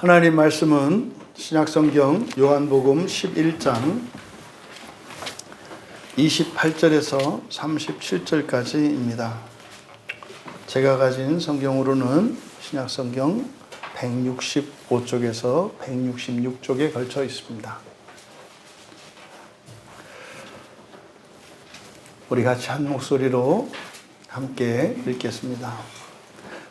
하나님 말씀은 신약성경 요한복음 11장 28절에서 37절까지입니다. 제가 가진 성경으로는 신약성경 165쪽에서 166쪽에 걸쳐 있습니다. 우리 같이 한 목소리로 함께 읽겠습니다.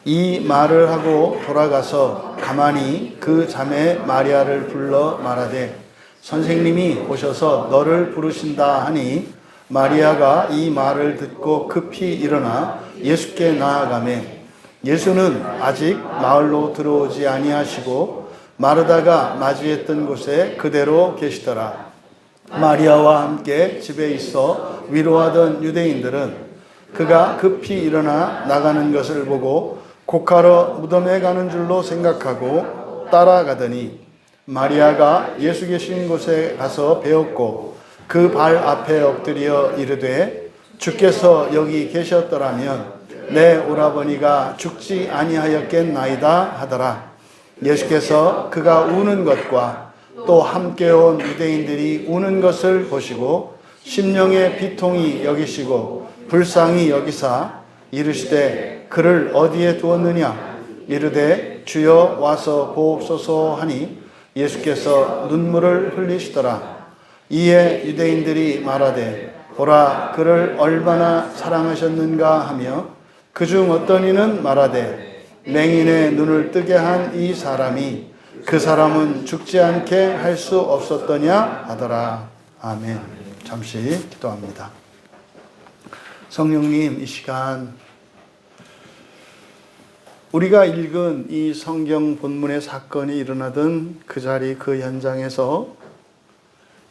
이 말을 하고 돌아가서 가만히 그 자매 마리아를 불러 말하되 선생님이 오셔서 너를 부르신다 하니 마리아가 이 말을 듣고 급히 일어나 예수께 나아가매 예수는 아직 마을로 들어오지 아니하시고 마르다가 맞이했던 곳에 그대로 계시더라. 마리아와 함께 집에 있어 위로하던 유대인들은 그가 급히 일어나 나가는 것을 보고 곡하러 무덤에 가는 줄로 생각하고 따라가더니 마리아가 예수 계신 곳에 가서 배웠고 그 발 앞에 엎드려 이르되 주께서 여기 계셨더라면 내 오라버니가 죽지 아니하였겠나이다 하더라. 예수께서 그가 우는 것과 또 함께 온 유대인들이 우는 것을 보시고 심령의 비통이 여기시고 불쌍히 여기사 이르시되 그를 어디에 두었느냐 이르되 주여 와서 보옵소서 하니 예수께서 눈물을 흘리시더라. 이에 유대인들이 말하되 보라 그를 얼마나 사랑하셨는가 하며 그중 어떤 이는 말하되 맹인의 눈을 뜨게 한 이 사람이 그 사람은 죽지 않게 할 수 없었더냐 하더라. 아멘. 잠시 기도합니다. 성령님, 이 시간 우리가 읽은 이 성경 본문의 사건이 일어나던 그 자리 그 현장에서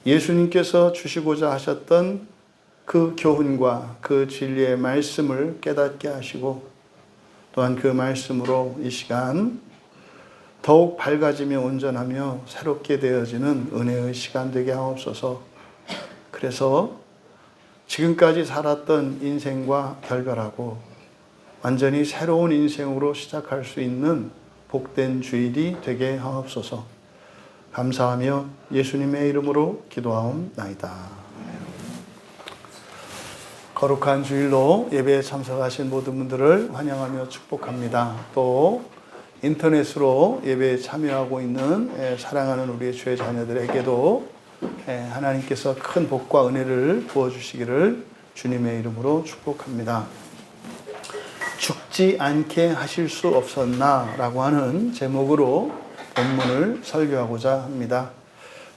예수님께서 주시고자 하셨던 그 교훈과 그 진리의 말씀을 깨닫게 하시고 또한 그 말씀으로 이 시간 더욱 밝아지며 온전하며 새롭게 되어지는 은혜의 시간 되게 하옵소서. 그래서 지금까지 살았던 인생과 결별하고 완전히 새로운 인생으로 시작할 수 있는 복된 주일이 되게 하옵소서. 감사하며 예수님의 이름으로 기도하옵나이다. 거룩한 주일로 예배에 참석하신 모든 분들을 환영하며 축복합니다. 또 인터넷으로 예배에 참여하고 있는 사랑하는 우리의 주의 자녀들에게도 하나님께서 큰 복과 은혜를 부어주시기를 주님의 이름으로 축복합니다. 죽지 않게 하실 수 없었나 라고 하는 제목으로 본문을 설교하고자 합니다.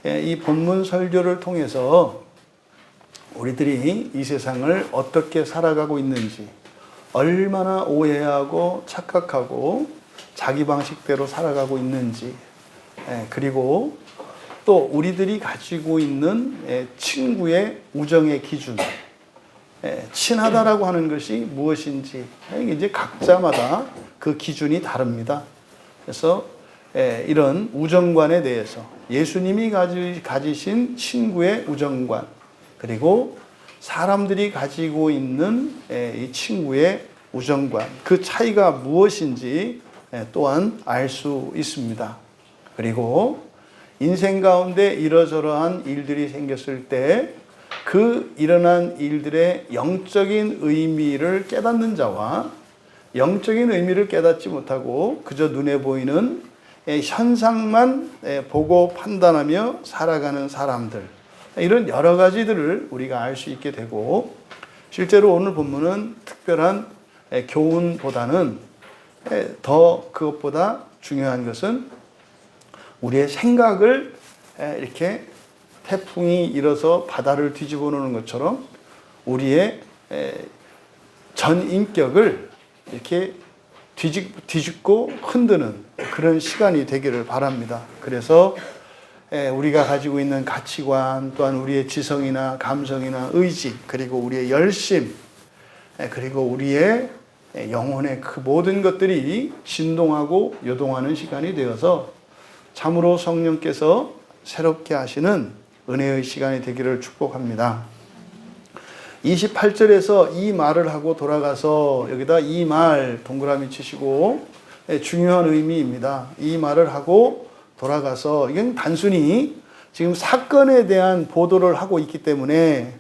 이 본문 설교를 통해서 우리들이 이 세상을 어떻게 살아가고 있는지, 얼마나 오해하고 착각하고 자기 방식대로 살아가고 있는지, 그리고 또 우리들이 가지고 있는 친구의 우정의 기준, 친하다라고 하는 것이 무엇인지 이제 각자마다 그 기준이 다릅니다. 그래서 이런 우정관에 대해서 예수님이 가지신 친구의 우정관, 그리고 사람들이 가지고 있는 이 친구의 우정관, 그 차이가 무엇인지 또한 알 수 있습니다. 그리고 인생 가운데 이러저러한 일들이 생겼을 때 그 일어난 일들의 영적인 의미를 깨닫는 자와 영적인 의미를 깨닫지 못하고 그저 눈에 보이는 현상만 보고 판단하며 살아가는 사람들, 이런 여러 가지들을 우리가 알 수 있게 되고, 실제로 오늘 본문은 특별한 교훈보다는 더 그것보다 중요한 것은 우리의 생각을 이렇게 태풍이 일어서 바다를 뒤집어 놓는 것처럼 우리의 전 인격을 이렇게 뒤집고 흔드는 그런 시간이 되기를 바랍니다. 그래서 우리가 가지고 있는 가치관, 또한 우리의 지성이나 감성이나 의지, 그리고 우리의 열심, 그리고 우리의 영혼의 그 모든 것들이 진동하고 요동하는 시간이 되어서 참으로 성령께서 새롭게 하시는 은혜의 시간이 되기를 축복합니다. 28절에서 이 말을 하고 돌아가서, 여기다 이 말 동그라미 치시고 중요한 의미입니다. 이 말을 하고 돌아가서 이건 단순히 지금 사건에 대한 보도를 하고 있기 때문에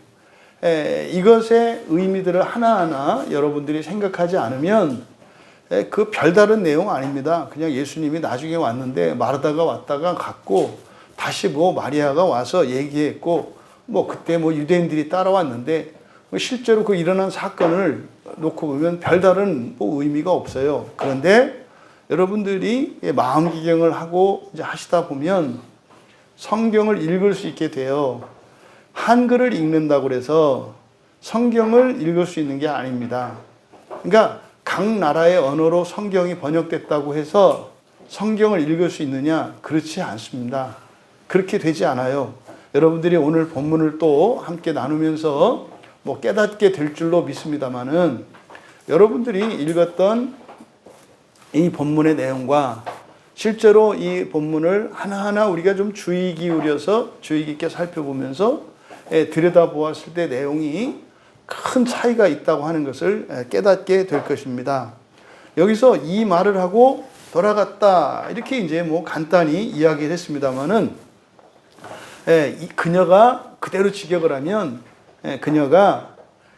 이것의 의미들을 하나하나 여러분들이 생각하지 않으면 그 별다른 내용 아닙니다. 그냥 예수님이 나중에 왔는데 마르다가 왔다가 갔고 다시 뭐 마리아가 와서 얘기했고 뭐 그때 뭐 유대인들이 따라왔는데 실제로 그 일어난 사건을 놓고 보면 별다른 뭐 의미가 없어요. 그런데 여러분들이 마음 기경을 하고 이제 하시다 보면 성경을 읽을 수 있게 돼요. 한글을 읽는다고 그래서 성경을 읽을 수 있는 게 아닙니다. 그러니까 각 나라의 언어로 성경이 번역됐다고 해서 성경을 읽을 수 있느냐? 그렇지 않습니다. 그렇게 되지 않아요. 여러분들이 오늘 본문을 또 함께 나누면서 뭐 깨닫게 될 줄로 믿습니다만은 여러분들이 읽었던 이 본문의 내용과 실제로 이 본문을 하나하나 우리가 좀 주의 기울여서 주의 깊게 살펴보면서 들여다보았을 때 내용이 큰 차이가 있다고 하는 것을 깨닫게 될 것입니다. 여기서 이 말을 하고 돌아갔다 이렇게 이제 뭐 간단히 이야기를 했습니다만은 그녀가 그대로 직역을 하면 그녀가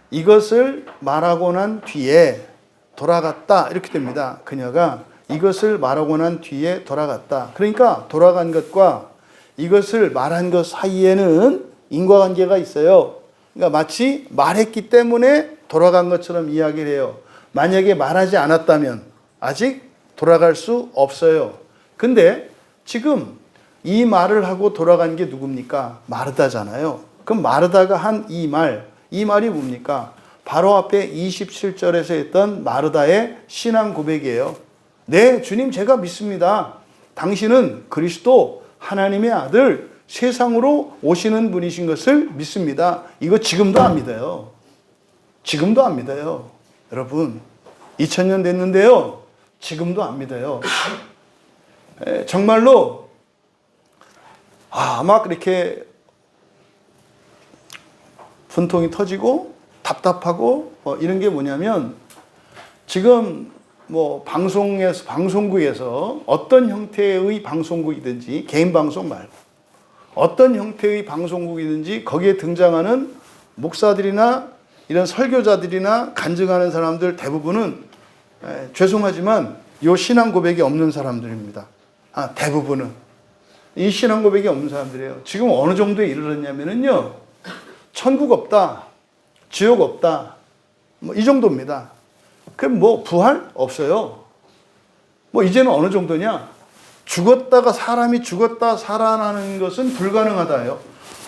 이것을 말하고 난 뒤에 돌아갔다 이렇게 됩니다. 그녀가 이것을 말하고 난 뒤에 돌아갔다. 그러니까 돌아간 것과 이것을 말한 것 사이에는 인과관계가 있어요. 그러니까 마치 말했기 때문에 돌아간 것처럼 이야기를 해요. 만약에 말하지 않았다면 아직 돌아갈 수 없어요. 근데 지금 이 말을 하고 돌아간 게 누굽니까? 마르다잖아요. 그럼 마르다가 한 이 말이 뭡니까? 바로 앞에 27절에서 했던 마르다의 신앙 고백이에요. 네, 주님 제가 믿습니다. 당신은 그리스도 하나님의 아들 세상으로 오시는 분이신 것을 믿습니다. 이거 지금도 안 믿어요. 지금도 안 믿어요. 여러분 2000년 됐는데요. 지금도 안 믿어요. 정말로 아마 그렇게 분통이 터지고 답답하고 이런 게 뭐냐면 지금 뭐 방송국에서 어떤 형태의 방송국이든지 개인 방송 말고 어떤 형태의 방송국이든지 거기에 등장하는 목사들이나 이런 설교자들이나 간증하는 사람들 대부분은 죄송하지만 이 신앙 고백이 없는 사람들입니다. 대부분은 이 신앙 고백이 없는 사람들이에요. 지금 어느 정도에 이르렀냐면요, 천국 없다, 지옥 없다, 뭐 이 정도입니다. 그럼 뭐 부활 없어요. 뭐 이제는 어느 정도냐? 죽었다가 사람이 죽었다 살아나는 것은 불가능하다요.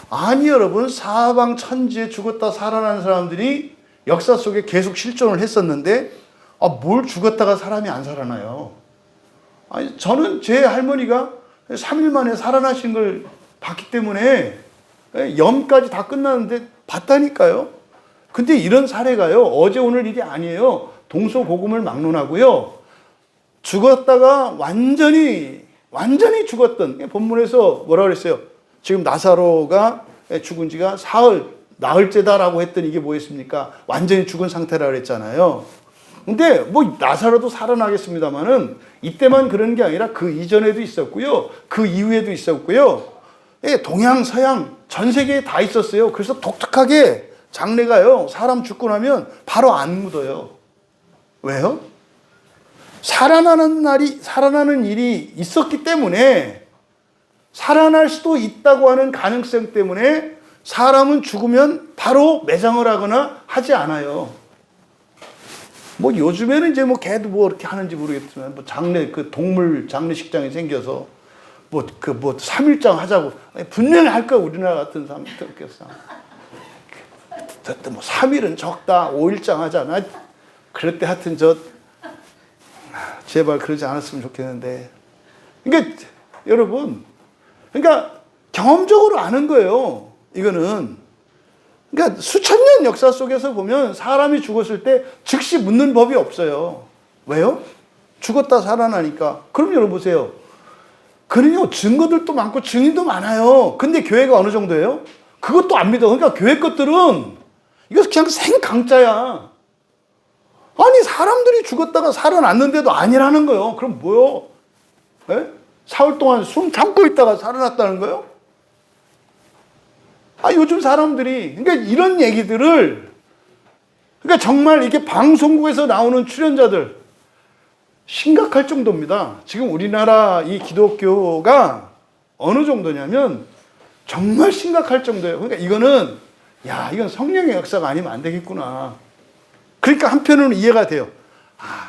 아니 여러분, 사방 천지에 죽었다 살아나는 사람들이 역사 속에 계속 실존을 했었는데 뭘 죽었다가 사람이 안 살아나요? 아니 저는 제 할머니가 3일 만에 살아나신 걸 봤기 때문에 염까지 다 끝났는데 봤다니까요. 근데 이런 사례가요, 어제 오늘 일이 아니에요. 동서고금을 막론하고요, 죽었다가 완전히 죽었던, 본문에서 뭐라 그랬어요? 지금 나사로가 죽은 지가 사흘, 나흘째다라고 했더니 이게 뭐였습니까? 완전히 죽은 상태라 그랬잖아요. 근데 뭐 나사로도 살아나겠습니다만은 이때만 그런 게 아니라 그 이전에도 있었고요, 그 이후에도 있었고요, 동양 서양 전 세계에 다 있었어요. 그래서 독특하게 장례가요, 사람 죽고 나면 바로 안 묻어요. 왜요? 살아나는 일이 있었기 때문에, 살아날 수도 있다고 하는 가능성 때문에 사람은 죽으면 바로 매장을 하거나 하지 않아요. 뭐 요즘에는 이제 뭐 걔도 뭐 이렇게 하는지 모르겠지만 뭐 동물 장례식장이 생겨서 뭐 3일장 하자고 분명히 할 거야. 우리나라 같은 사람들 그렇겠어. 뭐 3일은 적다, 5일장 하자. 나 그럴 때 하여튼 제발 그러지 않았으면 좋겠는데. 그러니까 여러분, 그러니까 경험적으로 아는 거예요. 이거는. 그러니까 수천 년 역사 속에서 보면 사람이 죽었을 때 즉시 묻는 법이 없어요. 왜요? 죽었다 살아나니까. 그럼 여러분 보세요. 그러요, 증거들도 많고 증인도 많아요. 근데 교회가 어느 정도예요? 그것도 안 믿어. 그러니까 교회 것들은 이거 그냥 생강짜야. 아니 사람들이 죽었다가 살아났는데도 아니라는 거예요. 그럼 뭐요? 에? 사흘 동안 숨 참고 있다가 살아났다는 거예요? 요즘 사람들이, 그러니까 이런 얘기들을, 그러니까 정말 이게 방송국에서 나오는 출연자들, 심각할 정도입니다. 지금 우리나라 이 기독교가 어느 정도냐면, 정말 심각할 정도예요. 그러니까 이거는, 이건 성령의 역사가 아니면 안 되겠구나. 그러니까 한편으로는 이해가 돼요.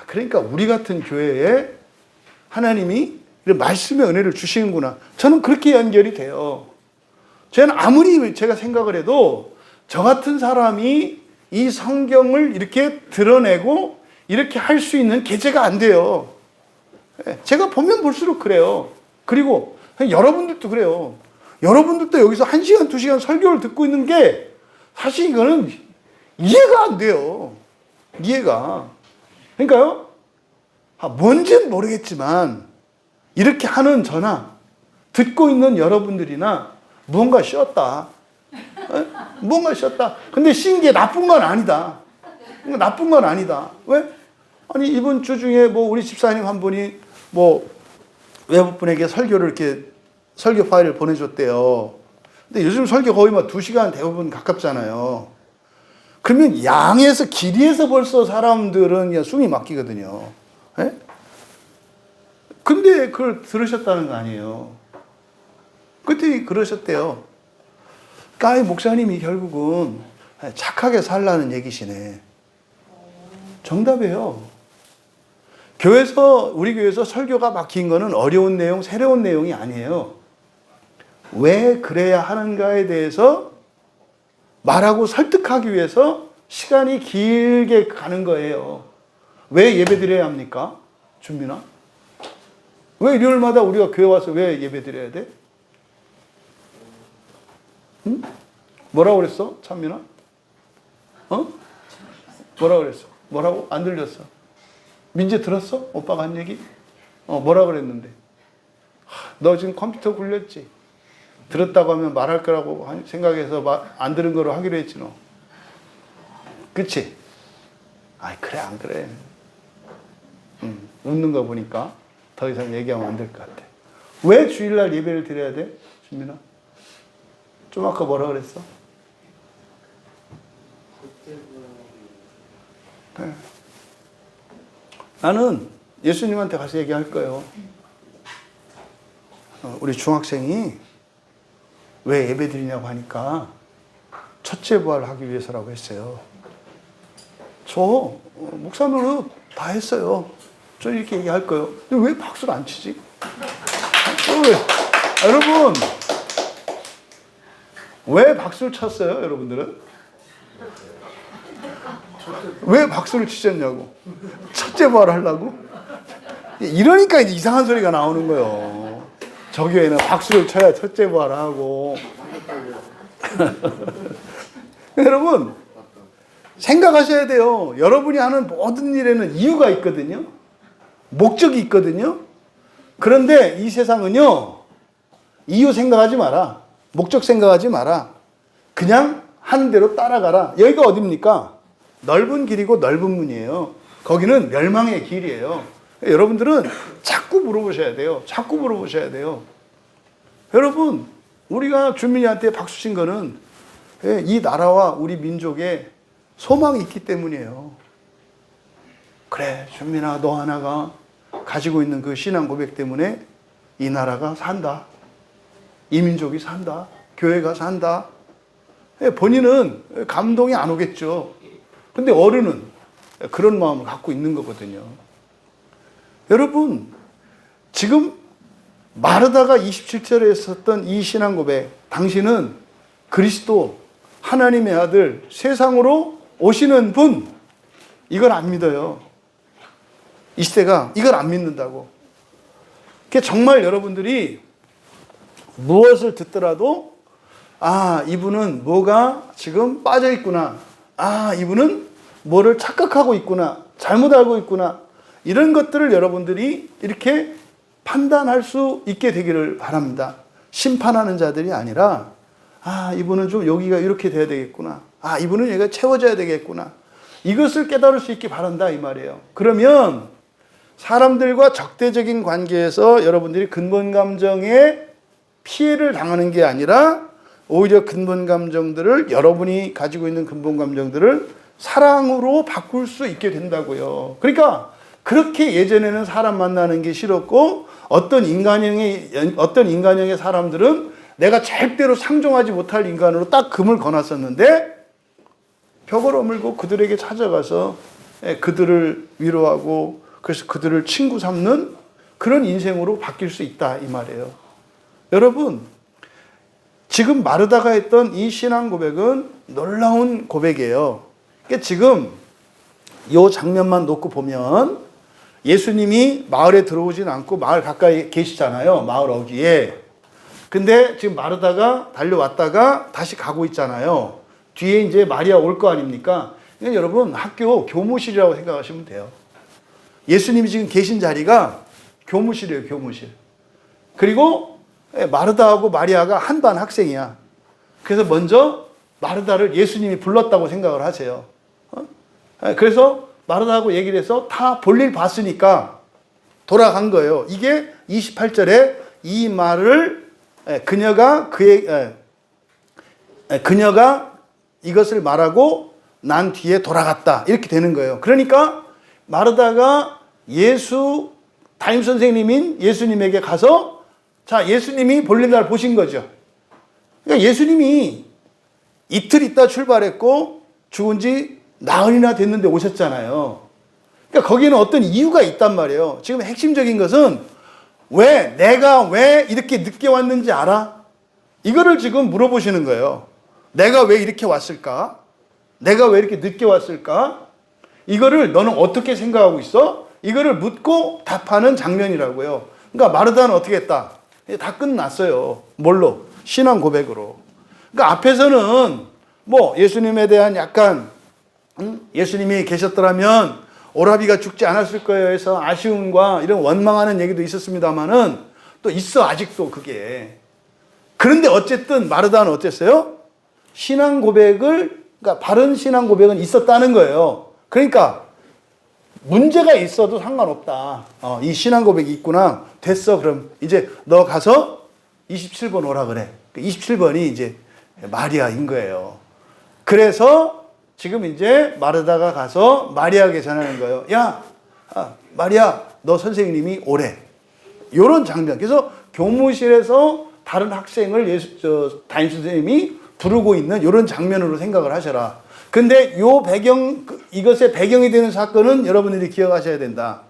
그러니까 우리 같은 교회에 하나님이 이런 말씀의 은혜를 주시는구나. 저는 그렇게 연결이 돼요. 저는 아무리 제가 생각을 해도 저 같은 사람이 이 성경을 이렇게 드러내고 이렇게 할 수 있는 계제가 안 돼요. 제가 보면 볼수록 그래요. 그리고 여러분들도 그래요. 여러분들도 여기서 1시간, 2시간 설교를 듣고 있는 게 사실 이거는 이해가 안 돼요. 이해가. 그러니까요. 뭔지는 모르겠지만 이렇게 하는 저나 듣고 있는 여러분들이나 무언가 쉬었다. 무언가 쉬었다. 근데 쉰 게 나쁜 건 아니다. 나쁜 건 아니다. 왜? 아니 이번 주 중에 뭐 우리 집사님 한 분이 뭐 외부분에게 설교를 이렇게 설교 파일을 보내줬대요. 근데 요즘 설교 거의 막 2시간 대부분 가깝잖아요. 그러면 양에서 길이에서 벌써 사람들은 그냥 숨이 막히거든요. 예? 근데 그걸 들으셨다는 거 아니에요. 그때 그러셨대요. 그러니까 목사님이 결국은 착하게 살라는 얘기시네. 정답이에요. 우리 교회에서 설교가 막힌 거는 어려운 내용, 새로운 내용이 아니에요. 왜 그래야 하는가에 대해서 말하고 설득하기 위해서 시간이 길게 가는 거예요. 왜 예배 드려야 합니까? 준민아? 왜 일요일마다 우리가 교회 와서 왜 예배 드려야 돼? 응? 뭐라고 그랬어? 찬민아? 뭐라고 그랬어? 뭐라고? 안 들렸어. 민재 들었어? 오빠가 한 얘기? 뭐라고 그랬는데? 너 지금 컴퓨터 굴렸지? 들었다고 하면 말할 거라고 생각해서 안 들은 거로 하기로 했지 너. 그치? 그래 안 그래. 웃는 거 보니까 더 이상 얘기하면 안 될 것 같아. 왜 주일날 예배를 드려야 돼? 준민아? 좀 아까 뭐라 그랬어? 네. 나는 예수님한테 가서 얘기할 거예요. 우리 중학생이 왜 예배 드리냐고 하니까 첫째 부활을 하기 위해서라고 했어요. 저 목사님으로 다 했어요. 저 이렇게 얘기할 거예요. 근데 왜 박수를 안 치지? 여러분 왜 박수를 쳤어요? 여러분들은? 왜 박수를 치셨냐고? 첫째 부활을 하려고? 이러니까 이제 이상한 소리가 나오는 거예요. 저 교회는 박수를 쳐야 첫째 부활을 하고. 여러분 생각하셔야 돼요. 여러분이 하는 모든 일에는 이유가 있거든요. 목적이 있거든요. 그런데 이 세상은요, 이유 생각하지 마라. 목적 생각하지 마라. 그냥 하는 대로 따라가라. 여기가 어딥니까? 넓은 길이고 넓은 문이에요. 거기는 멸망의 길이에요. 여러분들은 자꾸 물어보셔야 돼요. 자꾸 물어보셔야 돼요. 여러분, 우리가 주민이한테 박수 친 거는 이 나라와 우리 민족에 소망이 있기 때문이에요. 그래, 주민아, 너 하나가 가지고 있는 그 신앙 고백 때문에 이 나라가 산다. 이 민족이 산다. 교회가 산다. 본인은 감동이 안 오겠죠. 근데 어른은 그런 마음을 갖고 있는 거거든요. 여러분, 지금 마르다가 27절에 했었던 이 신앙 고백, 당신은 그리스도, 하나님의 아들, 세상으로 오시는 분, 이걸 안 믿어요. 이 시대가 이걸 안 믿는다고. 그게 정말 여러분들이 무엇을 듣더라도 이분은 뭐가 지금 빠져 있구나. 이분은 뭐를 착각하고 있구나. 잘못 알고 있구나. 이런 것들을 여러분들이 이렇게 판단할 수 있게 되기를 바랍니다. 심판하는 자들이 아니라 이분은 좀 여기가 이렇게 돼야 되겠구나. 이분은 여기가 채워져야 되겠구나. 이것을 깨달을 수 있게 바란다 이 말이에요. 그러면 사람들과 적대적인 관계에서 여러분들이 근본 감정에 피해를 당하는 게 아니라 오히려 근본 감정들을 여러분이 가지고 있는 근본 감정들을 사랑으로 바꿀 수 있게 된다고요. 그러니까 그렇게 예전에는 사람 만나는 게 싫었고 어떤 인간형의 사람들은 내가 절대로 상종하지 못할 인간으로 딱 금을 거놨었는데 벽을 어물고 그들에게 찾아가서 그들을 위로하고 그래서 그들을 친구 삼는 그런 인생으로 바뀔 수 있다 이 말이에요. 여러분 지금 마르다가 했던 이 신앙 고백은 놀라운 고백이에요. 그러니까 지금 이 장면만 놓고 보면 예수님이 마을에 들어오진 않고 마을 가까이 계시잖아요. 마을 어귀에. 근데 지금 마르다가 달려왔다가 다시 가고 있잖아요. 뒤에 이제 마리아 올 거 아닙니까? 그러니까 여러분 학교 교무실이라고 생각하시면 돼요. 예수님이 지금 계신 자리가 교무실이에요. 교무실. 그리고 마르다하고 마리아가 한 반 학생이야. 그래서 먼저 마르다를 예수님이 불렀다고 생각을 하세요. 그래서 마르다하고 얘기를 해서 다 볼일 봤으니까 돌아간 거예요. 이게 28절에 이 말을 그녀가 이것을 말하고 난 뒤에 돌아갔다. 이렇게 되는 거예요. 그러니까 마르다가 담임 선생님인 예수님에게 가서 자, 예수님이 볼일 날 보신 거죠. 그러니까 예수님이 이틀 있다 출발했고 죽은 지 나흘이나 됐는데 오셨잖아요. 그러니까 거기에는 어떤 이유가 있단 말이에요. 지금 핵심적인 것은 내가 왜 이렇게 늦게 왔는지 알아? 이거를 지금 물어보시는 거예요. 내가 왜 이렇게 왔을까? 내가 왜 이렇게 늦게 왔을까? 이거를 너는 어떻게 생각하고 있어? 이거를 묻고 답하는 장면이라고요. 그러니까 마르다는 어떻게 했다? 다 끝났어요. 뭘로? 신앙 고백으로. 그러니까 앞에서는 뭐 예수님에 대한 약간 예수님이 계셨더라면 오라비가 죽지 않았을 거예요 해서 아쉬움과 이런 원망하는 얘기도 있었습니다만은 또 있어 아직도 그게. 그런데 어쨌든 마르다는 어땠어요? 신앙 고백을 그러니까 바른 신앙 고백은 있었다는 거예요. 그러니까 문제가 있어도 상관없다. 이 신앙 고백이 있구나. 됐어. 그럼 이제 너 가서 27번 오라 그래. 27번이 이제 마리아인 거예요. 그래서 지금 이제 마르다가 가서 마리아에게 전하는 거예요. 야, 마리아, 너 선생님이 오래. 이런 장면. 그래서 교무실에서 다른 학생을 담임 선생님이 부르고 있는 이런 장면으로 생각을 하셔라. 근데 이것의 배경이 되는 사건은 여러분들이 기억하셔야 된다.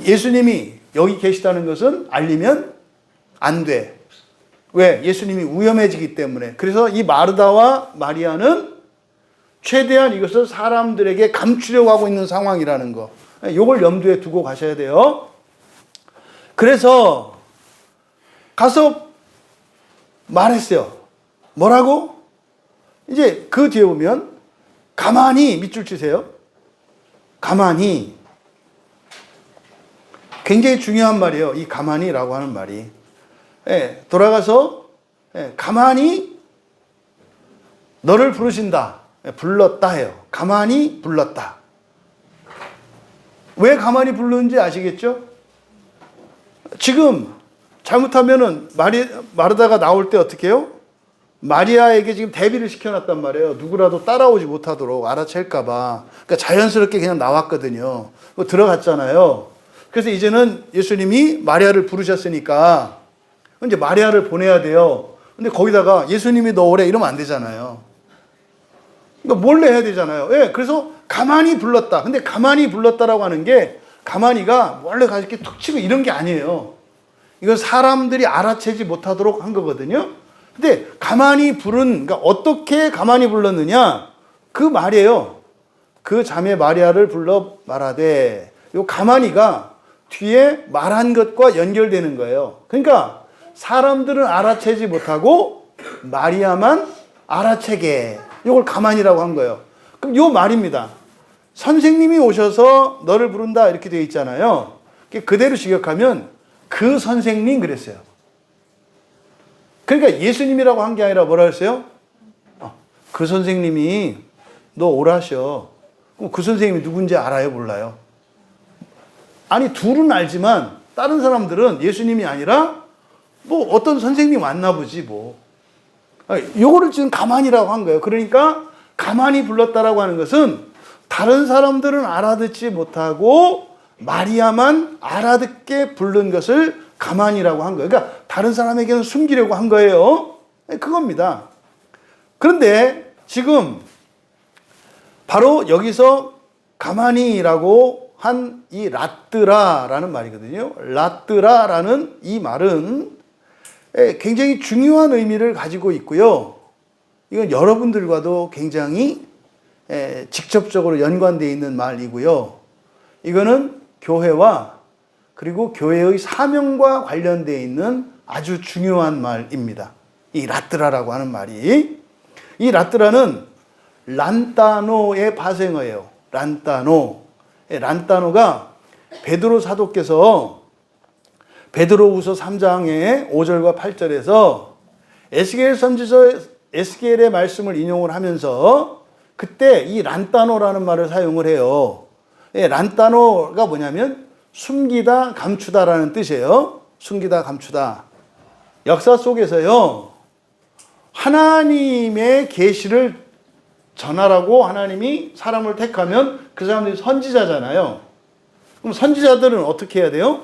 예수님이 여기 계시다는 것은 알리면 안 돼. 왜? 예수님이 위험해지기 때문에. 그래서 이 마르다와 마리아는 최대한 이것을 사람들에게 감추려고 하고 있는 상황이라는 거. 이걸 염두에 두고 가셔야 돼요. 그래서 가서 말했어요. 뭐라고? 이제 그 뒤에 보면 가만히 밑줄 치세요. 가만히. 굉장히 중요한 말이에요. 이 가만히라고 하는 말이. 돌아가서 가만히 너를 부르신다. 불렀다 해요. 가만히 불렀다. 왜 가만히 부르는지 아시겠죠? 지금 잘못하면은 마르다가 나올 때 어떻게 해요? 마리아에게 지금 대비를 시켜놨단 말이에요. 누구라도 따라오지 못하도록 알아챌까봐. 그러니까 자연스럽게 그냥 나왔거든요. 들어갔잖아요. 그래서 이제는 예수님이 마리아를 부르셨으니까 이제 마리아를 보내야 돼요. 근데 거기다가 예수님이 너 오래 이러면 안 되잖아요. 그러니까 몰래 해야 되잖아요. 그래서 가만히 불렀다. 근데 가만히 불렀다라고 하는 게 가만히가 원래 가서 이렇게 툭 치고 이런 게 아니에요. 이건 사람들이 알아채지 못하도록 한 거거든요. 근데 가만히 그러니까 어떻게 가만히 불렀느냐? 그 말이에요. 그 자매 마리아를 불러 말하되. 요 가만히가 뒤에 말한 것과 연결되는 거예요. 그러니까 사람들은 알아채지 못하고 마리아만 알아채게. 이걸 가만히라고 한 거예요. 그럼 요 말입니다. 선생님이 오셔서 너를 부른다 이렇게 되어 있잖아요. 그대로 직역하면 그 선생님 그랬어요. 그러니까 예수님이라고 한 게 아니라 뭐라 했어요? 그 선생님이 너 오라셔. 그럼 그 선생님이 누군지 알아요? 몰라요? 아니 둘은 알지만 다른 사람들은 예수님이 아니라 뭐 어떤 선생님 왔나 보지 뭐. 요거를 지금 가만히라고 한 거예요. 그러니까 가만히 불렀다라고 하는 것은 다른 사람들은 알아듣지 못하고 마리아만 알아듣게 부른 것을 가만히라고 한 거예요. 그러니까 다른 사람에게는 숨기려고 한 거예요. 그겁니다. 그런데 지금 바로 여기서 가만히라고 한 이 라뜨라라는 말이거든요. 라뜨라라는 이 말은 굉장히 중요한 의미를 가지고 있고요. 이건 여러분들과도 굉장히 직접적으로 연관되어 있는 말이고요. 이거는 교회와 그리고 교회의 사명과 관련되어 있는 아주 중요한 말입니다. 이 라뜨라라고 하는 말이. 이 라뜨라는 란따노의 파생어예요. 란따노. 란따노가 베드로 사도께서 베드로후서 3장의 5절과 8절에서 에스겔 선지서 에스겔의 말씀을 인용을 하면서 그때 이 란따노라는 말을 사용을 해요. 란따노가 뭐냐면 숨기다, 감추다라는 뜻이에요. 숨기다, 감추다. 역사 속에서요, 하나님의 계시를 전하라고 하나님이 사람을 택하면 그 사람들이 선지자잖아요. 그럼 선지자들은 어떻게 해야 돼요?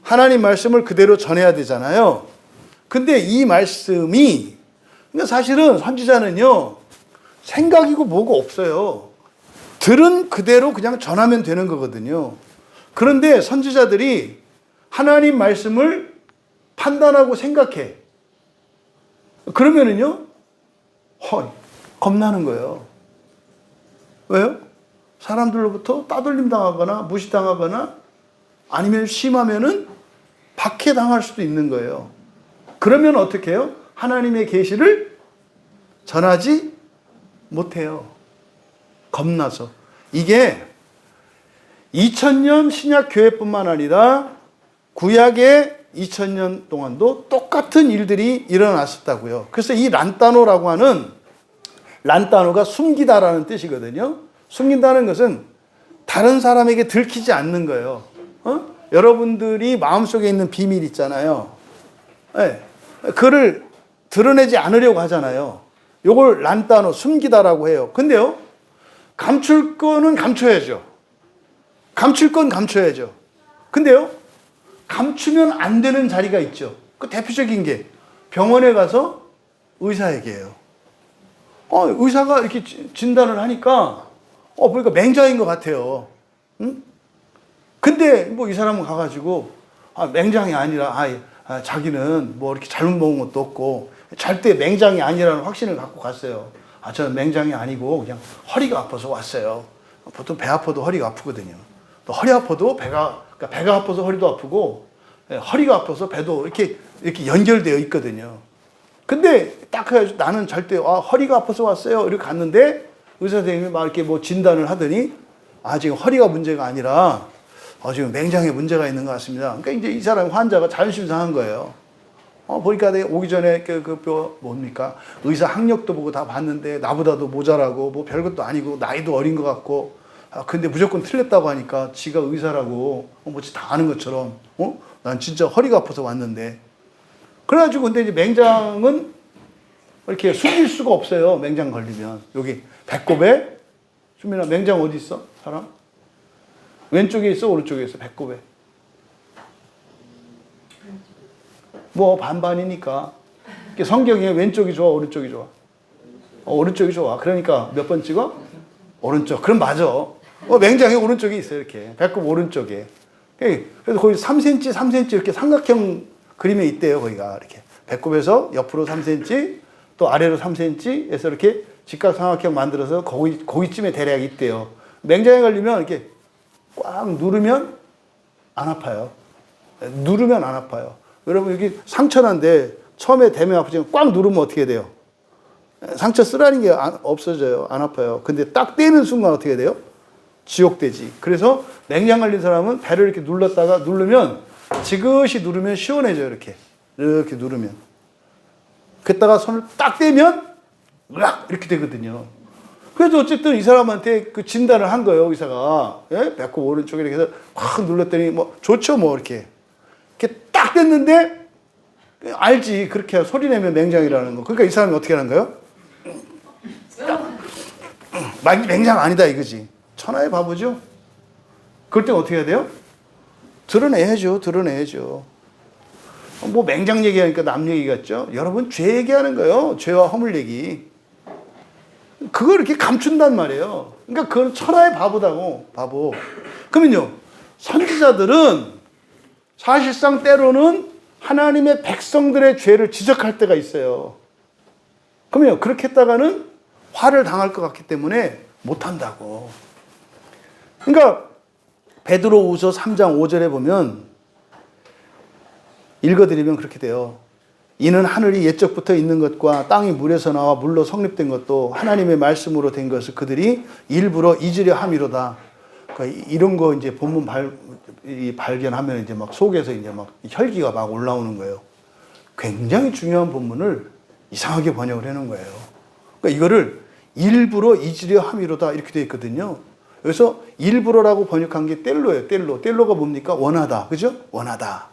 하나님 말씀을 그대로 전해야 되잖아요. 근데 이 말씀이, 그러니까 사실은 선지자는요, 생각이고 뭐고 없어요. 들은 그대로 그냥 전하면 되는 거거든요. 그런데 선지자들이 하나님 말씀을 판단하고 생각해. 그러면은요, 겁나는 거예요. 왜요? 사람들로부터 따돌림 당하거나 무시당하거나 아니면 심하면은 박해당할 수도 있는 거예요. 그러면 어떻게 해요? 하나님의 계시를 전하지 못해요. 겁나서. 이게 2000년 신약 교회뿐만 아니라 구약의 2000년 동안도 똑같은 일들이 일어났었다고요. 그래서 이 란따노라고 하는, 란따노가 숨기다라는 뜻이거든요. 숨긴다는 것은 다른 사람에게 들키지 않는 거예요. 여러분들이 마음속에 있는 비밀 있잖아요. 네. 그를 드러내지 않으려고 하잖아요. 요걸 란따노, 숨기다라고 해요. 근데요, 감출 거는 감춰야죠. 감출 건 감춰야죠. 근데요, 감추면 안 되는 자리가 있죠. 그 대표적인 게 병원에 가서 의사에게 해요. 의사가 이렇게 진단을 하니까 보니까 맹장인 것 같아요. 응? 근데 뭐 이 사람은 가가지고 맹장이 아니라 자기는 뭐 이렇게 잘못 먹은 것도 없고 절대 맹장이 아니라는 확신을 갖고 갔어요. 저는 맹장이 아니고 그냥 허리가 아파서 왔어요. 보통 배 아파도 허리가 아프거든요. 또 허리 아파도 그러니까 배가 아파서 허리도 아프고 허리가 아파서 배도 이렇게 연결되어 있거든요. 근데 딱 해가지고 나는 절대 허리가 아파서 왔어요. 이렇게 갔는데 의사 선생님이 막 이렇게 뭐 진단을 하더니 지금 허리가 문제가 아니라 지금 맹장에 문제가 있는 것 같습니다. 그러니까 이제 이 사람 환자가 자존심 상한 거예요. 보니까 내가 오기 전에 뭡니까? 의사 학력도 보고 다 봤는데 나보다도 모자라고 뭐 별것도 아니고 나이도 어린 것 같고 근데 무조건 틀렸다고 하니까 지가 의사라고 뭐지 다 아는 것처럼 난 진짜 허리가 아파서 왔는데 그래가지고 근데 이제 맹장은 이렇게 숨길 수가 없어요. 맹장 걸리면 여기 배꼽에 수민아 맹장 어디 있어? 사람? 왼쪽에 있어? 오른쪽에 있어? 배꼽에 뭐 반반이니까 성경에 왼쪽이 좋아 오른쪽이 좋아? 오른쪽이 좋아. 그러니까 몇 번 찍어? 오른쪽. 그럼 맞아. 맹장이 오른쪽에 있어요. 이렇게 배꼽 오른쪽에. 그래서 거기 3cm 3cm 이렇게 삼각형 그림에 있대요. 거기가 이렇게 배꼽에서 옆으로 3cm 또 아래로 3cm에서 이렇게 직각삼각형 만들어서 거기쯤에 대략 있대요. 맹장에 걸리면 이렇게 꽉 누르면 안 아파요. 누르면 안 아파요. 여러분 여기 상처난데 처음에 대면 아프지만 꽉 누르면 어떻게 돼요? 상처 쓰라는 게 없어져요. 안 아파요. 근데 딱 떼는 순간 어떻게 돼요? 지옥되지. 그래서 맹장 걸린 사람은 배를 이렇게 눌렀다가 누르면 지그시 누르면 시원해져요. 이렇게 누르면. 그랬다가 손을 딱 떼면 으악 이렇게 되거든요. 그래서 어쨌든 이 사람한테 그 진단을 한 거예요, 의사가. 예? 배꼽 오른쪽에 이렇게 해서 확 눌렀더니 뭐 좋죠, 뭐 이렇게. 이렇게 딱 됐는데 알지. 그렇게 소리 내면 맹장이라는 거. 그러니까 이 사람이 어떻게 하는 거예요? 맹장 아니다 이거지. 천하의 바보죠. 그럴 때 어떻게 해야 돼요? 드러내야죠. 드러내야죠. 뭐 맹장 얘기하니까 남 얘기 같죠? 여러분 죄 얘기하는 거예요. 죄와 허물 얘기. 그걸 이렇게 감춘단 말이에요. 그러니까 그건 천하의 바보다고. 바보. 그러면요. 선지자들은 사실상 때로는 하나님의 백성들의 죄를 지적할 때가 있어요. 그러면요. 그렇게 했다가는 화를 당할 것 같기 때문에 못한다고. 그러니까 베드로후서 3장 5절에 보면 읽어드리면 그렇게 돼요. 이는 하늘이 옛적부터 있는 것과 땅이 물에서 나와 물로 성립된 것도 하나님의 말씀으로 된 것을 그들이 일부러 잊으려 함이로다. 그러니까 이런 거 이제 본문 발견하면 이제 막 속에서 이제 막 혈기가 막 올라오는 거예요. 굉장히 중요한 본문을 이상하게 번역을 해놓은 거예요. 그러니까 이거를 일부러 잊으려 함이로다 이렇게 되어 있거든요. 그래서 일부러라고 번역한 게 뗄로예요. 뗄로. 뗄로가 뭡니까? 원하다. 그죠? 원하다.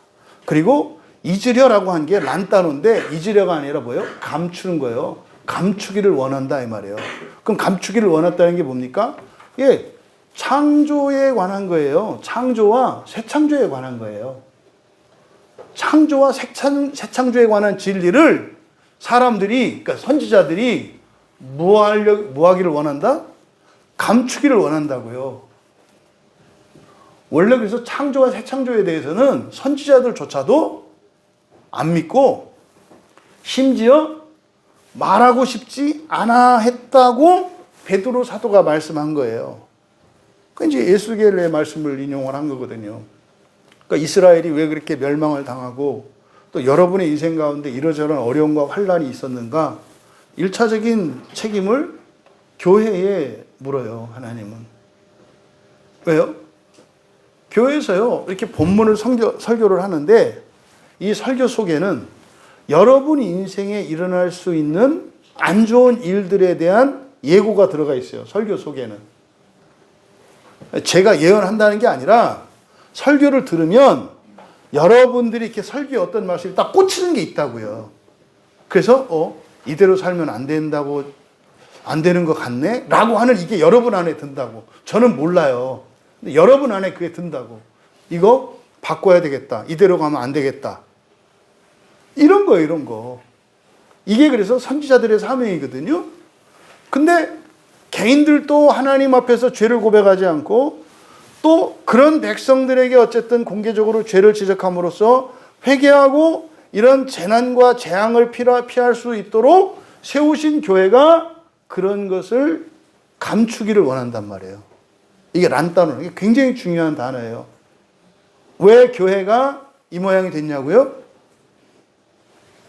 그리고 잊으려라고 한 게 란따노인데 잊으려가 아니라 뭐예요? 감추는 거예요. 감추기를 원한다 이 말이에요. 그럼 감추기를 원했다는 게 뭡니까? 예, 창조에 관한 거예요. 창조와 새 창조에 관한 거예요. 창조와 새 창조에 관한 진리를 사람들이, 그러니까 선지자들이 뭐 하기를 원한다? 감추기를 원한다고요. 원래 그래서 창조와 새 창조에 대해서는 선지자들조차도 안 믿고 심지어 말하고 싶지 않아 했다고 베드로 사도가 말씀한 거예요. 그 이제 예수겔의 말씀을 인용을 한 거거든요. 그러니까 이스라엘이 왜 그렇게 멸망을 당하고 또 여러분의 인생 가운데 이러저런 어려움과 환란이 있었는가? 1차적인 책임을 교회에 물어요, 하나님은. 왜요? 교회에서요, 이렇게 본문을 설교를 하는데 이 설교 속에는 여러분 인생에 일어날 수 있는 안 좋은 일들에 대한 예고가 들어가 있어요, 설교 속에는. 제가 예언한다는 게 아니라 설교를 들으면 여러분들이 이렇게 설교에 어떤 말씀이 딱 꽂히는 게 있다고요. 그래서 이대로 살면 안 된다고, 안 되는 것 같네? 라고 하는 이게 여러분 안에 든다고. 저는 몰라요. 근데 여러분 안에 그게 든다고. 이거 바꿔야 되겠다. 이대로 가면 안 되겠다. 이런 거예요, 이런 거. 이게 그래서 선지자들의 사명이거든요. 근데 개인들도 하나님 앞에서 죄를 고백하지 않고 또 그런 백성들에게 어쨌든 공개적으로 죄를 지적함으로써 회개하고 이런 재난과 재앙을 피할 수 있도록 세우신 교회가 그런 것을 감추기를 원한단 말이에요. 이게 란따노, 이게 굉장히 중요한 단어예요. 왜 교회가 이 모양이 됐냐고요?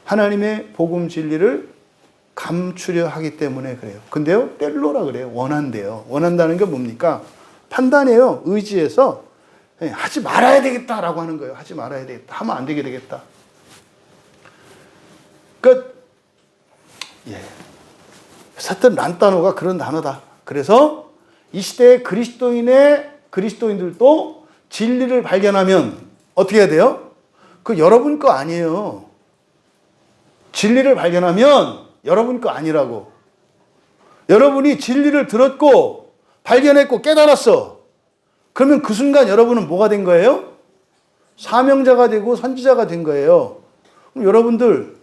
하나님의 복음 진리를 감추려 하기 때문에 그래요. 근데요, 뗄로라 그래요. 원한대요. 원한다는 게 뭡니까? 판단이에요. 의지에서 하지 말아야 되겠다라고 하는 거예요. 하지 말아야 되겠다. 하면 안 되게 되겠다. 그러니까 사탄 란따노가 그런 단어다. 그래서 이 시대의 그리스도인들도 진리를 발견하면 어떻게 해야 돼요? 그 여러분 거 아니에요. 진리를 발견하면 여러분 거 아니라고. 여러분이 진리를 들었고 발견했고 깨달았어. 그러면 그 순간 여러분은 뭐가 된 거예요? 사명자가 되고 선지자가 된 거예요. 그럼 여러분들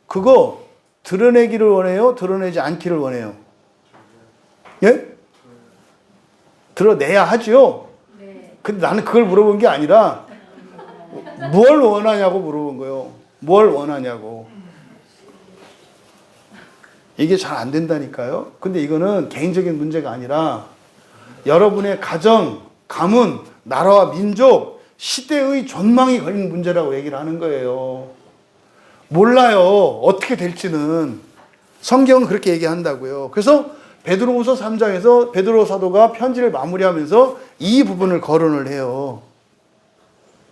그거 드러내기를 원해요? 드러내지 않기를 원해요? 예? 드러내야 하죠? 네. 근데 나는 그걸 물어본 게 아니라 뭘 원하냐고 물어본 거예요. 뭘 원하냐고. 이게 잘 안 된다니까요. 근데 이거는 개인적인 문제가 아니라 여러분의 가정, 가문, 나라와 민족, 시대의 전망이 걸린 문제라고 얘기를 하는 거예요. 몰라요. 어떻게 될지는. 성경은 그렇게 얘기한다고요. 그래서 베드로후서 3장에서 베드로 사도가 편지를 마무리하면서 이 부분을 거론을 해요.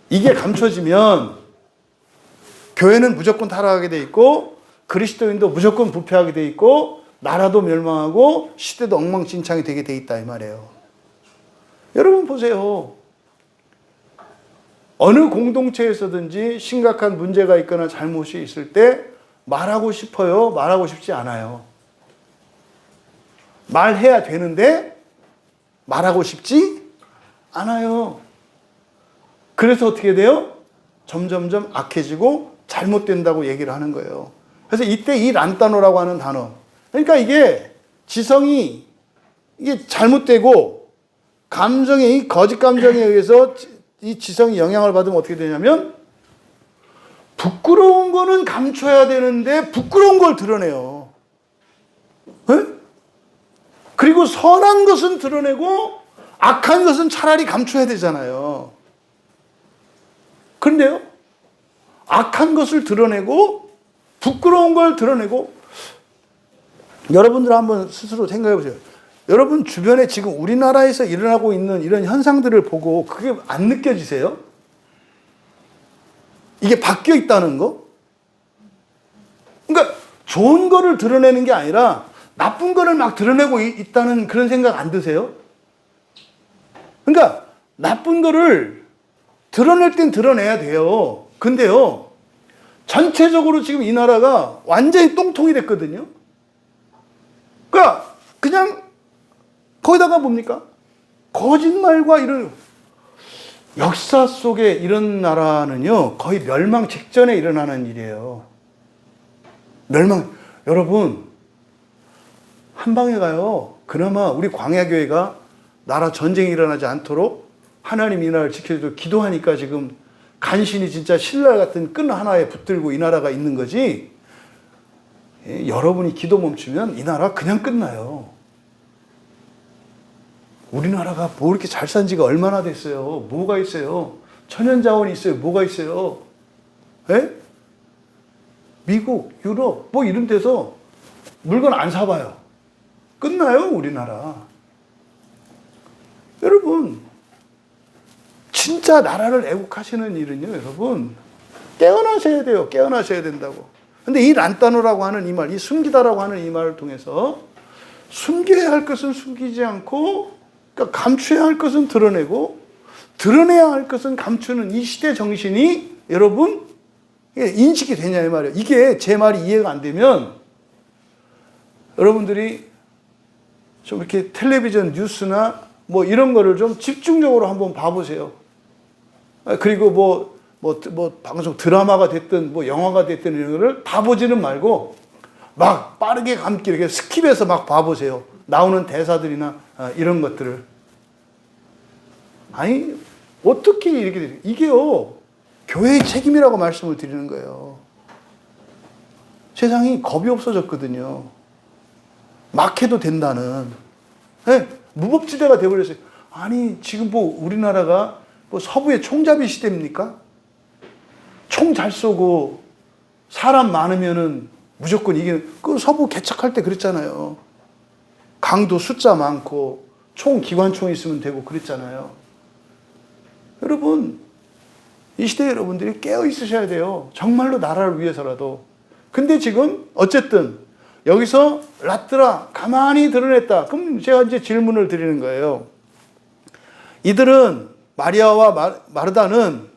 이게 감춰지면 교회는 무조건 타락하게 돼 있고 그리스도인도 무조건 부패하게 돼 있고 나라도 멸망하고 시대도 엉망진창이 되게 돼 있다 이 말이에요. 여러분 보세요. 어느 공동체에서든지 심각한 문제가 있거나 잘못이 있을 때 말하고 싶어요? 말하고 싶지 않아요? 말해야 되는데 말하고 싶지 않아요. 그래서 어떻게 돼요? 점점점 악해지고 잘못된다고 얘기를 하는 거예요. 그래서 이때 이 란따노라고 하는 단어. 그러니까 이게 지성이 이게 잘못되고 감정의 이 거짓 감정에 의해서 이 지성이 영향을 받으면 어떻게 되냐면 부끄러운 거는 감춰야 되는데 부끄러운 걸 드러내요. 네? 그리고 선한 것은 드러내고 악한 것은 차라리 감춰야 되잖아요. 그런데요, 악한 것을 드러내고 부끄러운 걸 드러내고, 여러분들 한번 스스로 생각해 보세요. 여러분 주변에 지금 우리나라에서 일어나고 있는 이런 현상들을 보고 그게 안 느껴지세요? 이게 바뀌어 있다는 거? 그러니까 좋은 거를 드러내는 게 아니라 나쁜 거를 막 드러내고 있다는 그런 생각 안 드세요? 그러니까 나쁜 거를 드러낼 땐 드러내야 돼요. 근데요, 전체적으로 지금 이 나라가 완전히 똥통이 됐거든요. 그러니까 그냥 거기다가 뭡니까? 거짓말과 이런 역사 속에 이런 나라는요, 거의 멸망 직전에 일어나는 일이에요. 여러분, 한방에 가요. 그나마 우리 광야교회가 나라 전쟁이 일어나지 않도록 하나님 이 나라를 지켜주도록 기도하니까 지금 간신히 진짜 신라 같은 끈 하나에 붙들고 이 나라가 있는 거지. 여러분이 기도 멈추면 이 나라 그냥 끝나요. 우리나라가 뭐 이렇게 잘 산 지가 얼마나 됐어요? 뭐가 있어요? 천연자원이 있어요? 뭐가 있어요? 에? 미국, 유럽, 뭐 이런 데서 물건 안 사봐요. 끝나요, 우리나라. 여러분, 진짜 나라를 애국하시는 일은요, 여러분, 깨어나셔야 돼요. 깨어나셔야 된다고. 근데 이 란따노라고 하는 이 말, 이 숨기다라고 하는 이 말을 통해서 숨겨야 할 것은 숨기지 않고, 그러니까 감춰야 할 것은 드러내고, 드러내야 할 것은 감추는 이 시대 정신이 여러분 인식이 되냐 이 말이에요. 이게 제 말이 이해가 안 되면 여러분들이 좀 이렇게 텔레비전 뉴스나 뭐 이런 거를 좀 집중적으로 한번 봐보세요. 그리고 뭐 방송 드라마가 됐든 뭐 영화가 됐든 이런 거를 다 보지는 말고 막 빠르게 감기 이렇게 스킵해서 막 봐보세요. 나오는 대사들이나 이런 것들을. 아니 어떻게 이렇게 돼요? 이게요 교회의 책임이라고 말씀을 드리는 거예요. 세상이 겁이 없어졌거든요. 막 해도 된다는. 네, 무법지대가 돼버렸어요. 아니 지금 뭐 우리나라가 뭐 서부의 총잡이 시대입니까? 총 잘 쏘고 사람 많으면은 무조건 이기는. 그 서부 개척할 때 그랬잖아요. 강도 숫자 많고 총 기관총 있으면 되고 그랬잖아요. 여러분 이 시대 여러분들이 깨어 있으셔야 돼요. 정말로 나라를 위해서라도. 근데 지금 어쨌든 여기서 랏드라 가만히 드러냈다. 그럼 제가 이제 질문을 드리는 거예요. 이들은 마리아와 마르다는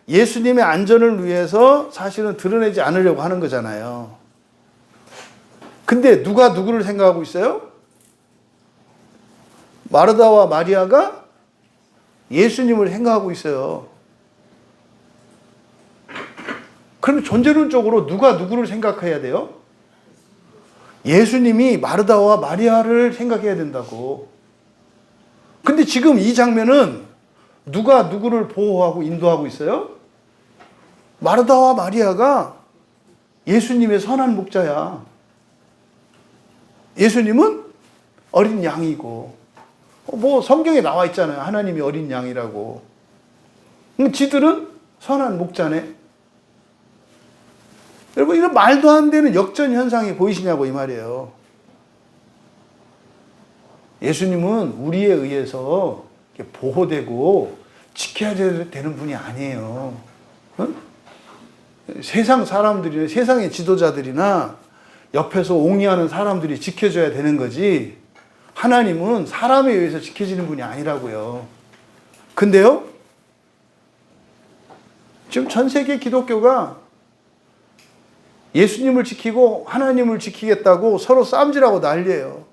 예수님의 안전을 위해서 사실은 드러내지 않으려고 하는 거잖아요. 근데 누가 누구를 생각하고 있어요? 마르다와 마리아가 예수님을 생각하고 있어요. 그럼 존재론적으로 누가 누구를 생각해야 돼요? 예수님이 마르다와 마리아를 생각해야 된다고. 근데 지금 이 장면은 누가 누구를 보호하고 인도하고 있어요? 마르다와 마리아가 예수님의 선한 목자야. 예수님은 어린 양이고, 뭐 성경에 나와 있잖아요. 하나님이 어린 양이라고. 지들은 선한 목자네. 여러분 이런 말도 안 되는 역전 현상이 보이시냐고 이 말이에요. 예수님은 우리에 의해서 보호되고 지켜야 되는 분이 아니에요. 어? 세상 사람들이나 세상의 지도자들이나 옆에서 옹이하는 사람들이 지켜줘야 되는 거지, 하나님은 사람에 의해서 지켜지는 분이 아니라고요. 근데요, 지금 전 세계 기독교가 예수님을 지키고 하나님을 지키겠다고 서로 싸움질하고 난리예요.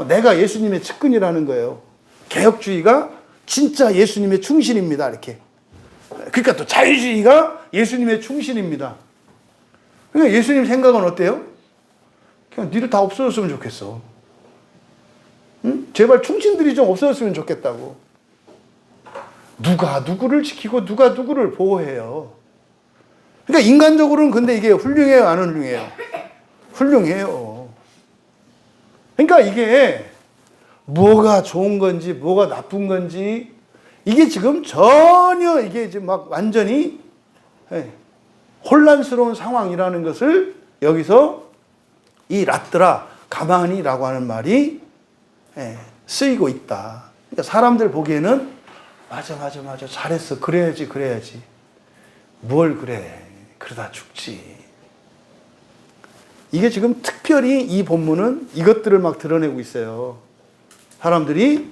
내가 예수님의 측근이라는 거예요. 개혁주의가 진짜 예수님의 충신입니다, 이렇게. 그러니까 또 자유주의가 예수님의 충신입니다. 그러니까 예수님 생각은 어때요? 그냥 니들 다 없어졌으면 좋겠어. 응? 제발 충신들이 좀 없어졌으면 좋겠다고. 누가 누구를 지키고 누가 누구를 보호해요. 그러니까 인간적으로는 근데 이게 훌륭해요, 안 훌륭해요? 훌륭해요. 그러니까 이게 뭐가 좋은 건지 뭐가 나쁜 건지 이게 지금 전혀 이게 지금 막 완전히 혼란스러운 상황이라는 것을 여기서 이 라뜨라 가만히라고 하는 말이 쓰이고 있다. 그러니까 사람들 보기에는 맞아 잘했어, 그래야지 뭘 그래, 그러다 죽지. 이게 지금 특별히 이 본문은 이것들을 막 드러내고 있어요. 사람들이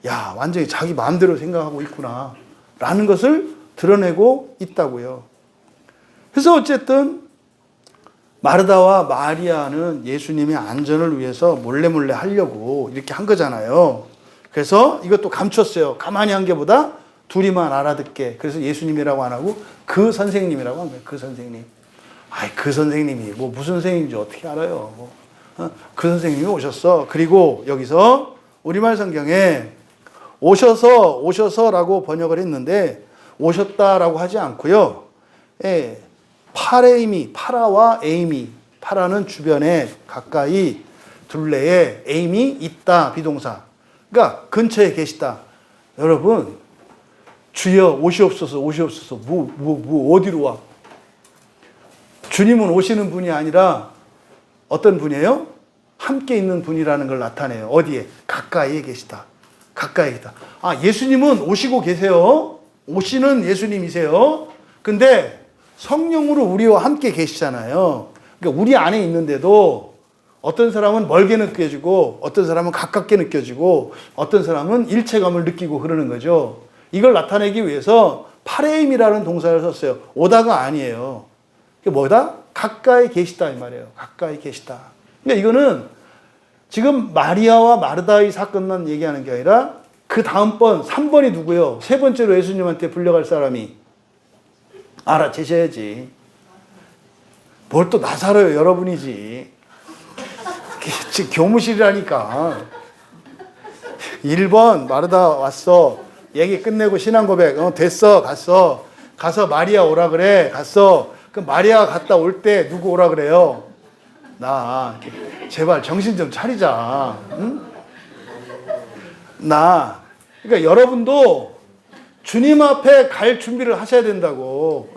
야, 완전히 자기 마음대로 생각하고 있구나 라는 것을 드러내고 있다고요. 그래서 어쨌든 마르다와 마리아는 예수님의 안전을 위해서 몰래 하려고 이렇게 한 거잖아요. 그래서 이것도 감췄어요. 가만히 한 게보다 둘이만 알아듣게. 그래서 예수님이라고 안 하고 그 선생님이라고 한 거예요. 그 선생님. 아이, 그 선생님이 뭐 무슨 선생님인지 어떻게 알아요? 그 선생님이 오셨어. 그리고 여기서 우리말 성경에 오셔서라고 번역을 했는데 오셨다라고 하지 않고요. 파라와 에임이, 파라는 주변에 가까이 둘레에, 에임이 있다, 비동사. 그러니까 근처에 계시다. 여러분, 주여 오시옵소서, 뭐 어디로 와? 주님은 오시는 분이 아니라 어떤 분이에요? 함께 있는 분이라는 걸 나타내요. 어디에? 가까이에 계시다. 가까이 있다. 아, 예수님은 오시고 계세요. 오시는 예수님이세요. 근데 성령으로 우리와 함께 계시잖아요. 그러니까 우리 안에 있는데도 어떤 사람은 멀게 느껴지고 어떤 사람은 가깝게 느껴지고 어떤 사람은 일체감을 느끼고 그러는 거죠. 이걸 나타내기 위해서 파레임이라는 동사를 썼어요. 오다가 아니에요. 이게 뭐다? 가까이 계시다 이 말이에요. 가까이 계시다. 그러니까 이거는 지금 마리아와 마르다의 사건만 얘기하는 게 아니라 그 다음번 3번이 누구요? 세 번째로 예수님한테 불려갈 사람이 알아채셔야지. 뭘 또 나사로요, 여러분이지. 지금 교무실이라니까. 1번 마르다 왔어. 얘기 끝내고 신앙 고백. 됐어, 갔어. 가서 마리아 오라 그래. 갔어. 그럼 마리아가 갔다 올 때 누구 오라 그래요? 나. 제발 정신 좀 차리자. 응? 나. 그러니까 여러분도 주님 앞에 갈 준비를 하셔야 된다고.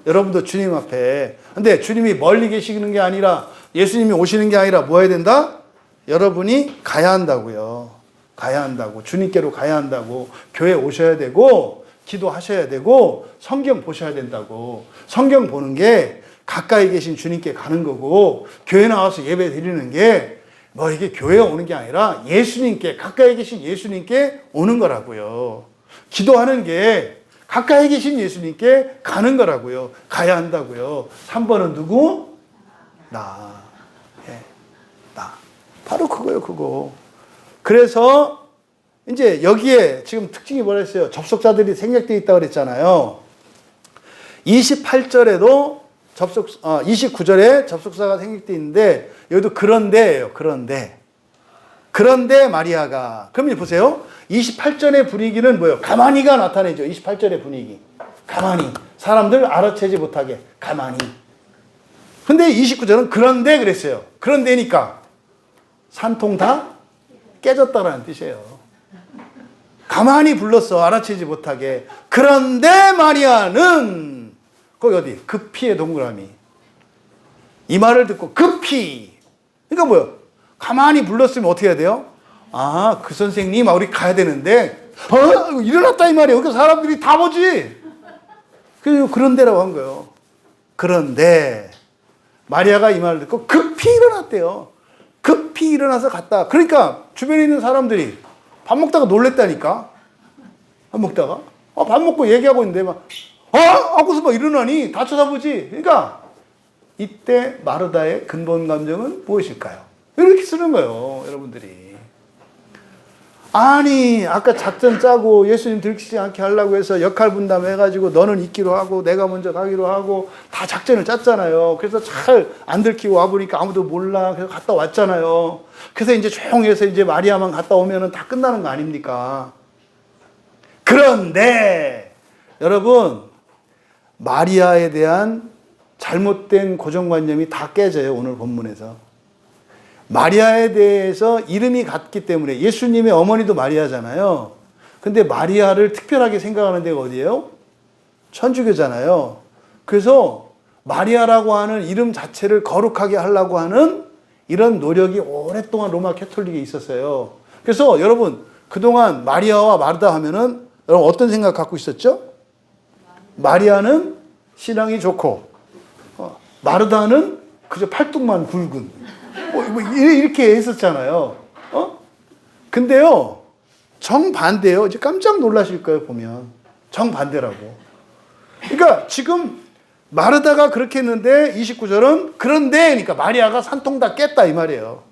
여러분도 주님 앞에. 근데 주님이 멀리 계시는 게 아니라 예수님이 오시는 게 아니라 뭐 해야 된다? 여러분이 가야 한다고요. 가야 한다고. 주님께로 가야 한다고. 교회 오셔야 되고 기도하셔야 되고 성경 보셔야 된다고. 성경 보는 게 가까이 계신 주님께 가는 거고 교회 나와서 예배 드리는 게 뭐 이게 교회에 오는 게 아니라 예수님께, 가까이 계신 예수님께 오는 거라고요. 기도하는 게 가까이 계신 예수님께 가는 거라고요. 가야 한다고요. 3번은 누구? 나. 나. 바로 그거예요, 그거. 그래서 이제 여기에 지금 특징이 뭐라 했어요? 접속자들이 생략되어 있다고 그랬잖아요. 28절에도 29절에 접속사가 생략되어 있는데 여기도 그런데예요. 그런데 마리아가. 그러면 보세요. 28절의 분위기는 뭐예요? 가만히가 나타내죠. 28절의 분위기. 가만히. 사람들 알아채지 못하게. 가만히. 근데 29절은 그런데 그랬어요. 그런데니까 산통 다 깨졌다라는 뜻이에요. 가만히 불렀어. 알아채지 못하게. 그런데 마리아는 거기 어디? 급히의 동그라미. 이 말을 듣고 급히. 그러니까 뭐요? 가만히 불렀으면 어떻게 해야 돼요? 아, 그 선생님, 우리 가야 되는데, 일어났다 이 말이에요. 그러니까 사람들이 다 보지. 그런데라고 한 거예요. 그런데 마리아가 이 말을 듣고 급히 급히 일어났대요. 급히 일어나서 갔다. 그러니까 주변에 있는 사람들이 밥 먹다가 놀랬다니까. 밥 먹다가. 밥 먹고 얘기하고 있는데 막, 하고서 막 일어나니 다 쳐다보지. 그러니까 이때 마르다의 근본 감정은 무엇일까요? 이렇게 쓰는 거예요, 여러분들이. 아니, 아까 작전 짜고 예수님 들키지 않게 하려고 해서 역할 분담해가지고 너는 있기로 하고 내가 먼저 가기로 하고 다 작전을 짰잖아요. 그래서 잘 안 들키고 와보니까 아무도 몰라. 그래서 갔다 왔잖아요. 그래서 이제 조용히 해서 이제 마리아만 갔다 오면은 다 끝나는 거 아닙니까? 그런데 여러분, 마리아에 대한 잘못된 고정관념이 다 깨져요, 오늘 본문에서. 마리아에 대해서 이름이 같기 때문에 예수님의 어머니도 마리아잖아요. 근데 마리아를 특별하게 생각하는 데가 어디예요? 천주교잖아요. 그래서 마리아라고 하는 이름 자체를 거룩하게 하려고 하는 이런 노력이 오랫동안 로마 캐톨릭에 있었어요. 그래서 여러분, 그동안 마리아와 마르다 하면은 여러분 어떤 생각 갖고 있었죠? 마리아는 신앙이 좋고 마르다는 그저 팔뚝만 굵은 이렇게 했었잖아요. 근데요, 정반대예요. 이제 깜짝 놀라실 거예요, 보면. 정반대라고. 그러니까 지금 마르다가 그렇게 했는데 29절은 그런데 그러니까 마리아가 산통 다 깼다 이 말이에요.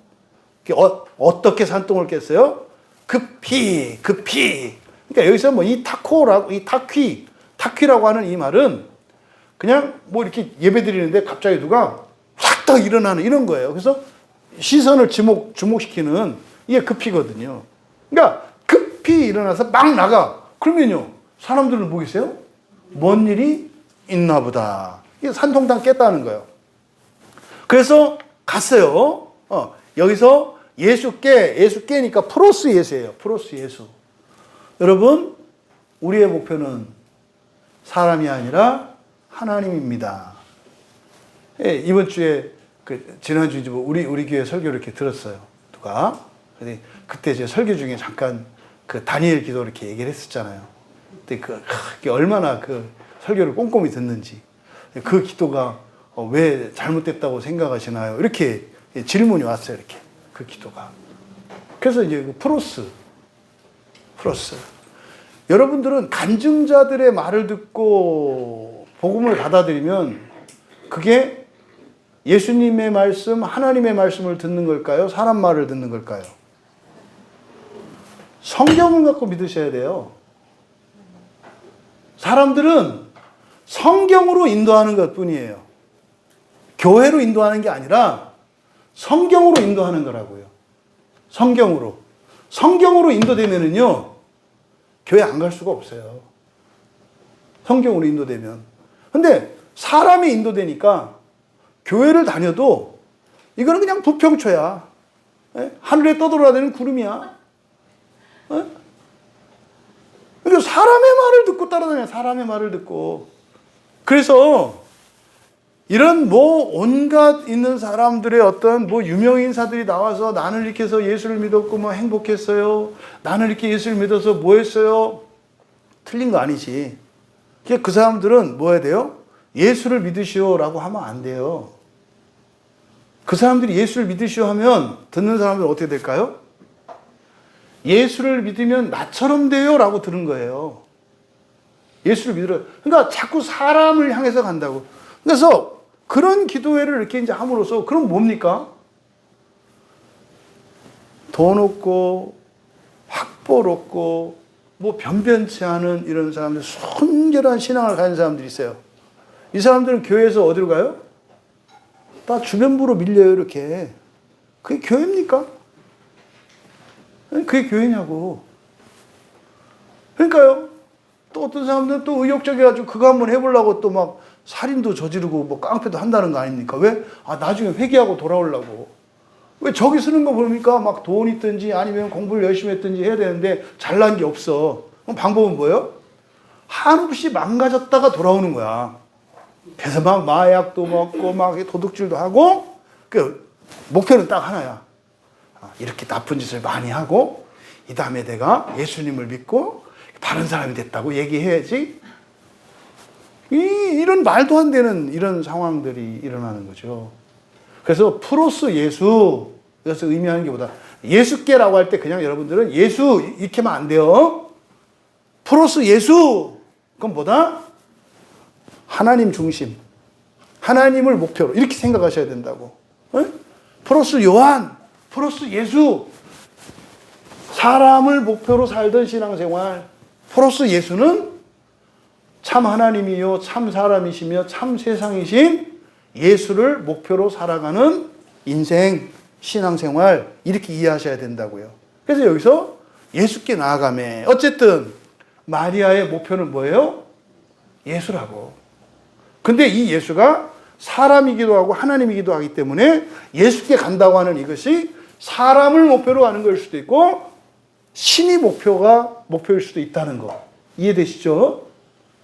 어떻게 산통을 깼어요? 급히. 그러니까 여기서 뭐 이 타코라고 이 타퀴라고 하는 이 말은 그냥 뭐 이렇게 예배 드리는데 갑자기 누가 확 딱 일어나는 이런 거예요. 그래서 시선을 주목시키는 이게 급히거든요. 그러니까 급히 일어나서 막 나가. 그러면요, 사람들은 뭐겠어요? 뭔 일이 있나 보다. 이게 산통당 깼다는 거예요. 그래서 갔어요. 여기서 예수께니까 프로스 예수예요. 프로스 예수. 여러분, 우리의 목표는 사람이 아니라 하나님입니다. 예, 이번 주에 지난주 우리 교회 설교를 이렇게 들었어요. 누가? 그때 제 설교 중에 잠깐 다니엘 기도 이렇게 얘기를 했었잖아요. 근데 그게 얼마나 설교를 꼼꼼히 듣는지. 그 기도가 왜 잘못됐다고 생각하시나요? 이렇게 질문이 왔어요. 이렇게. 그 기도가. 그래서 이제 프로스. 여러분들은 간증자들의 말을 듣고 복음을 받아들이면 그게 예수님의 말씀, 하나님의 말씀을 듣는 걸까요? 사람 말을 듣는 걸까요? 성경을 갖고 믿으셔야 돼요. 사람들은 성경으로 인도하는 것 뿐이에요. 교회로 인도하는 게 아니라 성경으로 인도하는 거라고요. 성경으로 인도되면은요, 교회 안 갈 수가 없어요. 성경으로 인도되면. 근데 사람이 인도되니까 교회를 다녀도 이거는 그냥 부평초야. 하늘에 떠돌아다니는 구름이야. 그러니까 사람의 말을 듣고 따라다녀. 사람의 말을 듣고. 그래서 이런 온갖 있는 사람들의 어떤 유명인사들이 나와서 나는 이렇게 해서 예수를 믿었고 행복했어요. 나는 이렇게 예수를 믿어서 뭐 했어요? 틀린 거 아니지. 그 사람들은 뭐 해야 돼요? 예수를 믿으시오라고 하면 안 돼요. 그 사람들이 예수를 믿으시오 하면 듣는 사람들은 어떻게 될까요? 예수를 믿으면 나처럼 돼요 라고 들은 거예요. 예수를 믿으라. 그러니까 자꾸 사람을 향해서 간다고. 그래서 그런 기도회를 이렇게 이제 함으로써 그럼 뭡니까? 돈 없고 확벌 없고 변변치 않은 이런 사람들, 순결한 신앙을 가진 사람들이 있어요. 이 사람들은 교회에서 어디로 가요? 다 주변부로 밀려요, 이렇게. 그게 교회입니까? 그게 교회냐고. 그러니까요. 또 어떤 사람들은 또 의욕적이어가지고 그거 한번 해보려고 또 막 살인도 저지르고 깡패도 한다는 거 아닙니까? 왜? 나중에 회개하고 돌아오려고. 왜 저기 쓰는 거 보니까 막 돈 있든지 아니면 공부를 열심히 했든지 해야 되는데 잘난 게 없어. 그럼 방법은 뭐예요? 한없이 망가졌다가 돌아오는 거야. 그래서 막 마약도 먹고 막 도둑질도 하고 목표는 딱 하나야. 이렇게 나쁜 짓을 많이 하고 이 다음에 내가 예수님을 믿고 바른 사람이 됐다고 얘기해야지. 이런 말도 안 되는 이런 상황들이 일어나는 거죠. 그래서 프로스 예수, 이것을 의미하는 게 보다 예수께라고 할 때 그냥 여러분들은 예수 이렇게 하면 안 돼요. 프로스 예수, 그건 뭐다? 하나님 중심, 하나님을 목표로 이렇게 생각하셔야 된다고. 프로스 요한, 프로스 예수, 사람을 목표로 살던 신앙생활. 프로스 예수는 참 하나님이요 참 사람이시며 참 세상이신 예수를 목표로 살아가는 인생, 신앙생활, 이렇게 이해하셔야 된다고요. 그래서 여기서 예수께 나아가매. 어쨌든 마리아의 목표는 뭐예요? 예수라고. 근데 이 예수가 사람이기도 하고 하나님이기도 하기 때문에 예수께 간다고 하는 이것이 사람을 목표로 하는 걸 수도 있고 신이 목표일 수도 있다는 거. 이해되시죠?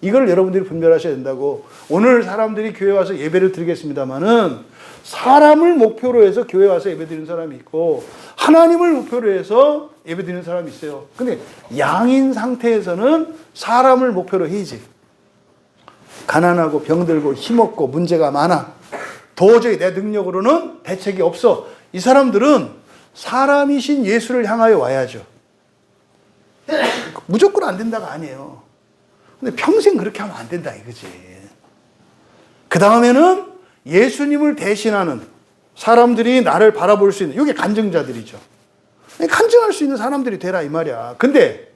이걸 여러분들이 분별하셔야 된다고. 오늘 사람들이 교회 와서 예배를 드리겠습니다마는 사람을 목표로 해서 교회 와서 예배 드리는 사람이 있고 하나님을 목표로 해서 예배 드리는 사람이 있어요. 근데 양인 상태에서는 사람을 목표로 해야지. 가난하고 병들고 힘없고 문제가 많아. 도저히 내 능력으로는 대책이 없어. 이 사람들은 사람이신 예수를 향하여 와야죠. 무조건 안 된다가 아니에요. 근데 평생 그렇게 하면 안 된다 이거지. 그 다음에는 예수님을 대신하는 사람들이 나를 바라볼 수 있는, 이게 간증자들이죠. 간증할 수 있는 사람들이 되라 이 말이야. 근데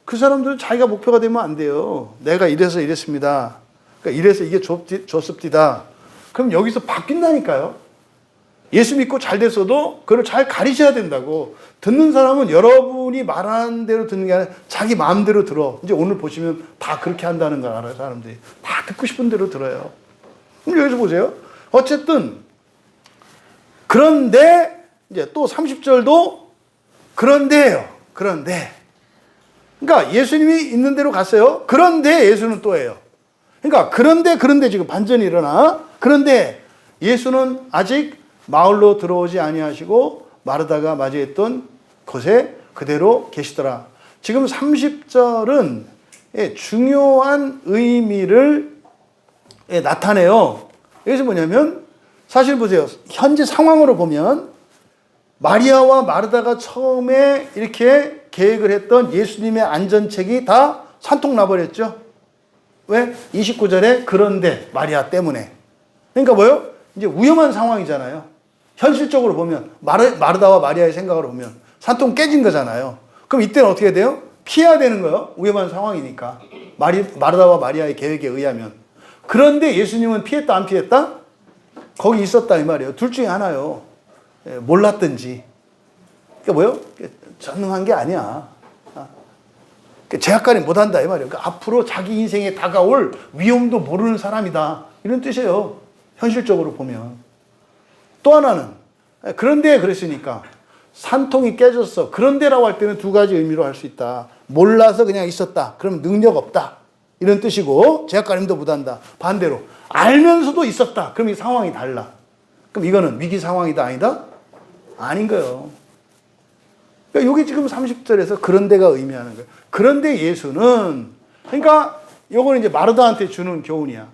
그 사람들은 자기가 목표가 되면 안 돼요. 내가 이래서 이랬습니다. 그러니까 이래서 이게 좋습니다. 그럼 여기서 바뀐다니까요. 예수 믿고 잘 됐어도 그걸 잘 가리셔야 된다고. 듣는 사람은 여러분이 말하는 대로 듣는 게 아니라 자기 마음대로 들어. 이제 오늘 보시면 다 그렇게 한다는 걸 알아요. 사람들이 다 듣고 싶은 대로 들어요. 그럼 여기서 보세요. 어쨌든 그런데 이제 또 30절도 그런데예요. 그런데 그러니까 예수님이 있는 대로 갔어요. 그런데 예수는 또예요. 그러니까 그런데 지금 반전이 일어나. 그런데 예수는 아직 마을로 들어오지 아니하시고 마르다가 맞이했던 곳에 그대로 계시더라. 지금 30절은 중요한 의미를 나타내요. 여기서 뭐냐면 사실 보세요. 현재 상황으로 보면 마리아와 마르다가 처음에 이렇게 계획을 했던 예수님의 안전책이 다 산통나버렸죠. 왜? 29절에 그런데 마리아 때문에. 그러니까 뭐예요? 이제 위험한 상황이잖아요. 현실적으로 보면 마르다와 마리아의 생각으로 보면 산통 깨진 거잖아요. 그럼 이때는 어떻게 돼요? 피해야 되는 거예요. 위험한 상황이니까. 마르다와 마리아의 계획에 의하면. 그런데 예수님은 피했다 안 피했다? 거기 있었다 이 말이에요. 둘 중에 하나요. 몰랐든지. 그러니까 뭐예요? 전능한 게 아니야. 제약관리 못한다 이 말이에요. 그러니까 앞으로 자기 인생에 다가올 위험도 모르는 사람이다. 이런 뜻이에요. 현실적으로 보면. 또 하나는 그런데 그랬으니까 산통이 깨졌어. 그런데라고 할 때는 두 가지 의미로 할 수 있다. 몰라서 그냥 있었다. 그럼 능력 없다. 이런 뜻이고 제약관리도 못한다. 반대로 알면서도 있었다. 그럼 이 상황이 달라. 그럼 이거는 위기 상황이다 아니다? 아닌 거예요. 그러니까 이게 지금 30절에서 그런데가 의미하는 거예요. 그런데 예수는 그러니까 요거는 이제 마르다한테 주는 교훈이야.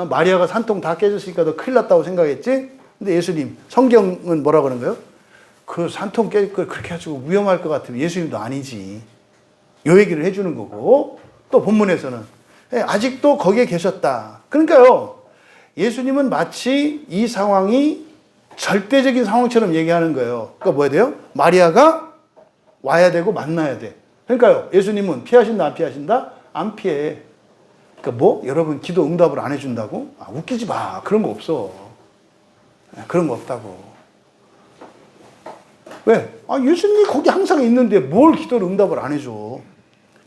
마리아가 산통 다 깨졌으니까 너 큰일 났다고 생각했지? 근데 예수님, 성경은 뭐라 그러는 거예요? 그 산통 깨질 걸 그렇게 가지고 위험할 것 같으면 예수님도 아니지. 요 얘기를 해주는 거고 또 본문에서는 아직도 거기에 계셨다. 그러니까요. 예수님은 마치 이 상황이 절대적인 상황처럼 얘기하는 거예요. 그러니까 뭐야 돼요? 마리아가 와야 되고 만나야 돼. 그러니까요. 예수님은 피하신다 안 피하신다? 안 피해. 그러니까 뭐? 여러분 기도 응답을 안 해준다고? 웃기지 마. 그런 거 없어. 그런 거 없다고. 왜? 예수님이 거기 항상 있는데 뭘 기도를 응답을 안 해줘.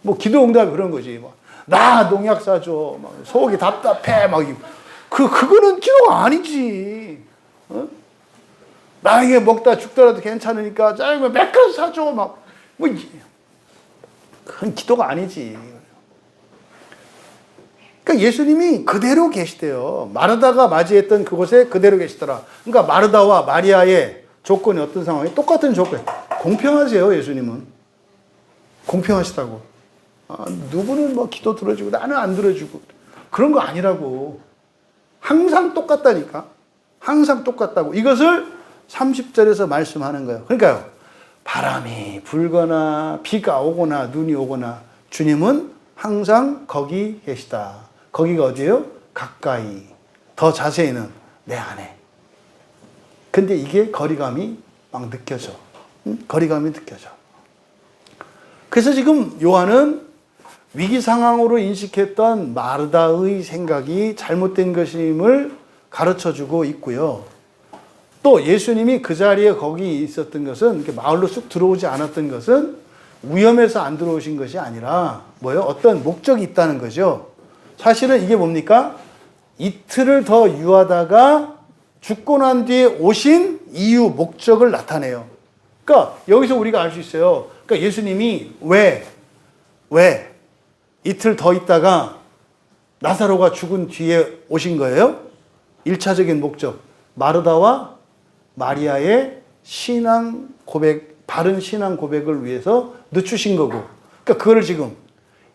뭐 기도 응답이 그런 거지. 나 농약 사줘. 속이 답답해. 그거는 기도가 아니지. 어? 나에게 먹다 죽더라도 괜찮으니까 짜장면 몇 그릇 사줘. 그건 기도가 아니지. 그러니까 예수님이 그대로 계시대요. 마르다가 맞이했던 그곳에 그대로 계시더라. 그러니까 마르다와 마리아의 조건이 어떤 상황이 똑같은 조건. 공평하세요, 예수님은. 공평하시다고. 누구는 기도 들어주고 나는 안 들어주고 그런 거 아니라고. 항상 똑같다니까. 항상 똑같다고. 이것을 30절에서 말씀하는 거예요. 그러니까요. 바람이 불거나 비가 오거나 눈이 오거나 주님은 항상 거기 계시다. 거기가 어디예요? 가까이. 더 자세히는 내 안에. 근데 이게 거리감이 막 느껴져. 거리감이 느껴져. 그래서 지금 요한은 위기 상황으로 인식했던 마르다의 생각이 잘못된 것임을 가르쳐주고 있고요. 또 예수님이 그 자리에 거기 있었던 것은, 이렇게 마을로 쑥 들어오지 않았던 것은 위험해서 안 들어오신 것이 아니라 뭐예요? 어떤 목적이 있다는 거죠. 사실은 이게 뭡니까? 이틀을 더 유하다가 죽고 난 뒤에 오신 이유, 목적을 나타내요. 그러니까 여기서 우리가 알 수 있어요. 그러니까 예수님이 왜 이틀 더 있다가 나사로가 죽은 뒤에 오신 거예요? 1차적인 목적. 마르다와 마리아의 신앙 고백, 바른 신앙 고백을 위해서 늦추신 거고. 그러니까 그거를 지금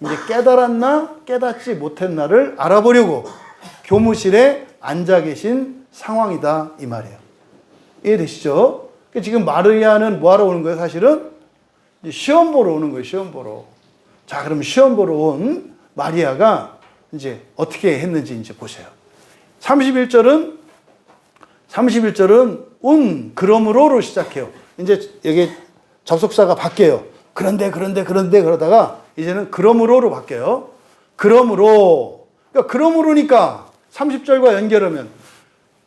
이제 깨달았나 깨닫지 못했나를 알아보려고 교무실에 앉아 계신 상황이다 이 말이에요. 이해되시죠? 지금 마리아는 뭐하러 오는 거예요? 사실은 시험 보러 오는 거예요. 시험 보러. 자, 그럼 시험 보러 온 마리아가 이제 어떻게 했는지 이제 보세요. 31절은 그러므로로 시작해요. 이제 여기 접속사가 바뀌어요. 그런데 그러다가 이제는 그러므로로 바뀌어요. 그러므로. 그러니까 그러므로니까 30절과 연결하면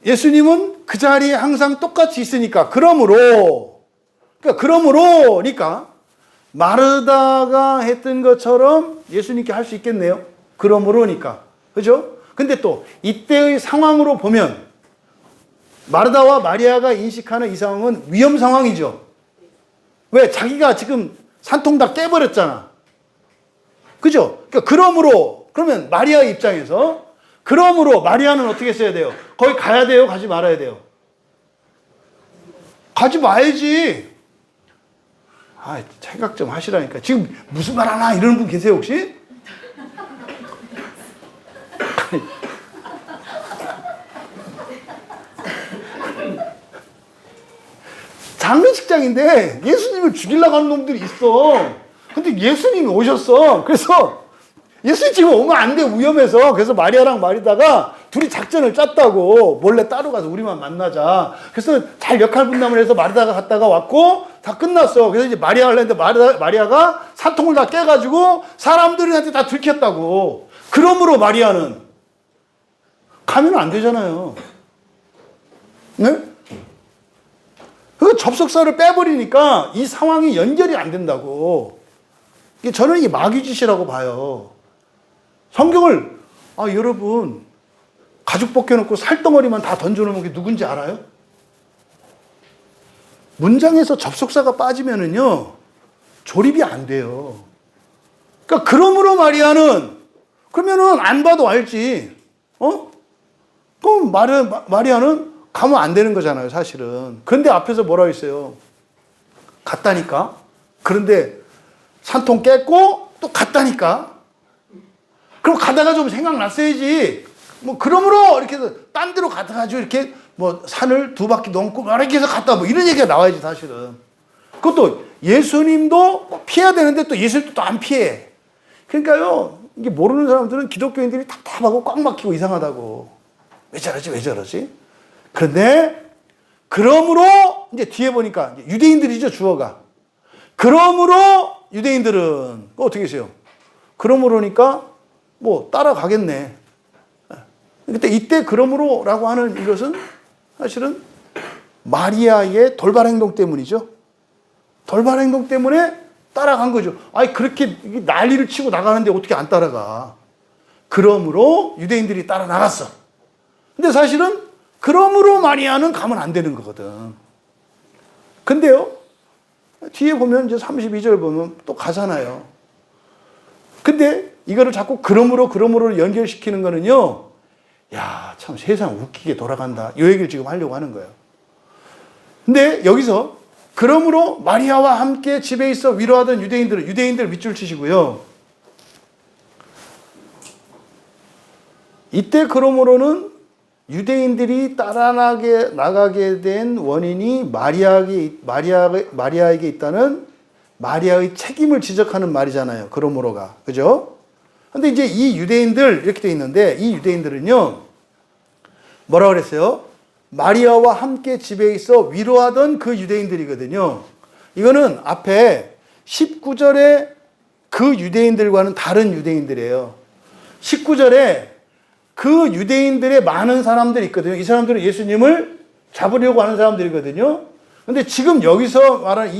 예수님은 그 자리에 항상 똑같이 있으니까 그러므로. 그러니까 그러므로니까 마르다가 했던 것처럼 예수님께 할 수 있겠네요. 그러므로니까. 그죠? 근데 또 이때의 상황으로 보면 마르다와 마리아가 인식하는 이 상황은 위험 상황이죠. 왜? 자기가 지금 산통 다 깨버렸잖아. 그죠? 그러니까 그러므로, 그러면 마리아의 입장에서 그러므로 마리아는 어떻게 써야 돼요? 거기 가야 돼요? 가지 말아야 돼요? 가지 마야지. 아, 생각 좀 하시라니까. 지금 무슨 말 하나 이러는 분 계세요, 혹시? 장례식장인데 예수님을 죽이려고 하는 놈들이 있어. 근데 예수님이 오셨어. 그래서 예수님 지금 오면 안 돼, 위험해서. 그래서 마리아랑 마리다가 둘이 작전을 짰다고. 몰래 따로 가서 우리만 만나자. 그래서 잘 역할 분담을 해서 마리다가 갔다가 왔고 다 끝났어. 그래서 이제 마리아가 했는데 마리아가 사통을 다 깨가지고 사람들한테 다 들켰다고. 그러므로 마리아는 가면 안 되잖아요. 네? 그 접속사를 빼버리니까 이 상황이 연결이 안 된다고. 저는 이게 마귀짓이라고 봐요. 성경을, 여러분, 가죽 벗겨놓고 살덩어리만 다 던져놓으면 그게 누군지 알아요? 문장에서 접속사가 빠지면은요, 조립이 안 돼요. 그러니까, 그러므로 마리아는, 그러면은 안 봐도 알지. 그럼 마리아는 가면 안 되는 거잖아요, 사실은. 그런데 앞에서 뭐라고 했어요? 갔다니까? 그런데 산통 깼고 또 갔다니까? 그럼 가다가 좀 생각났어야지. 뭐, 그러므로 이렇게 해서 딴 데로 가다가지고 이렇게 뭐 산을 두 바퀴 넘고 이렇게 해서 갔다 뭐 이런 얘기가 나와야지, 사실은. 그것도 예수님도 피해야 되는데 또 예수님도 또 안 피해. 그러니까요, 이게 모르는 사람들은 기독교인들이 답답하고 꽉 막히고 이상하다고. 왜 저러지? 그런데 그러므로 이제 뒤에 보니까 유대인들이죠, 주어가. 그러므로 유대인들은 어떻게 했어요? 그러므로니까 뭐 따라가겠네. 그때 이때 그러므로라고 하는 이것은 사실은 마리아의 돌발 행동 때문이죠. 돌발 행동 때문에 따라간 거죠. 아니 그렇게 난리를 치고 나가는데 어떻게 안 따라가? 그러므로 유대인들이 따라 나갔어. 근데 사실은 그러므로 마리아는 가면 안 되는 거거든. 근데요, 뒤에 보면 이제 32절 보면 또 가잖아요. 근데 이거를 자꾸 그러므로 연결시키는 거는요, 야, 참 세상 웃기게 돌아간다. 이 얘기를 지금 하려고 하는 거예요. 근데 여기서 그러므로 마리아와 함께 집에 있어 위로하던 유대인들 밑줄 치시고요. 이때 그러므로는 유대인들이 따라 나가게 된 원인이 마리아에게 있다는 마리아의 책임을 지적하는 말이잖아요. 그러므로가. 그죠? 근데 이제 이 유대인들, 이렇게 돼 있는데, 이 유대인들은요, 뭐라 그랬어요? 마리아와 함께 집에 있어 위로하던 그 유대인들이거든요. 이거는 앞에 19절에 그 유대인들과는 다른 유대인들이에요. 19절에 그 유대인들의 많은 사람들이 있거든요. 이 사람들은 예수님을 잡으려고 하는 사람들이거든요. 근데 지금 여기서 말하는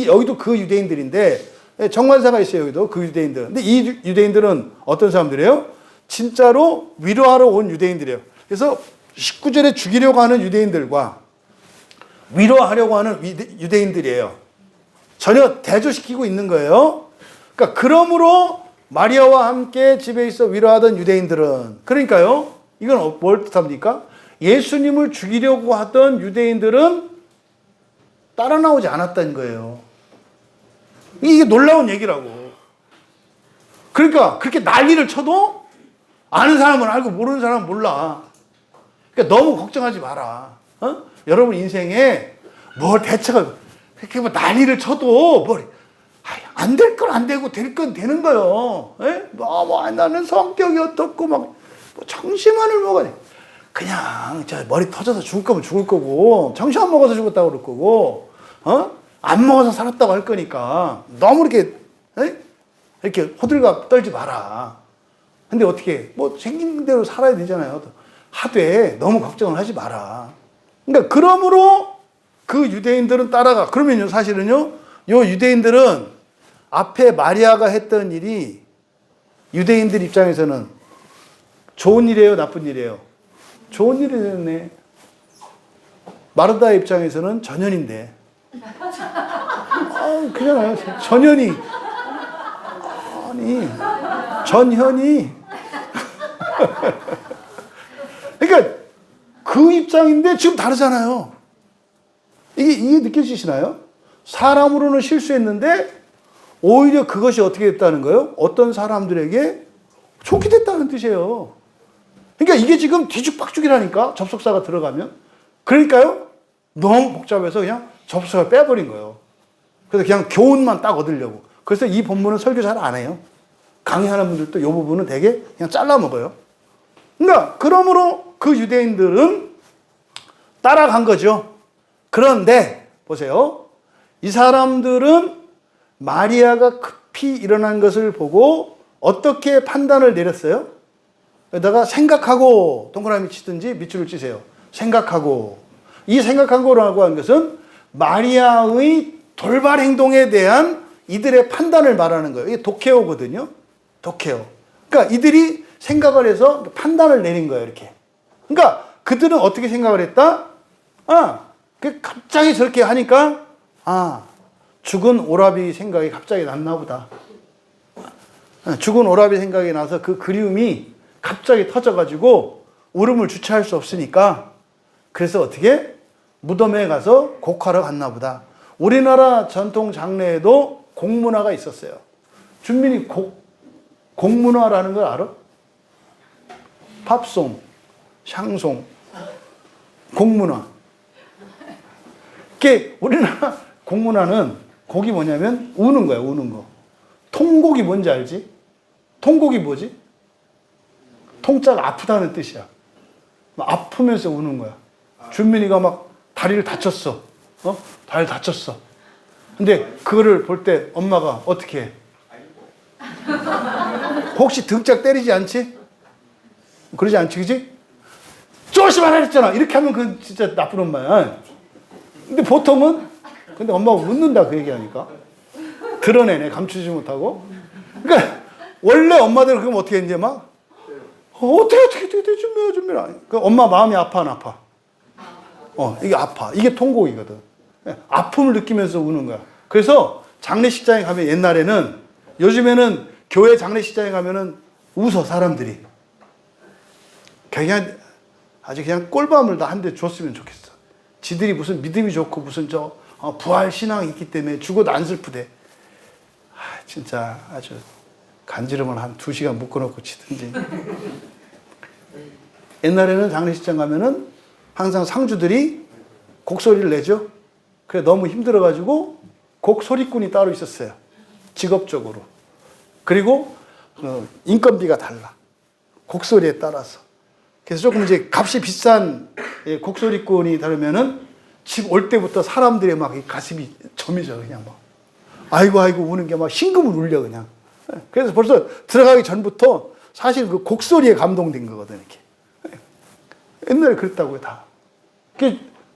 여기도 그 유대인들인데, 정관사가 있어요, 여기도 그 유대인들. 근데 이 유대인들은 어떤 사람들이에요? 진짜로 위로하러 온 유대인들이에요. 그래서 19절에 죽이려고 하는 유대인들과 위로하려고 하는 유대인들이에요. 전혀 대조시키고 있는 거예요. 그러니까 그러므로 마리아와 함께 집에 있어 위로하던 유대인들은, 그러니까요, 이건 뭘 뜻합니까? 예수님을 죽이려고 하던 유대인들은 따라 나오지 않았다는 거예요. 이게 놀라운 얘기라고. 그러니까 그렇게 난리를 쳐도 아는 사람은 알고 모르는 사람은 몰라. 그러니까 너무 걱정하지 마라. 여러분 인생에 뭘 대처가, 그렇게 뭐 난리를 쳐도 안 될 건 안 되고 될 건 되는 거요. 나는 성격이 어떻고 뭐 정신만을 먹어야 돼. 그냥 머리 터져서 죽을 거면 죽을 거고, 정신 안 먹어서 죽었다고 그럴 거고, 안 먹어서 살았다고 할 거니까 너무 이렇게 호들갑 떨지 마라. 근데 어떻게 생긴 대로 살아야 되잖아요. 하되 너무 걱정을 하지 마라. 그러니까 그러므로 그 유대인들은 따라가. 그러면요, 사실은요, 요 유대인들은 앞에 마리아가 했던 일이 유대인들 입장에서는 좋은 일이에요, 나쁜 일이에요? 좋은 일이네. 마르다 입장에서는 전현인데. 그잖아요. 전현이. 아니, 전현이. 그러니까 그 입장인데 지금 다르잖아요. 이게 느껴지시나요? 사람으로는 실수했는데 오히려 그것이 어떻게 됐다는 거예요? 어떤 사람들에게 좋게 됐다는 뜻이에요. 그러니까 이게 지금 뒤죽박죽이라니까, 접속사가 들어가면. 그러니까요, 너무 복잡해서 그냥 접속사를 빼버린 거예요. 그래서 그냥 교훈만 딱 얻으려고. 그래서 이 본문은 설교 잘 안 해요. 강의하는 분들도 이 부분은 되게 그냥 잘라 먹어요. 그러니까 그러므로 그 유대인들은 따라간 거죠. 그런데 보세요. 이 사람들은 마리아가 급히 일어난 것을 보고 어떻게 판단을 내렸어요? 여기다가 생각하고 동그라미 치든지 밑줄을 치세요. 생각하고. 이 생각하고라고 하는 것은 마리아의 돌발 행동에 대한 이들의 판단을 말하는 거예요. 이게 도케오거든요. 도케오. 그러니까 이들이 생각을 해서 판단을 내린 거예요, 이렇게. 그러니까 그들은 어떻게 생각을 했다? 갑자기 저렇게 하니까, 죽은 오라비 생각이 갑자기 났나 보다. 죽은 오라비 생각이 나서 그 그리움이 갑자기 터져가지고 울음을 주체할 수 없으니까, 그래서 어떻게? 무덤에 가서 곡하러 갔나 보다. 우리나라 전통 장례에도 곡문화가 있었어요. 준민이 곡문화라는 걸 알아? 팝송, 샹송, 곡문화. 이게 우리나라 곡문화는 곡이 뭐냐면 우는 거야, 우는 거. 통곡이 뭔지 알지? 통곡이 뭐지? 통자가 아프다는 뜻이야. 아프면서 우는 거야. 준민이가 막 다리를 다쳤어. 다리 다쳤어. 근데 그거를 볼 때 엄마가 어떻게 해? 혹시 등짝 때리지 않지? 그러지 않지, 그지? 조심하라 그랬잖아. 이렇게 하면 그건 진짜 나쁜 엄마야. 근데 보통은, 근데 엄마가 웃는다, 그 얘기하니까. 드러내네, 감추지 못하고. 그러니까, 원래 엄마들은 그럼 어떻게 했는지 막, 어떻게, 준비라. 그 엄마 마음이 아파, 안 아파? 이게 아파. 이게 통곡이거든. 아픔을 느끼면서 우는 거야. 그래서 장례식장에 가면 옛날에는, 요즘에는 교회 장례식장에 가면은 웃어, 사람들이. 그냥 아주 그냥 꼴밤을 다 한 대 줬으면 좋겠어. 지들이 무슨 믿음이 좋고 무슨 부활 신앙이 있기 때문에 죽어도 안 슬프대. 진짜 아주 간지럼을 한 2시간 묶어놓고 치든지. 옛날에는 장례식장 가면은 항상 상주들이 곡소리를 내죠. 그래 너무 힘들어가지고 곡소리꾼이 따로 있었어요. 직업적으로. 그리고 인건비가 달라. 곡소리에 따라서. 그래서 조금 이제 값이 비싼 곡소리꾼이 다르면은 집 올 때부터 사람들의 막 가슴이 점이죠. 그냥 막. 아이고 아이고 우는 게 막 심금을 울려 그냥. 그래서 벌써 들어가기 전부터 사실 그 곡소리에 감동된 거거든 이렇게. 옛날에 그랬다고요 다.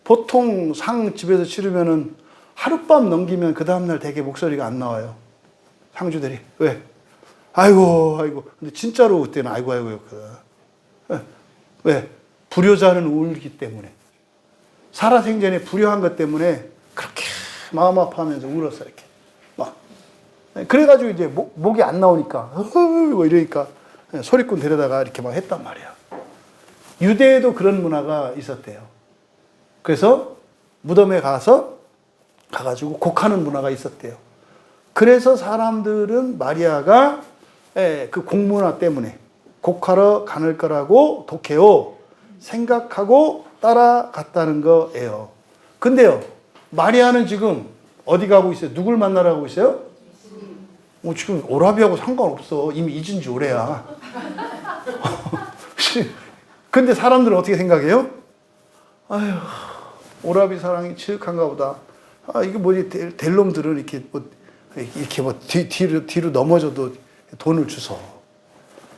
보통 상 집에서 치르면은 하룻밤 넘기면 그 다음날 되게 목소리가 안 나와요. 상주들이. 왜? 아이고 아이고. 근데 진짜로 그때는 아이고 아이고였거든. 왜? 불효자는 울기 때문에. 살아생전에 불효한 것 때문에 그렇게 마음 아파하면서 울었어 이렇게. 막. 그래가지고 이제 목이 안 나오니까 뭐 이러니까 소리꾼 데려다가 이렇게 막 했단 말이야. 유대에도 그런 문화가 있었대요. 그래서 무덤에 가가지고 곡하는 문화가 있었대요. 그래서 사람들은 마리아가 그 곡문화 때문에 곡하러 가는 거라고 독해요. 생각하고 따라갔다는 거예요. 근데요, 마리아는 지금 어디 가고 있어요? 누굴 만나러 가고 있어요? 지금 오라비하고 상관없어. 이미 잊은 지 오래야. 근데 사람들은 어떻게 생각해요? 아휴, 오라비 사랑이 지극한가 보다. 이게 뭐지, 될 놈들은 이렇게 뒤로 넘어져도 돈을 주서.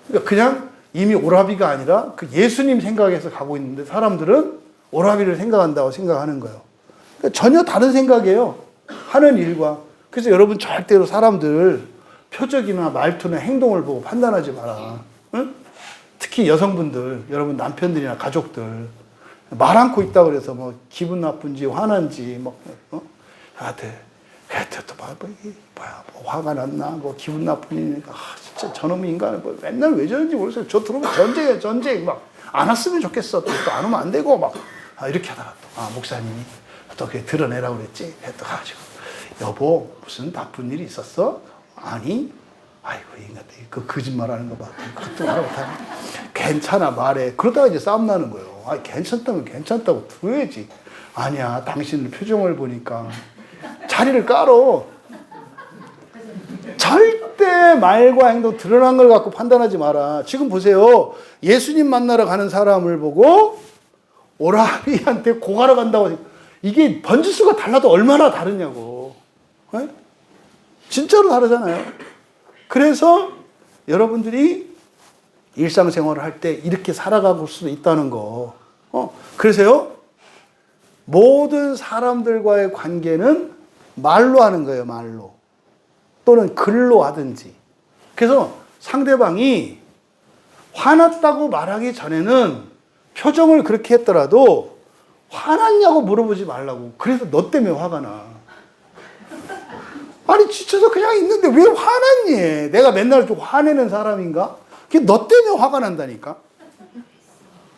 그러니까 그냥 이미 오라비가 아니라 그 예수님 생각에서 가고 있는데 사람들은 오라비를 생각한다고 생각하는 거예요. 그러니까 전혀 다른 생각이에요. 하는 일과. 그래서 여러분 절대로 사람들 표적이나 말투나 행동을 보고 판단하지 마라. 응? 특히 여성분들, 여러분 남편들이나 가족들 말 않고 있다 그래서 뭐 기분 나쁜지 화난지 뭐 또 뭐야 뭐 화가 났나 뭐 기분 나쁜 일이니까 진짜 저놈의 인간은 뭐 맨날 왜 저런지 모르겠어요. 저 들어오면 전쟁 막 안 왔으면 좋겠어. 또 안 오면 안 되고 막 이렇게 하다가 또 목사님이 또 그게 드러내라고 그랬지. 또 가지고 여보 무슨 나쁜 일이 있었어? 아니. 아이고 이 인간 그 거짓말하는 거 봐. 그것도 말 못하네. 괜찮아 말해. 그러다가 이제 싸움 나는 거예요. 괜찮다면 괜찮다고 들어야지. 아니야 당신 표정을 보니까 자리를 깔어. 절대 말과 행동 드러난 걸 갖고 판단하지 마라. 지금 보세요. 예수님 만나러 가는 사람을 보고 오라비한테 고가러 간다고. 이게 번지수가 달라도 얼마나 다르냐고. 네? 진짜로 다르잖아요. 그래서 여러분들이 일상생활을 할 때 이렇게 살아갈 수도 있다는 거. 그래서요. 모든 사람들과의 관계는 말로 하는 거예요. 말로. 또는 글로 하든지. 그래서 상대방이 화났다고 말하기 전에는 표정을 그렇게 했더라도 화났냐고 물어보지 말라고. 그래서 너 때문에 화가 나. 아니 지쳐서 그냥 있는데 왜 화났니? 내가 맨날 좀 화내는 사람인가? 그게 너 때문에 화가 난다니까.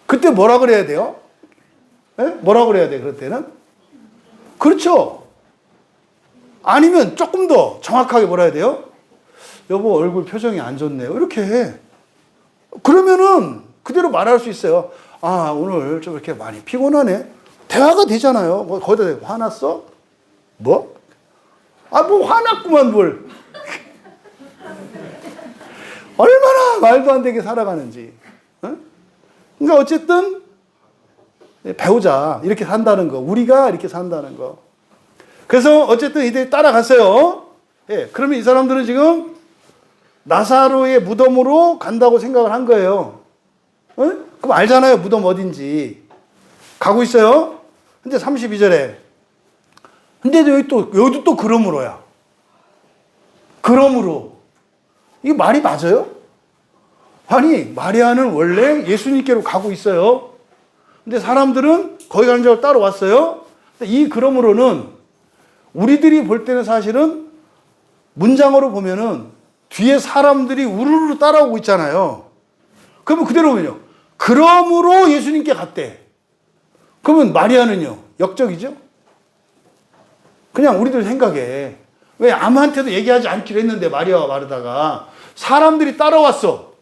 그때 뭐라 그래야 돼요? 네? 뭐라 그래야 돼 그럴 때는? 그렇죠. 아니면 조금 더 정확하게 뭐라 해야 돼요? 여보 얼굴 표정이 안 좋네요. 이렇게 해. 그러면은 그대로 말할 수 있어요. 오늘 좀 이렇게 많이 피곤하네. 대화가 되잖아요. 거기다 대고 화났어? 뭐? 뭐 화났구만 뭘. 얼마나 말도 안 되게 살아가는지. 그러니까 어쨌든 배우자 이렇게 산다는 거. 우리가 이렇게 산다는 거. 그래서 어쨌든 이들이 따라갔어요. 예, 그러면 이 사람들은 지금 나사로의 무덤으로 간다고 생각을 한 거예요. 그럼 알잖아요. 무덤 어딘지. 가고 있어요. 근데 32절에 근데 여기도 또 그러므로야. 그러므로. 이게 말이 맞아요? 아니, 마리아는 원래 예수님께로 가고 있어요. 근데 사람들은 거기 가는 줄 따라왔어요. 이 그러므로는 우리들이 볼 때는 사실은 문장으로 보면은 뒤에 사람들이 우르르 따라오고 있잖아요. 그러면 그대로 보면요. 그러므로 예수님께 갔대. 그러면 마리아는요. 역적이죠? 그냥 우리들 생각에 왜 아무한테도 얘기하지 않기로 했는데 마리아와 마르다가 사람들이 따라왔어.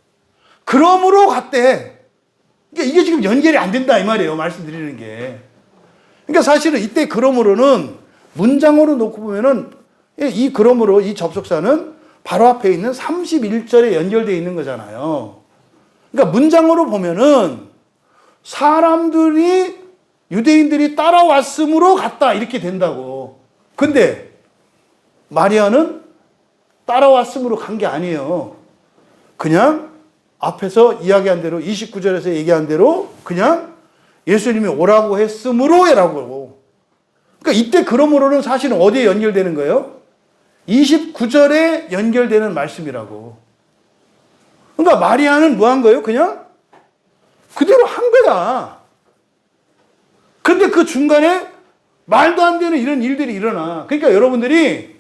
그러므로 갔대. 그러니까 이게 지금 연결이 안 된다 이 말이에요. 말씀드리는 게. 그러니까 사실은 이때 그러므로는 문장으로 놓고 보면은 이 그러므로 이 접속사는 바로 앞에 있는 31절에 연결되어 있는 거잖아요. 그러니까 문장으로 보면은 사람들이 유대인들이 따라왔으므로 갔다 이렇게 된다고. 근데 마리아는 따라왔으므로 간 게 아니에요. 그냥 앞에서 이야기한 대로 29절에서 얘기한 대로 그냥 예수님이 오라고 했으므로라고. 그러니까 이때 그러므로는 사실은 어디에 연결되는 거예요? 29절에 연결되는 말씀이라고. 그러니까 마리아는 뭐 한 거예요? 그냥 그대로 한 거야. 근데 그 중간에 말도 안 되는 이런 일들이 일어나. 그러니까 여러분들이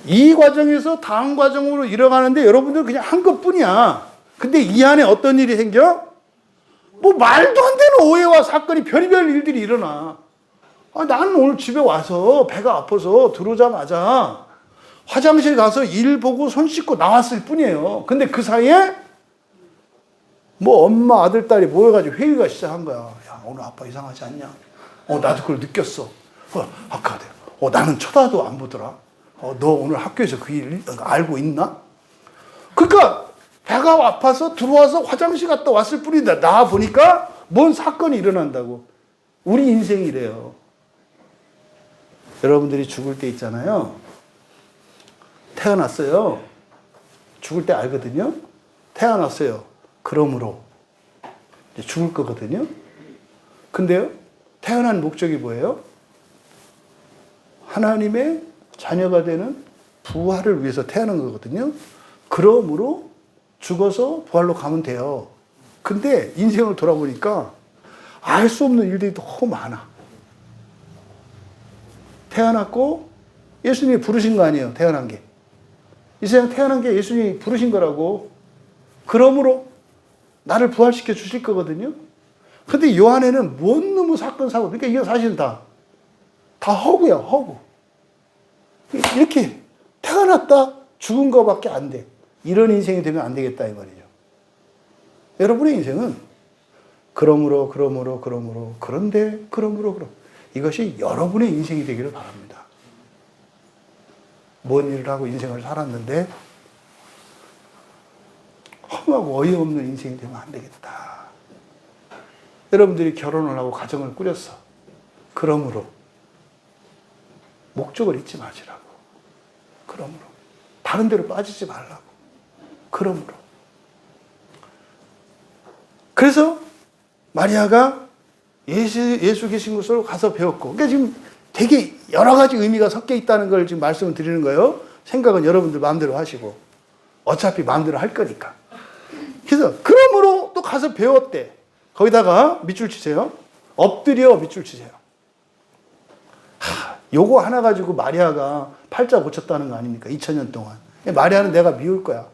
이 과정에서 다음 과정으로 이뤄가는데 여러분들 그냥 한 것뿐이야. 근데 이 안에 어떤 일이 생겨? 뭐 말도 안 되는 오해와 사건이 별의별 일들이 일어나. 나는 오늘 집에 와서 배가 아파서 들어오자마자 화장실 가서 일 보고 손 씻고 나왔을 뿐이에요. 근데 그 사이에 뭐 엄마 아들 딸이 모여가지고 회의가 시작한 거야. 야, 오늘 아빠 이상하지 않냐? 나도 그걸 느꼈어. 아까 나는 쳐다도 안 보더라. 너 오늘 학교에서 그 일 알고 있나? 그러니까 배가 아파서 들어와서 화장실 갔다 왔을 뿐인데 나 보니까 뭔 사건이 일어난다고. 우리 인생이 이래요. 여러분들이 죽을 때 있잖아요. 태어났어요. 죽을 때 알거든요. 태어났어요. 그러므로 이제 죽을 거거든요. 근데요, 태어난 목적이 뭐예요? 하나님의 자녀가 되는 부활을 위해서 태어난 거거든요. 그러므로 죽어서 부활로 가면 돼요. 근데 인생을 돌아보니까 알 수 없는 일들이 너무 많아. 태어났고 예수님이 부르신 거 아니에요. 태어난 게. 이 세상 태어난 게 예수님이 부르신 거라고. 그러므로 나를 부활시켜 주실 거거든요. 근데 이 안에는 뭔 놈의 사건 사고. 그러니까 이게 사실은 다 허구야, 허구. 이렇게 태어났다 죽은 거밖에 안 돼. 이런 인생이 되면 안 되겠다 이 말이죠. 여러분의 인생은 그러므로 그런데 그러므로 이것이 여러분의 인생이 되기를 바랍니다. 뭔 일을 하고 인생을 살았는데 험하고 어이없는 인생이 되면 안 되겠다. 여러분들이 결혼을 하고 가정을 꾸렸어. 그러므로 목적을 잊지 마시라고. 그러므로 다른 데로 빠지지 말라고. 그러므로. 그래서 마리아가 예수 계신 곳으로 가서 배웠고, 그러니까 지금 되게 여러 가지 의미가 섞여 있다는 걸 지금 말씀을 드리는 거예요. 생각은 여러분들 마음대로 하시고 어차피 마음대로 할 거니까. 그래서 그러므로 또 가서 배웠대. 거기다가 밑줄 치세요. 엎드려 밑줄 치세요. 요거 하나 가지고 마리아가 팔자 고쳤다는 거 아닙니까? 2000년 동안. 마리아는 내가 미울 거야.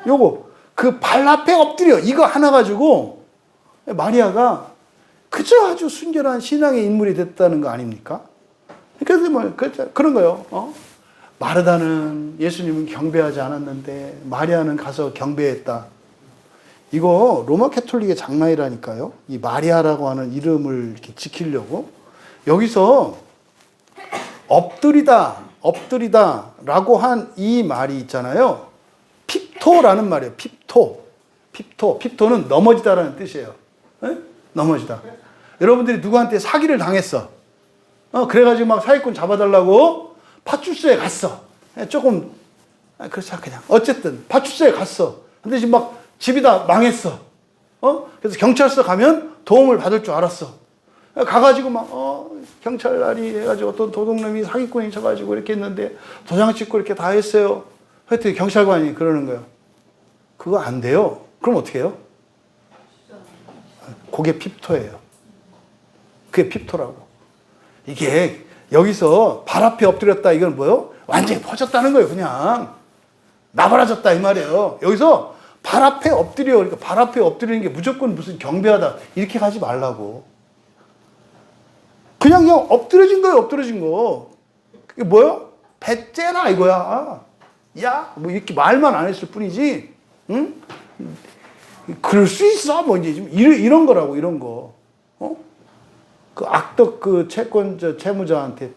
요거 그 발 앞에 엎드려 이거 하나 가지고 마리아가 그저 아주 순결한 신앙의 인물이 됐다는 거 아닙니까? 그래서 뭐 그런 거요. 마르다는 예수님은 경배하지 않았는데 마리아는 가서 경배했다. 이거 로마 캐톨릭의 장난이라니까요. 이 마리아라고 하는 이름을 이렇게 지키려고 여기서 엎드리다라고 한 이 말이 있잖아요. 핍토라는 말이에요. 핍토는 넘어지다라는 뜻이에요. 네? 넘어지다. 여러분들이 누구한테 사기를 당했어. 그래가지고 막 사기꾼 잡아달라고 파출소에 갔어. 조금 그렇지 그냥 어쨌든 파출소에 갔어. 근데 지금 막 집이 다 망했어. 그래서 경찰서 가면 도움을 받을 줄 알았어. 가가지고 막 경찰날이 해가지고 어떤 도둑놈이 사기꾼이 쳐가지고 이렇게 했는데 도장 찍고 이렇게 다 했어요. 하여튼 경찰관이 그러는 거예요. 그거 안 돼요. 그럼 어떻게 해요? 그게 핍토예요. 그게 핍토라고. 이게 여기서 발 앞에 엎드렸다 이건 뭐예요? 완전히 퍼졌다는 거예요. 그냥 나발아졌다 이 말이에요. 여기서 발 앞에 엎드려. 그러니까 발 앞에 엎드리는 게 무조건 무슨 경배하다 이렇게 가지 말라고. 그냥 엎드려진 거예요. 엎드려진 거. 그게 뭐예요? 배째라 이거야. 야, 뭐 이렇게 말만 안 했을 뿐이지. 응? 그럴 수 있어. 뭐 이제 좀 이런 거라고, 이런 거. 어? 그 악덕 그 채권 채무자한테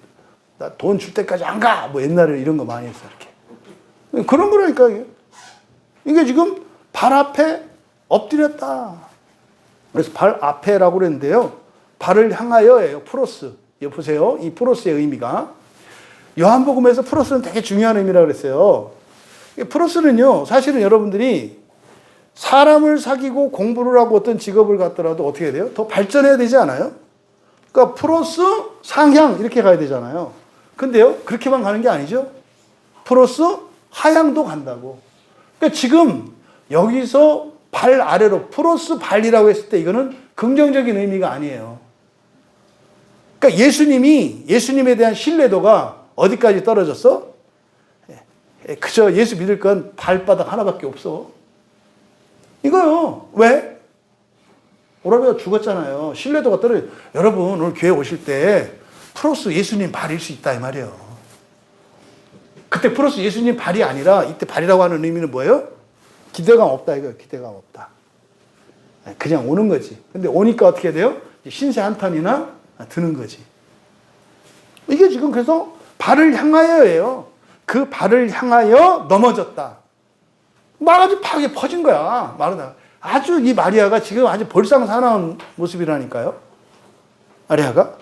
나 돈 줄 때까지 안 가. 뭐 옛날에 이런 거 많이 했어, 이렇게. 그런 거라니까, 이게. 이게 지금 발 앞에 엎드렸다. 그래서 발 앞에라고 그랬는데요. 발을 향하여예요. 프로스. 이거 보세요. 이 프로스의 의미가. 요한복음에서 프로스는 되게 중요한 의미라고 그랬어요. 프로스는요, 사실은 여러분들이 사람을 사귀고 공부를 하고 어떤 직업을 갖더라도 어떻게 해야 돼요? 더 발전해야 되지 않아요? 그러니까 프로스 상향 이렇게 가야 되잖아요. 근데요, 그렇게만 가는 게 아니죠. 프로스 하향도 간다고. 그러니까 지금 여기서 발 아래로 프로스 발이라고 했을 때 이거는 긍정적인 의미가 아니에요. 그러니까 예수님에 대한 신뢰도가 어디까지 떨어졌어? 그저 예수 믿을 건 발바닥 하나밖에 없어. 이거요. 왜? 오라비가 죽었잖아요. 신뢰도가 떨어져. 여러분 오늘 교회 오실 때 프로스 예수님 발일 수 있다 이 말이에요. 그때 프로스 예수님 발이 아니라 이때 발이라고 하는 의미는 뭐예요? 기대감 없다 이거예요. 기대감 없다. 그냥 오는 거지. 근데 오니까 어떻게 돼요? 신세 한탄이나 드는 거지. 이게 지금 그래서 발을 향하여예요. 그 발을 향하여 넘어졌다. 막 아주 파하게 퍼진 거야. 마르다. 아주 이 마리아가 지금 아주 볼상사나운 모습이라니까요. 마리아가.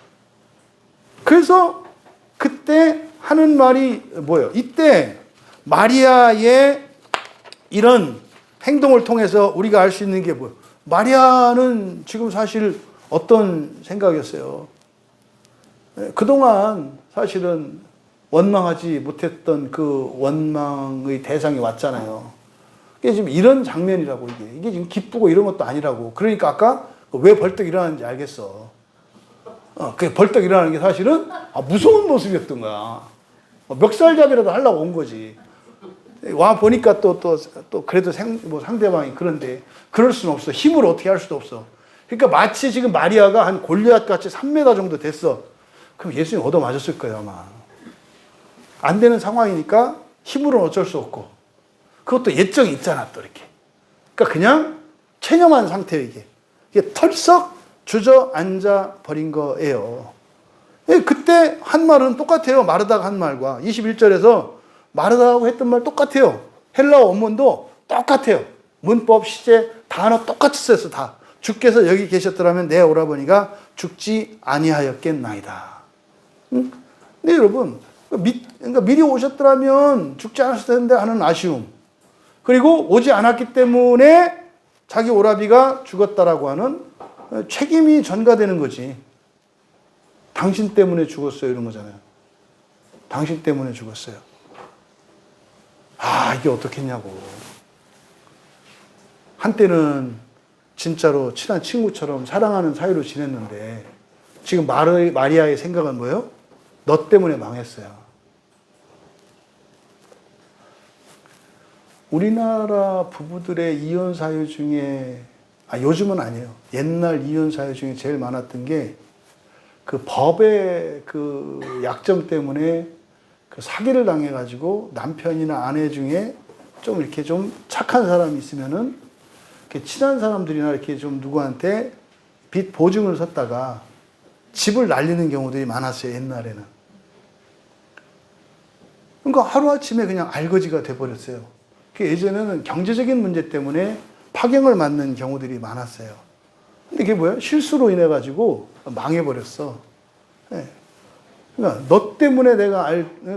그래서 그때 하는 말이 뭐예요? 이때 마리아의 이런 행동을 통해서 우리가 알 수 있는 게 뭐예요? 마리아는 지금 사실 어떤 생각이었어요? 그동안 사실은 원망하지 못했던 그 원망의 대상이 왔잖아요. 이게 지금 이런 장면이라고, 이게 지금 기쁘고 이런 것도 아니라고. 그러니까 아까 왜 벌떡 일어나는지 알겠어. 그 벌떡 일어나는 게 사실은 무서운 모습이었던 거야. 멱살잡이라도 하려고 온 거지. 와 보니까 또 그래도 뭐 상대방이 그런데 그럴 수는 없어. 힘으로 어떻게 할 수도 없어. 그러니까 마치 지금 마리아가 한 골리앗 같이 3m 정도 됐어. 그럼 예수님 얻어맞았을 거예요, 아마. 안 되는 상황이니까 힘으로는 어쩔 수 없고. 그것도 예정이 있잖아, 또 이렇게. 그러니까 그냥 체념한 상태예요, 이게. 이게 털썩 주저앉아 버린 거예요. 그때 한 말은 똑같아요. 마르다가 한 말과. 21절에서 마르다하고 했던 말 똑같아요. 헬라어 원문도 똑같아요. 문법, 시제, 단어 똑같이 썼어, 다. 주께서 여기 계셨더라면 내 오라버니가 죽지 아니하였겠나이다. 응? 네, 여러분. 그러니까 미리 오셨더라면 죽지 않았을 텐데 하는 아쉬움. 그리고 오지 않았기 때문에 자기 오라비가 죽었다라고 하는 책임이 전가되는 거지. 당신 때문에 죽었어요. 이런 거잖아요. 당신 때문에 죽었어요. 아, 이게 어떻겠냐고. 한때는 진짜로 친한 친구처럼 사랑하는 사이로 지냈는데 지금 마리아의 생각은 뭐예요? 너 때문에 망했어요. 우리나라 부부들의 이혼 사유 중에, 요즘은 아니에요. 옛날 이혼 사유 중에 제일 많았던 게 그 법의 그 약점 때문에 그 사기를 당해가지고 남편이나 아내 중에 좀 이렇게 좀 착한 사람이 있으면은 이렇게 친한 사람들이나 이렇게 좀 누구한테 빚 보증을 섰다가 집을 날리는 경우들이 많았어요, 옛날에는. 그러니까 하루아침에 그냥 알거지가 돼버렸어요. 예전에는 경제적인 문제 때문에 파경을 맞는 경우들이 많았어요. 근데 이게 뭐야? 실수로 인해가지고 망해버렸어. 네. 그러니까 너 때문에 내가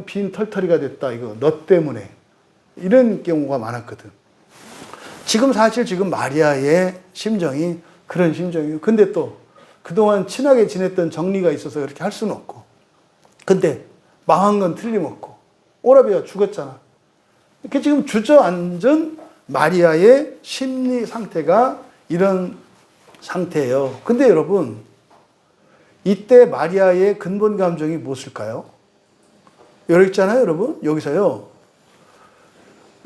빈 털터리가 됐다. 이거 너 때문에. 이런 경우가 많았거든. 지금 사실 지금 마리아의 심정이 그런 심정이에요. 근데 또 그동안 친하게 지냈던 정리가 있어서 그렇게 할 수는 없고. 근데 망한 건 틀림없고. 오라비가 죽었잖아. 이렇게 지금 주저앉은 마리아의 심리 상태가 이런 상태예요. 근데 여러분, 이때 마리아의 근본 감정이 무엇일까요? 여기 있잖아요, 여러분. 여기서요.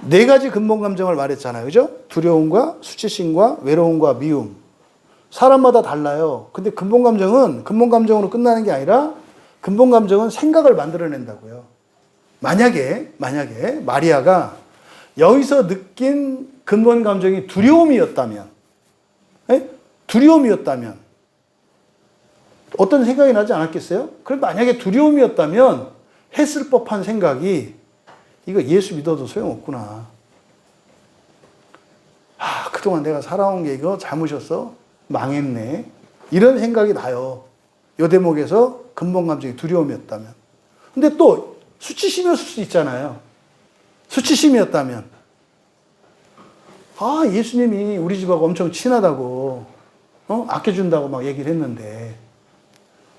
4가지 근본 감정을 말했잖아요. 그죠? 두려움과 수치심과 외로움과 미움. 사람마다 달라요. 근데 근본 감정은 근본 감정으로 끝나는 게 아니라 근본 감정은 생각을 만들어낸다고요. 만약에 마리아가 여기서 느낀 근본 감정이 두려움이었다면 두려움이었다면 어떤 생각이 나지 않았겠어요? 그럼 만약에 두려움이었다면 했을 법한 생각이 이거 예수 믿어도 소용없구나. 그동안 내가 살아온 게 이거 잘못이었어? 망했네. 이런 생각이 나요. 요 대목에서 근본 감정이 두려움이었다면. 근데 또 수치심이었을 수 있잖아요. 수치심이었다면 예수님이 우리 집하고 엄청 친하다고 아껴준다고 막 얘기를 했는데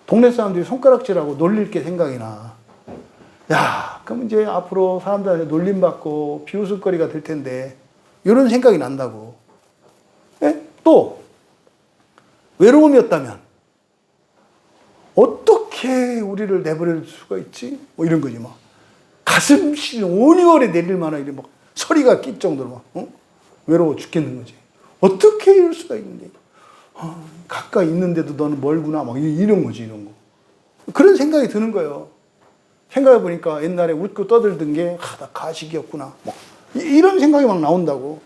동네 사람들이 손가락질하고 놀릴 게 생각이 나. 그럼 이제 앞으로 사람들한테 놀림받고 비웃을거리가 될 텐데 이런 생각이 난다고. 또 외로움이었다면 어떻게 우리를 내버릴 수가 있지? 뭐 이런 거지 막. 가슴 시린 온이월에 내릴 만한 이런 막 소리가 낄 정도로 막 외로워 죽겠는 거지. 어떻게 이럴 수가 있는데? 가까이 있는데도 너는 멀구나. 막 이런 거지, 이런 거. 그런 생각이 드는 거예요. 생각해 보니까 옛날에 웃고 떠들던 게 나 가식이었구나. 뭐 이런 생각이 막 나온다고.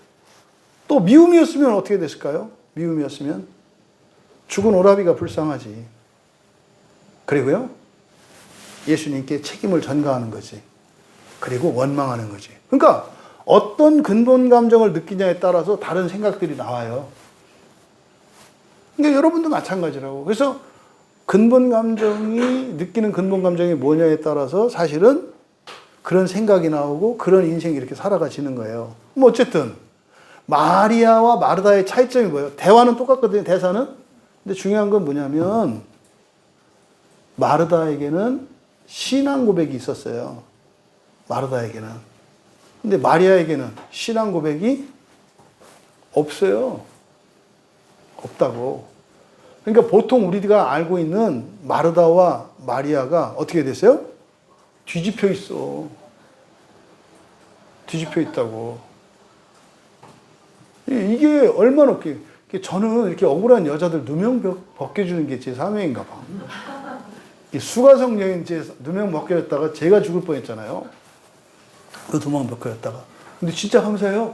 또 미움이었으면 어떻게 됐을까요? 미움이었으면 죽은 오라비가 불쌍하지. 그리고요, 예수님께 책임을 전가하는 거지. 그리고 원망하는 거지. 그러니까 어떤 근본 감정을 느끼냐에 따라서 다른 생각들이 나와요. 그러니까 여러분도 마찬가지라고. 그래서 느끼는 근본 감정이 뭐냐에 따라서 사실은 그런 생각이 나오고 그런 인생이 이렇게 살아가지는 거예요. 뭐 어쨌든 마리아와 마르다의 차이점이 뭐예요? 대화는 똑같거든요, 대사는. 근데 중요한 건 뭐냐면 마르다에게는 신앙 고백이 있었어요. 마르다에게는. 근데 마리아에게는 신앙 고백이 없어요. 없다고. 그러니까 보통 우리가 알고 있는 마르다와 마리아가 어떻게 됐어요? 뒤집혀 있어. 뒤집혀 있다고. 이게 얼마나 웃겨. 저는 이렇게 억울한 여자들 누명 벗겨주는 게 제 사명인가 봐. 수가성 여인 누명 벗겨졌다가 제가 죽을 뻔했잖아요. 그 도망 벗겨졌다가. 근데 진짜 감사해요.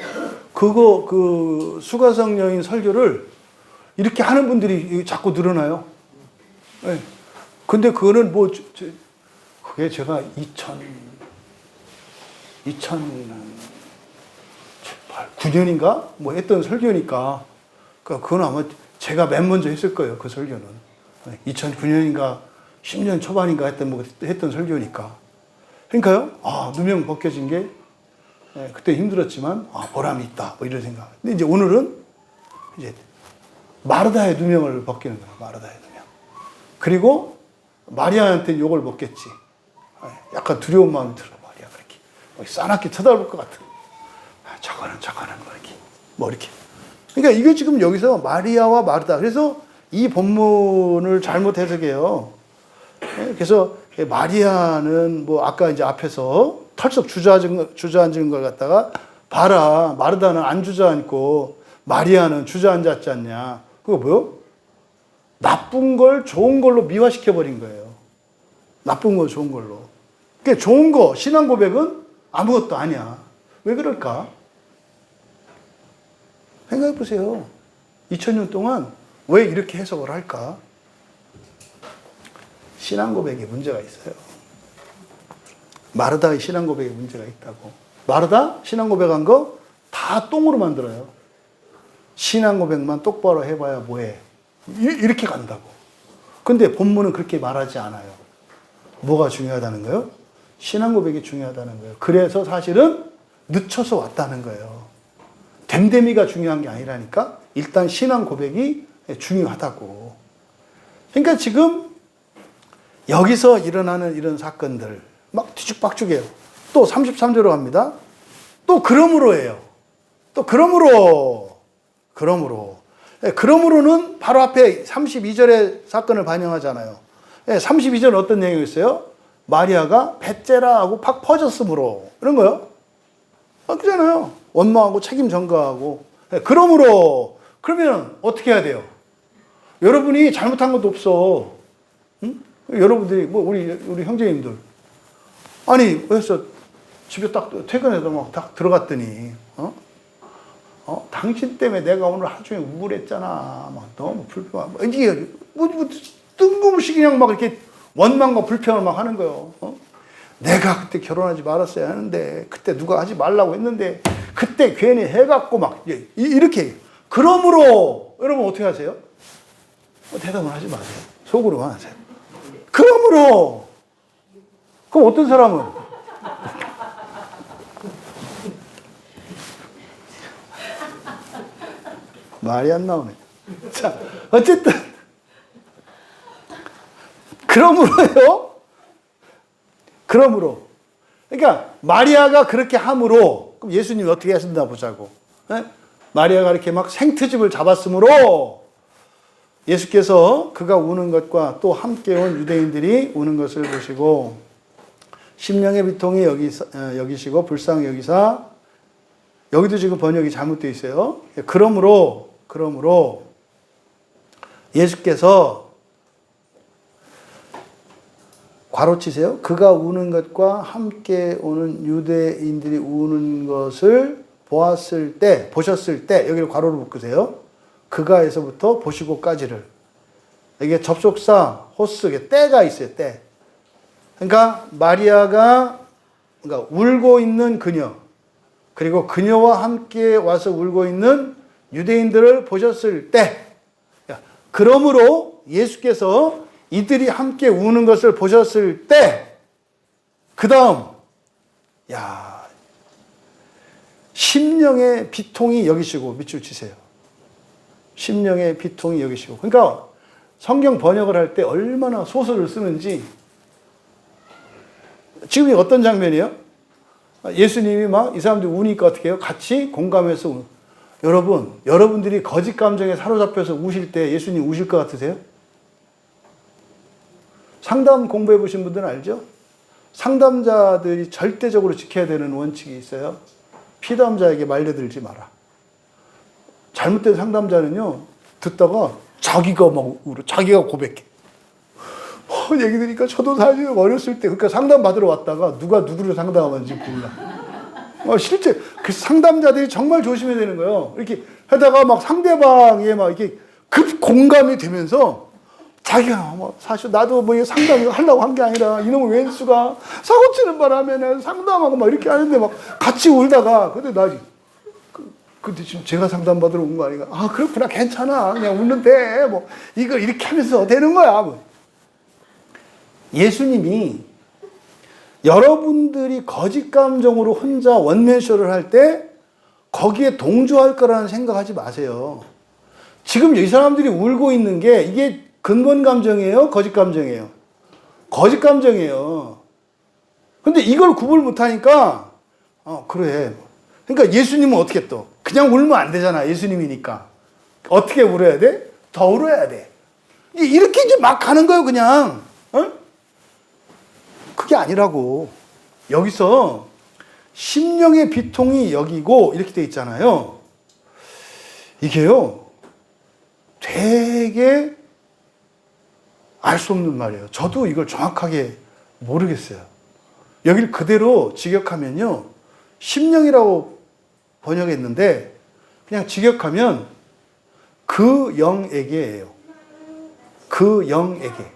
그 수가성 여인 설교를 이렇게 하는 분들이 자꾸 늘어나요. 네. 근데 그거는 그게 제가 2009년인가? 뭐 했던 설교니까. 그건 아마 제가 맨 먼저 했을 거예요, 그 설교는. 2009년인가, 10년 초반인가 했던 설교니까. 그러니까요, 누명 벗겨진 게, 그때 힘들었지만, 보람이 있다, 뭐 이런 생각. 근데 이제 오늘은, 이제, 마르다의 누명을 벗기는 거야, 마르다의 누명. 그리고, 마리아한테 욕을 먹겠지. 약간 두려운 마음이 들어, 마리아. 그렇게. 싸납게 쳐다볼 것 같은. 저거는, 뭐 이렇게. 그러니까 이게 지금 여기서 마리아와 마르다. 그래서 이 본문을 잘못 해석해요. 그래서 마리아는 뭐 아까 이제 앞에서 털썩 주저앉은 걸 갖다가 봐라. 마르다는 안 주저앉고 마리아는 주저앉았지 않냐. 그거 뭐요? 나쁜 걸 좋은 걸로 미화시켜버린 거예요. 나쁜 거 좋은 걸로. 그러니까 좋은 거, 신앙 고백은 아무것도 아니야. 왜 그럴까? 생각해 보세요. 2000년 동안 왜 이렇게 해석을 할까? 신앙 고백에 문제가 있어요. 마르다의 신앙 고백에 문제가 있다고. 마르다 신앙 고백한 거 다 똥으로 만들어요. 신앙 고백만 똑바로 해봐야 뭐해. 이렇게 간다고. 근데 본문은 그렇게 말하지 않아요. 뭐가 중요하다는 거예요? 신앙 고백이 중요하다는 거예요. 그래서 사실은 늦춰서 왔다는 거예요. 됨됨이가 중요한 게 아니라니까. 일단 신앙 고백이 중요하다고. 그러니까 지금 여기서 일어나는 이런 사건들 막 뒤죽박죽이에요. 또 33절로 갑니다. 또 그러므로예요. 또 그러므로는 바로 앞에 32절의 사건을 반영하잖아요. 32절은 어떤 내용이 있어요? 마리아가 배째라 하고 팍 퍼졌으므로 이런 거요. 그렇잖아요. 원망하고 책임 전가하고. 그러면 어떻게 해야 돼요? 여러분이 잘못한 것도 없어. 응? 여러분들이 우리 형제님들 그래서 집에 딱 퇴근해서 막 딱 들어갔더니 당신 때문에 내가 오늘 하루 종일 우울했잖아. 막 너무 불평하고. 이게 뭐 뜬금없이 그냥 막 이렇게 원망과 불평을 막 하는 거예요. 내가 그때 결혼하지 말았어야 하는데, 그때 누가 하지 말라고 했는데, 그때 괜히 해갖고 막, 이렇게. 그러므로, 여러분 어떻게 하세요? 대답을 하지 마세요. 속으로만 하세요. 그러므로, 그럼 어떤 사람은? 말이 안 나오네. 자, 어쨌든. 그러므로요. 그러므로. 그러니까 마리아가 그렇게 함으로, 그럼 예수님이 어떻게 하신다 보자고. 네? 마리아가 이렇게 막 생트집을 잡았으므로 예수께서 그가 우는 것과 또 함께 온 유대인들이 우는 것을 보시고 심령의 비통이 여기시고 불쌍히 여기사, 여기도 지금 번역이 잘못되어 있어요. 그러므로 예수께서 괄호치세요. 그가 우는 것과 함께 오는 유대인들이 우는 것을 보셨을 때, 여기를 괄호로 묶으세요. 그가에서부터 보시고까지를. 이게 접속사, 호스, 때가 있어요, 때. 그러니까 마리아가 울고 있는 그녀, 그리고 그녀와 함께 와서 울고 있는 유대인들을 보셨을 때, 그러므로 예수께서 이들이 함께 우는 것을 보셨을 때, 그 다음, 심령의 비통이 여기시고, 밑줄 치세요. 심령의 비통이 여기시고. 그러니까 성경 번역을 할 때 얼마나 소설을 쓰는지. 지금 어떤 장면이에요? 예수님이 막 이 사람들이 우니까 어떻게 해요? 같이 공감해서 여러분들이 거짓 감정에 사로잡혀서 우실 때 예수님 우실 것 같으세요? 상담 공부해 보신 분들은 알죠? 상담자들이 절대적으로 지켜야 되는 원칙이 있어요. 피담자에게 말려들지 마라. 잘못된 상담자는요, 듣다가 자기가 막 울어, 자기가 고백해. 얘기 들으니까 저도 사실 어렸을 때, 그러니까 상담 받으러 왔다가 누가 누구를 상담하는지 몰라. 실제 그 상담자들이 정말 조심해야 되는 거예요. 이렇게 하다가 막 상대방에 막 이렇게 급 공감이 되면서 자기가 사실 나도 뭐 상담 하려고 한 게 아니라 이놈의 왼수가 사고 치는 바람에 상담하고 막 이렇게 하는데 막 같이 울다가, 근데 근데 지금 제가 상담 받으러 온 거 아닌가? 그렇구나, 괜찮아, 그냥 울면 돼, 뭐 이걸 이렇게 하면서 되는 거야. 예수님이 여러분들이 거짓 감정으로 혼자 원맨쇼를 할 때 거기에 동조할 거라는 생각하지 마세요. 지금 이 사람들이 울고 있는 게 이게 근본 감정이에요? 거짓 감정이에요? 거짓 감정이에요. 근데 이걸 구분 못하니까, 그래. 그러니까 예수님은 어떻게 또? 그냥 울면 안 되잖아, 예수님이니까. 어떻게 울어야 돼? 더 울어야 돼. 이렇게 이제 막 가는 거예요, 그냥. 그게 아니라고. 여기서 심령의 비통이 여기고 이렇게 돼 있잖아요. 이게요, 되게 알 수 없는 말이에요. 저도 이걸 정확하게 모르겠어요. 여기를 그대로 직역하면요, 심령이라고 번역했는데 그냥 직역하면 그 영에게예요. 그 영에게.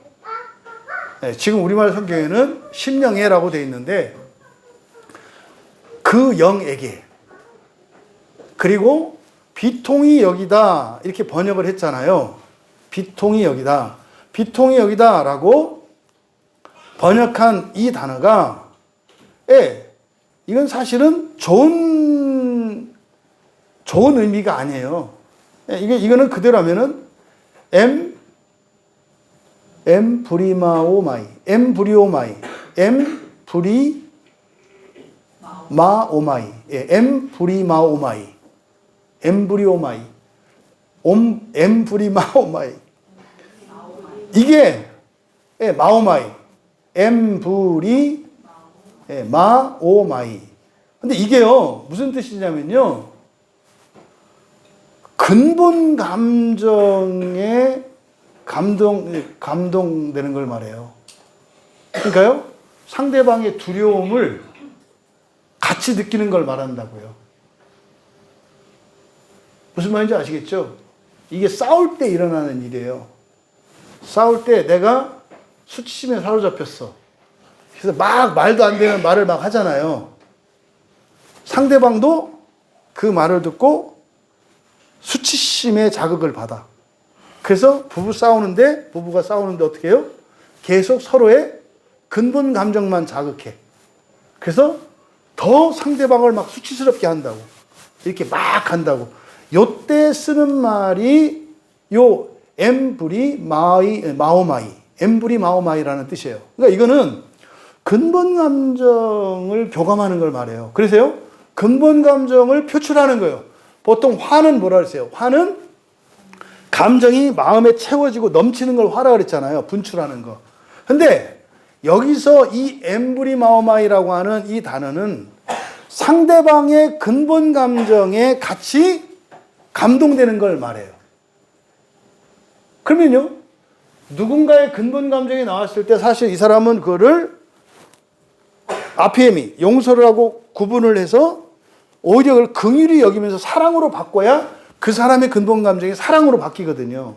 네, 지금 우리말 성경에는 심령에라고 되어 있는데 그 영에게. 그리고 비통이 여기다 이렇게 번역을 했잖아요. 비통이 여기다. 비통이 여기다 라고 번역한 이 단어가, 이건 사실은 좋은 의미가 아니에요. 이거는 그대로 하면은 엠브리마오마이, 엠브리오마이, 엠브리마오마이, 엠브리마오마이, 엠브리오마이, 엠브리마오마이. 이게 마오마이, 엠브리 마오마이. 근데 이게요, 무슨 뜻이냐면요, 근본 감정에 감동되는 걸 말해요. 그러니까요, 상대방의 두려움을 같이 느끼는 걸 말한다고요. 무슨 말인지 아시겠죠? 이게 싸울 때 일어나는 일이에요. 싸울 때 내가 수치심에 사로잡혔어. 그래서 막 말도 안 되는 말을 막 하잖아요. 상대방도 그 말을 듣고 수치심의 자극을 받아. 그래서 부부가 싸우는데 어떻게 해요? 계속 서로의 근본 감정만 자극해. 그래서 더 상대방을 막 수치스럽게 한다고. 이렇게 막 한다고. 요때 쓰는 말이 요 엠브리 마오마이. 엠브리 마오마이라는 뜻이에요. 그러니까 이거는 근본 감정을 교감하는 걸 말해요. 그래서요, 근본 감정을 표출하는 거예요. 보통 화는 뭐라 그랬어요? 화는 감정이 마음에 채워지고 넘치는 걸 화라 그랬잖아요. 분출하는 거. 근데 여기서 이 엠브리 마오마이라고 하는 이 단어는 상대방의 근본 감정에 같이 감동되는 걸 말해요. 그러면요, 누군가의 근본 감정이 나왔을 때 사실 이 사람은 그거를 아피에미, 용서를 하고 구분을 해서 오히려 그걸 긍휼히 여기면서 사랑으로 바꿔야 그 사람의 근본 감정이 사랑으로 바뀌거든요.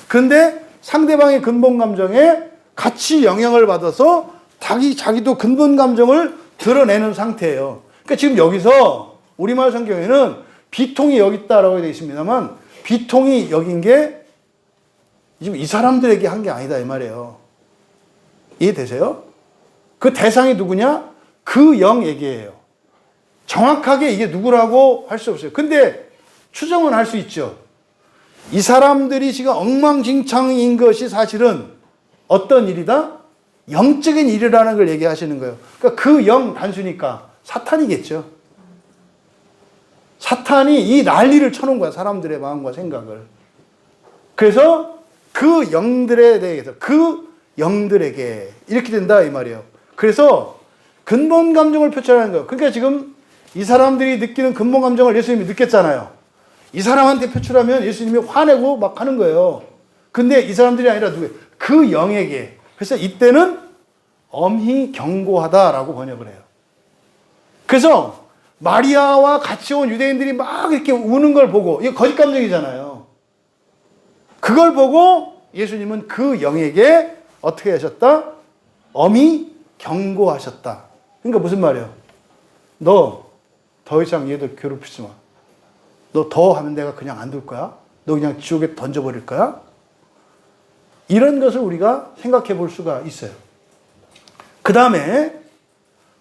그런데 상대방의 근본 감정에 같이 영향을 받아서 자기도 근본 감정을 드러내는 상태예요. 그러니까 지금 여기서 우리말 성경에는 비통이 여기 있다라고 되어 있습니다만, 비통이 여긴 게 지금 이 사람들에게 한 게 아니다 이 말이에요. 이해되세요? 그 대상이 누구냐? 그 영에게예요. 정확하게 이게 누구라고 할 수 없어요. 근데 추정은 할 수 있죠. 이 사람들이 지금 엉망진창인 것이 사실은 어떤 일이다? 영적인 일이라는 걸 얘기하시는 거예요. 그러니까 그 영 단수니까 사탄이겠죠. 사탄이 이 난리를 쳐놓은 거야, 사람들의 마음과 생각을. 그래서 그 영들에 대해서, 그 영들에게 이렇게 된다 이 말이에요. 그래서 근본 감정을 표출하는 거예요. 그러니까 지금 이 사람들이 느끼는 근본 감정을 예수님이 느꼈잖아요. 이 사람한테 표출하면 예수님이 화내고 막 하는 거예요. 근데 이 사람들이 아니라 누구예요? 그 영에게. 그래서 이때는 엄히 경고하다라고 번역을 해요. 그래서 마리아와 같이 온 유대인들이 막 이렇게 우는 걸 보고, 이거 거짓 감정이잖아요. 그걸 보고 예수님은 그 영에게 어떻게 하셨다? 엄히 경고하셨다. 그러니까 무슨 말이에요? 너 더 이상 얘들 괴롭히지 마. 너 더 하면 내가 그냥 안 둘 거야? 너 그냥 지옥에 던져버릴 거야? 이런 것을 우리가 생각해 볼 수가 있어요. 그 다음에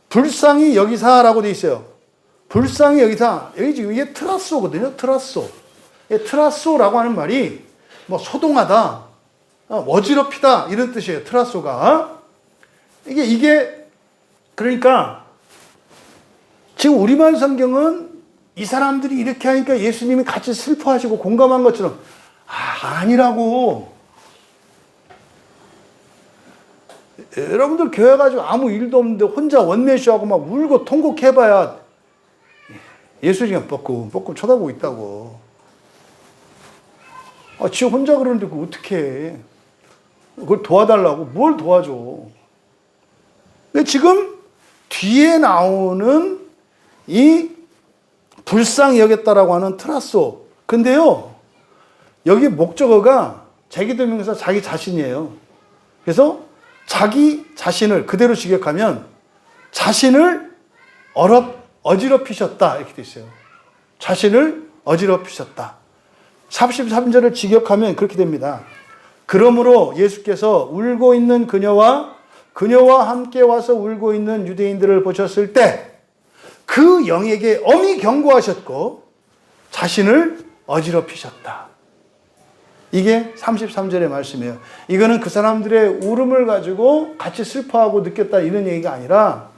불쌍히 여기사라고 돼 있어요. 불쌍히 여기사. 여기 지금 이게 트라소거든요. 트라소. 트라소라고 하는 말이 뭐 소동하다, 어지럽히다 이런 뜻이에요. 트라소가. 이게 그러니까 지금 우리말 성경은 이 사람들이 이렇게 하니까 예수님이 같이 슬퍼하시고 공감한 것처럼 아니라고. 여러분들 교회 가지고 아무 일도 없는데 혼자 원맨쇼하고 막 울고 통곡해봐야 예수님이 뻐끔뻐끔 쳐다보고 있다고. 지 혼자 그러는데 그걸 어떻게 해. 그걸 도와달라고. 뭘 도와줘. 근데 지금 뒤에 나오는 이 불쌍히 여겼다라고 하는 트라소. 근데요, 여기 목적어가 제기도명사 자기 자신이에요. 그래서 자기 자신을 그대로 직역하면 자신을 어지럽히셨다 이렇게 돼 있어요. 자신을 어지럽히셨다. 33절을 직역하면 그렇게 됩니다. 그러므로 예수께서 울고 있는 그녀와 함께 와서 울고 있는 유대인들을 보셨을 때 그 영에게 엄히 경고하셨고 자신을 어지럽히셨다. 이게 33절의 말씀이에요. 이거는 그 사람들의 울음을 가지고 같이 슬퍼하고 느꼈다 이런 얘기가 아니라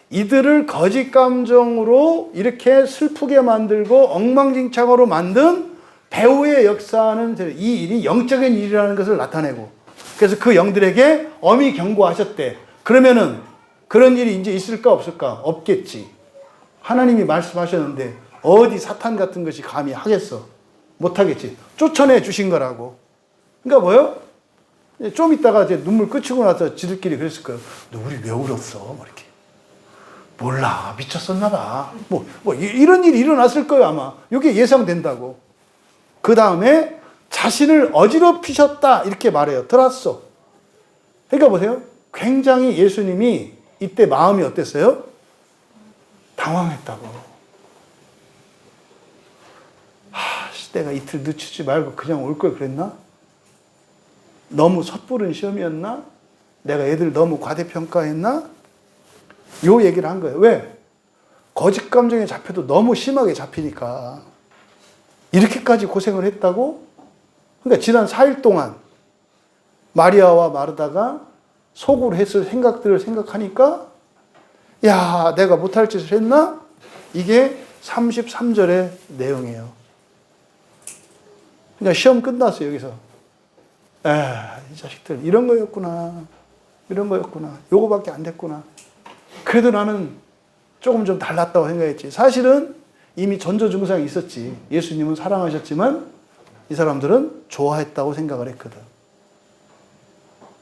이들을 거짓 감정으로 이렇게 슬프게 만들고 엉망진창으로 만든 배후의 역사는 이 일이 영적인 일이라는 것을 나타내고, 그래서 그 영들에게 엄히 경고하셨대. 그러면은 그런 일이 이제 있을까 없을까? 없겠지. 하나님이 말씀하셨는데 어디 사탄 같은 것이 감히 하겠어? 못하겠지. 쫓아내 주신 거라고. 그러니까 뭐요? 좀 있다가 이제 눈물 끄치고 나서 지들끼리 그랬을 거예요. 너 우리 왜 울었어? 뭐 이렇게. 몰라. 미쳤었나 봐. 뭐 이런 일이 일어났을 거예요, 아마. 이게 예상된다고. 그 다음에 자신을 어지럽히셨다 이렇게 말해요. 들었어. 그러니까 보세요. 굉장히 예수님이 이때 마음이 어땠어요? 당황했다고. 내가 이틀 늦추지 말고 그냥 올 걸 그랬나? 너무 섣부른 시험이었나? 내가 애들 너무 과대평가했나? 요 얘기를 한 거예요. 왜? 거짓 감정에 잡혀도 너무 심하게 잡히니까. 이렇게까지 고생을 했다고? 그러니까 지난 4일 동안 마리아와 마르다가 속으로 했을 생각들을 생각하니까 야, 내가 못할 짓을 했나? 이게 33절의 내용이에요. 그러니까 시험 끝났어요, 여기서. 이 자식들 이런 거였구나. 이런 거였구나. 요거밖에 안 됐구나. 그래도 나는 조금 좀 달랐다고 생각했지. 사실은 이미 전조 증상이 있었지. 예수님은 사랑하셨지만 이 사람들은 좋아했다고 생각을 했거든.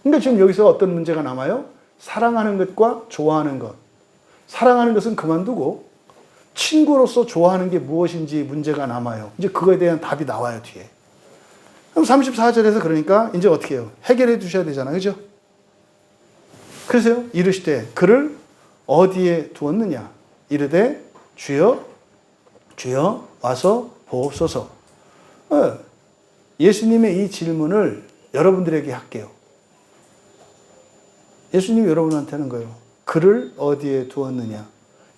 그러니까 지금 여기서 어떤 문제가 남아요? 사랑하는 것과 좋아하는 것. 사랑하는 것은 그만두고 친구로서 좋아하는 게 무엇인지 문제가 남아요. 이제 그거에 대한 답이 나와요, 뒤에. 그럼 34절에서 그러니까 이제 어떻게 해요? 해결해 두셔야 되잖아요. 그죠? 그래서요, 이르시되 그를 어디에 두었느냐? 이르되 주여, 주여 와서 보옵소서. 예수님의 이 질문을 여러분들에게 할게요. 예수님이 여러분한테 하는 거예요. 그를 어디에 두었느냐?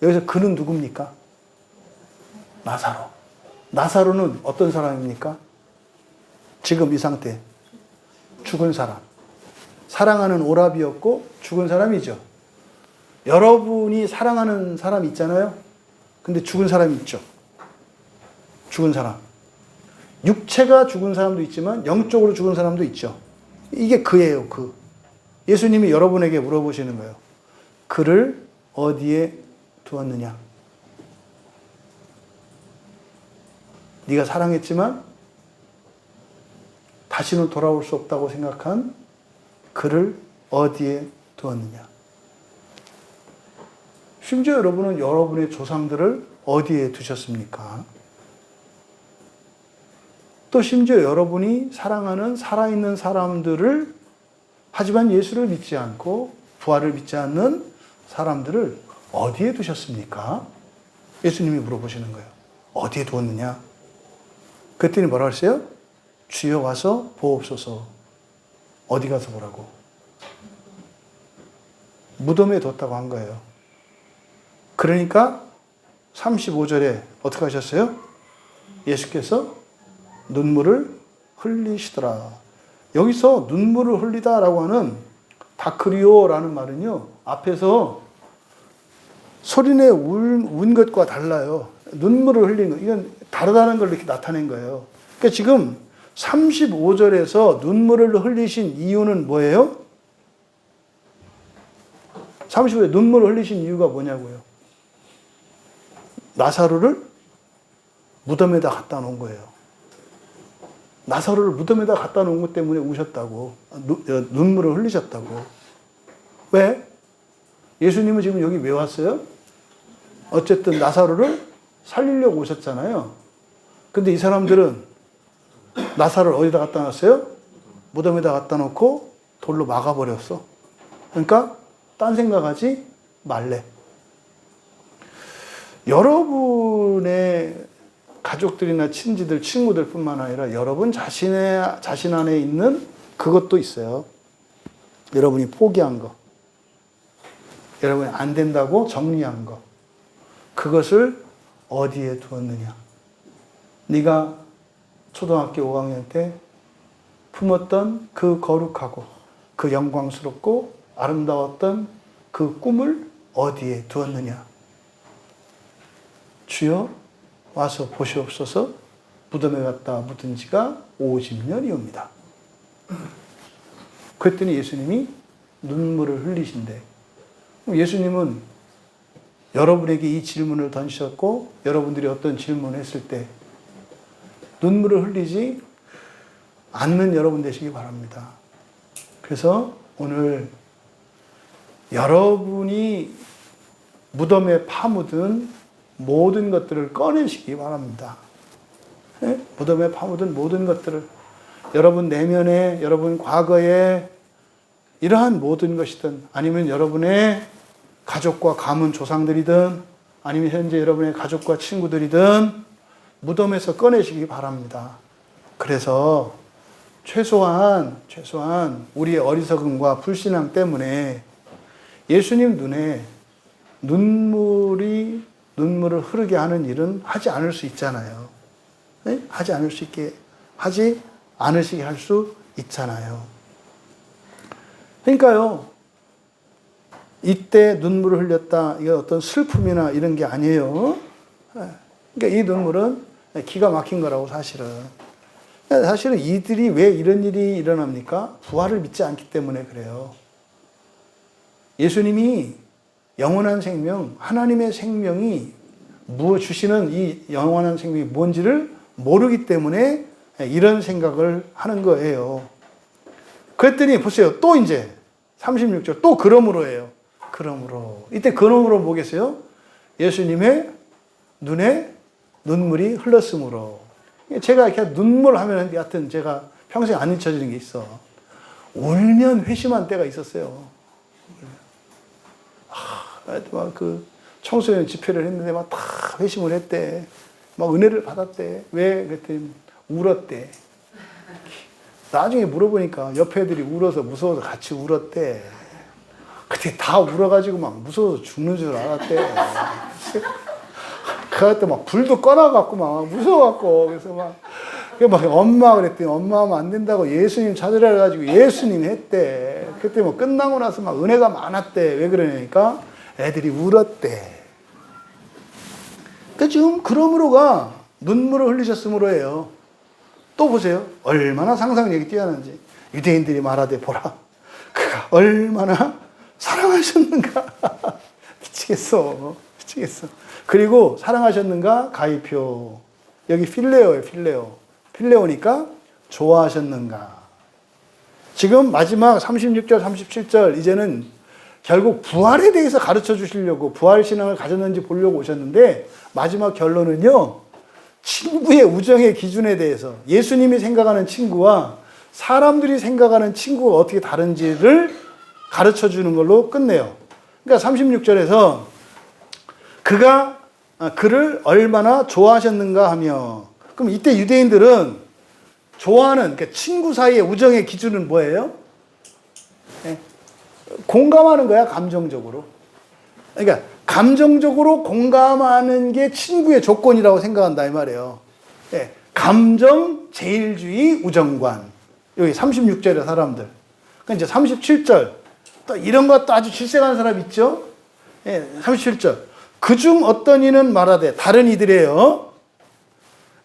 여기서 그는 누굽니까? 나사로. 나사로는 어떤 사람입니까? 지금 이 상태. 죽은 사람. 사랑하는 오라비였고 죽은 사람이죠. 여러분이 사랑하는 사람 있잖아요. 근데 죽은 사람이 있죠. 죽은 사람. 육체가 죽은 사람도 있지만 영적으로 죽은 사람도 있죠. 이게 그예요, 그. 예수님이 여러분에게 물어보시는 거예요. 그를 어디에 두었느냐? 네가 사랑했지만 다시는 돌아올 수 없다고 생각한 그를 어디에 두었느냐? 심지어 여러분은 여러분의 조상들을 어디에 두셨습니까? 또 심지어 여러분이 사랑하는 살아있는 사람들을 하지만 예수를 믿지 않고 부활을 믿지 않는 사람들을 어디에 두셨습니까? 예수님이 물어보시는 거예요. 어디에 두었느냐? 그랬더니 뭐라 했어요? 주여 와서 보옵소서. 어디 가서 보라고? 무덤에 뒀다고 한 거예요. 그러니까 35절에 어떻게 하셨어요? 예수께서 눈물을 흘리시더라. 여기서 눈물을 흘리다라고 하는 다크리오라는 말은요, 앞에서 소리내 운 것과 달라요. 눈물을 흘린 거. 이건 다르다는 걸 이렇게 나타낸 거예요. 그러니까 지금 35절에서 눈물을 흘리신 이유는 뭐예요? 35절에 눈물을 흘리신 이유가 뭐냐고요? 나사로를 무덤에다 갖다 놓은 거예요. 나사로를 무덤에다 갖다 놓은 것 때문에 우셨다고. 눈물을 흘리셨다고. 왜? 예수님은 지금 여기 왜 왔어요? 어쨌든 나사로를 살리려고 오셨잖아요. 근데 이 사람들은 나사로를 어디다 갖다 놨어요? 무덤에다 갖다 놓고 돌로 막아버렸어. 그러니까 딴 생각하지 말래. 여러분의 가족들이나 친지들, 친구들 뿐만 아니라 여러분 자신 안에 있는 그것도 있어요. 여러분이 포기한 거. 여러분이 안 된다고 정리한 거. 그것을 어디에 두었느냐. 네가 초등학교 5학년 때 품었던 그 거룩하고 그 영광스럽고 아름다웠던 그 꿈을 어디에 두었느냐. 주여 와서 보시옵소서. 무덤에 갔다 묻은 지가 50년이옵니다. 그랬더니 예수님이 눈물을 흘리신대. 예수님은 여러분에게 이 질문을 던지셨고 여러분들이 어떤 질문을 했을 때 눈물을 흘리지 않는 여러분 되시기 바랍니다. 그래서 오늘 여러분이 무덤에 파묻은 모든 것들을 꺼내시기 바랍니다. 예? 무덤에 파묻은 모든 것들을 여러분 내면에, 여러분 과거에 이러한 모든 것이든 아니면 여러분의 가족과 가문 조상들이든 아니면 현재 여러분의 가족과 친구들이든 무덤에서 꺼내시기 바랍니다. 그래서 최소한 우리의 어리석음과 불신앙 때문에 예수님 눈에 눈물을 흐르게 하는 일은 하지 않을 수 있잖아요. 네? 하지 않으시게 할 수 있잖아요. 그러니까요, 이때 눈물을 흘렸다. 이게 어떤 슬픔이나 이런 게 아니에요. 그러니까 이 눈물은 기가 막힌 거라고 사실은. 사실은 이들이 왜 이런 일이 일어납니까? 부활을 믿지 않기 때문에 그래요. 예수님이 영원한 생명, 하나님의 생명이 주시는 이 영원한 생명이 뭔지를 모르기 때문에 이런 생각을 하는 거예요. 그랬더니 보세요. 또 이제 36절 또 그러므로예요. 그러므로. 이때 그러므로 뭐겠어요? 예수님의 눈에 눈물이 흘렀으므로. 제가 이렇게 눈물 하면 여하튼 제가 평생 안 잊혀지는 게 있어. 울면 회심한 때가 있었어요. 막 그 청소년 집회를 했는데 막 다 회심을 했대. 막 은혜를 받았대. 왜? 그랬더니 울었대. 나중에 물어보니까 옆에 애들이 울어서 무서워서 같이 울었대. 그때 다 울어가지고 막 무서워서 죽는 줄 알았대. 그때 막 불도 꺼놔갖고 막 무서워갖고 그래서 막 엄마 그랬더니 엄마 하면 안 된다고 예수님 찾으라 해가지고 예수님 했대. 그때 뭐 끝나고 나서 막 은혜가 많았대. 왜 그러냐니까 애들이 울었대. 그 지금 그러므로가 눈물을 흘리셨으므로예요. 또 보세요. 얼마나 상상력이 뛰어난지. 유대인들이 말하되 보라. 그가 얼마나 사랑하셨는가. 미치겠어. 그리고 사랑하셨는가? 가이표. 여기 필레오예요. 필레오니까 좋아하셨는가. 지금 마지막 36절, 37절 이제는 결국 부활에 대해서 가르쳐 주시려고 부활 신앙을 가졌는지 보려고 오셨는데 마지막 결론은요. 친구의 우정의 기준에 대해서 예수님이 생각하는 친구와 사람들이 생각하는 친구가 어떻게 다른지를 가르쳐 주는 걸로 끝내요. 그러니까 36절에서 그가 그를 얼마나 좋아하셨는가 하며, 그럼 이때 유대인들은 좋아하는, 그러니까 친구 사이의 우정의 기준은 뭐예요? 공감하는 거야, 감정적으로. 그러니까 감정적으로 공감하는 게 친구의 조건이라고 생각한다 이 말이에요. 감정 제일주의 우정관. 여기 36절의 사람들. 그러니까 이제 37절 또 이런 것도 아주 질색한 사람 있죠. 37절 그중 어떤 이는 말하되, 다른 이들이에요.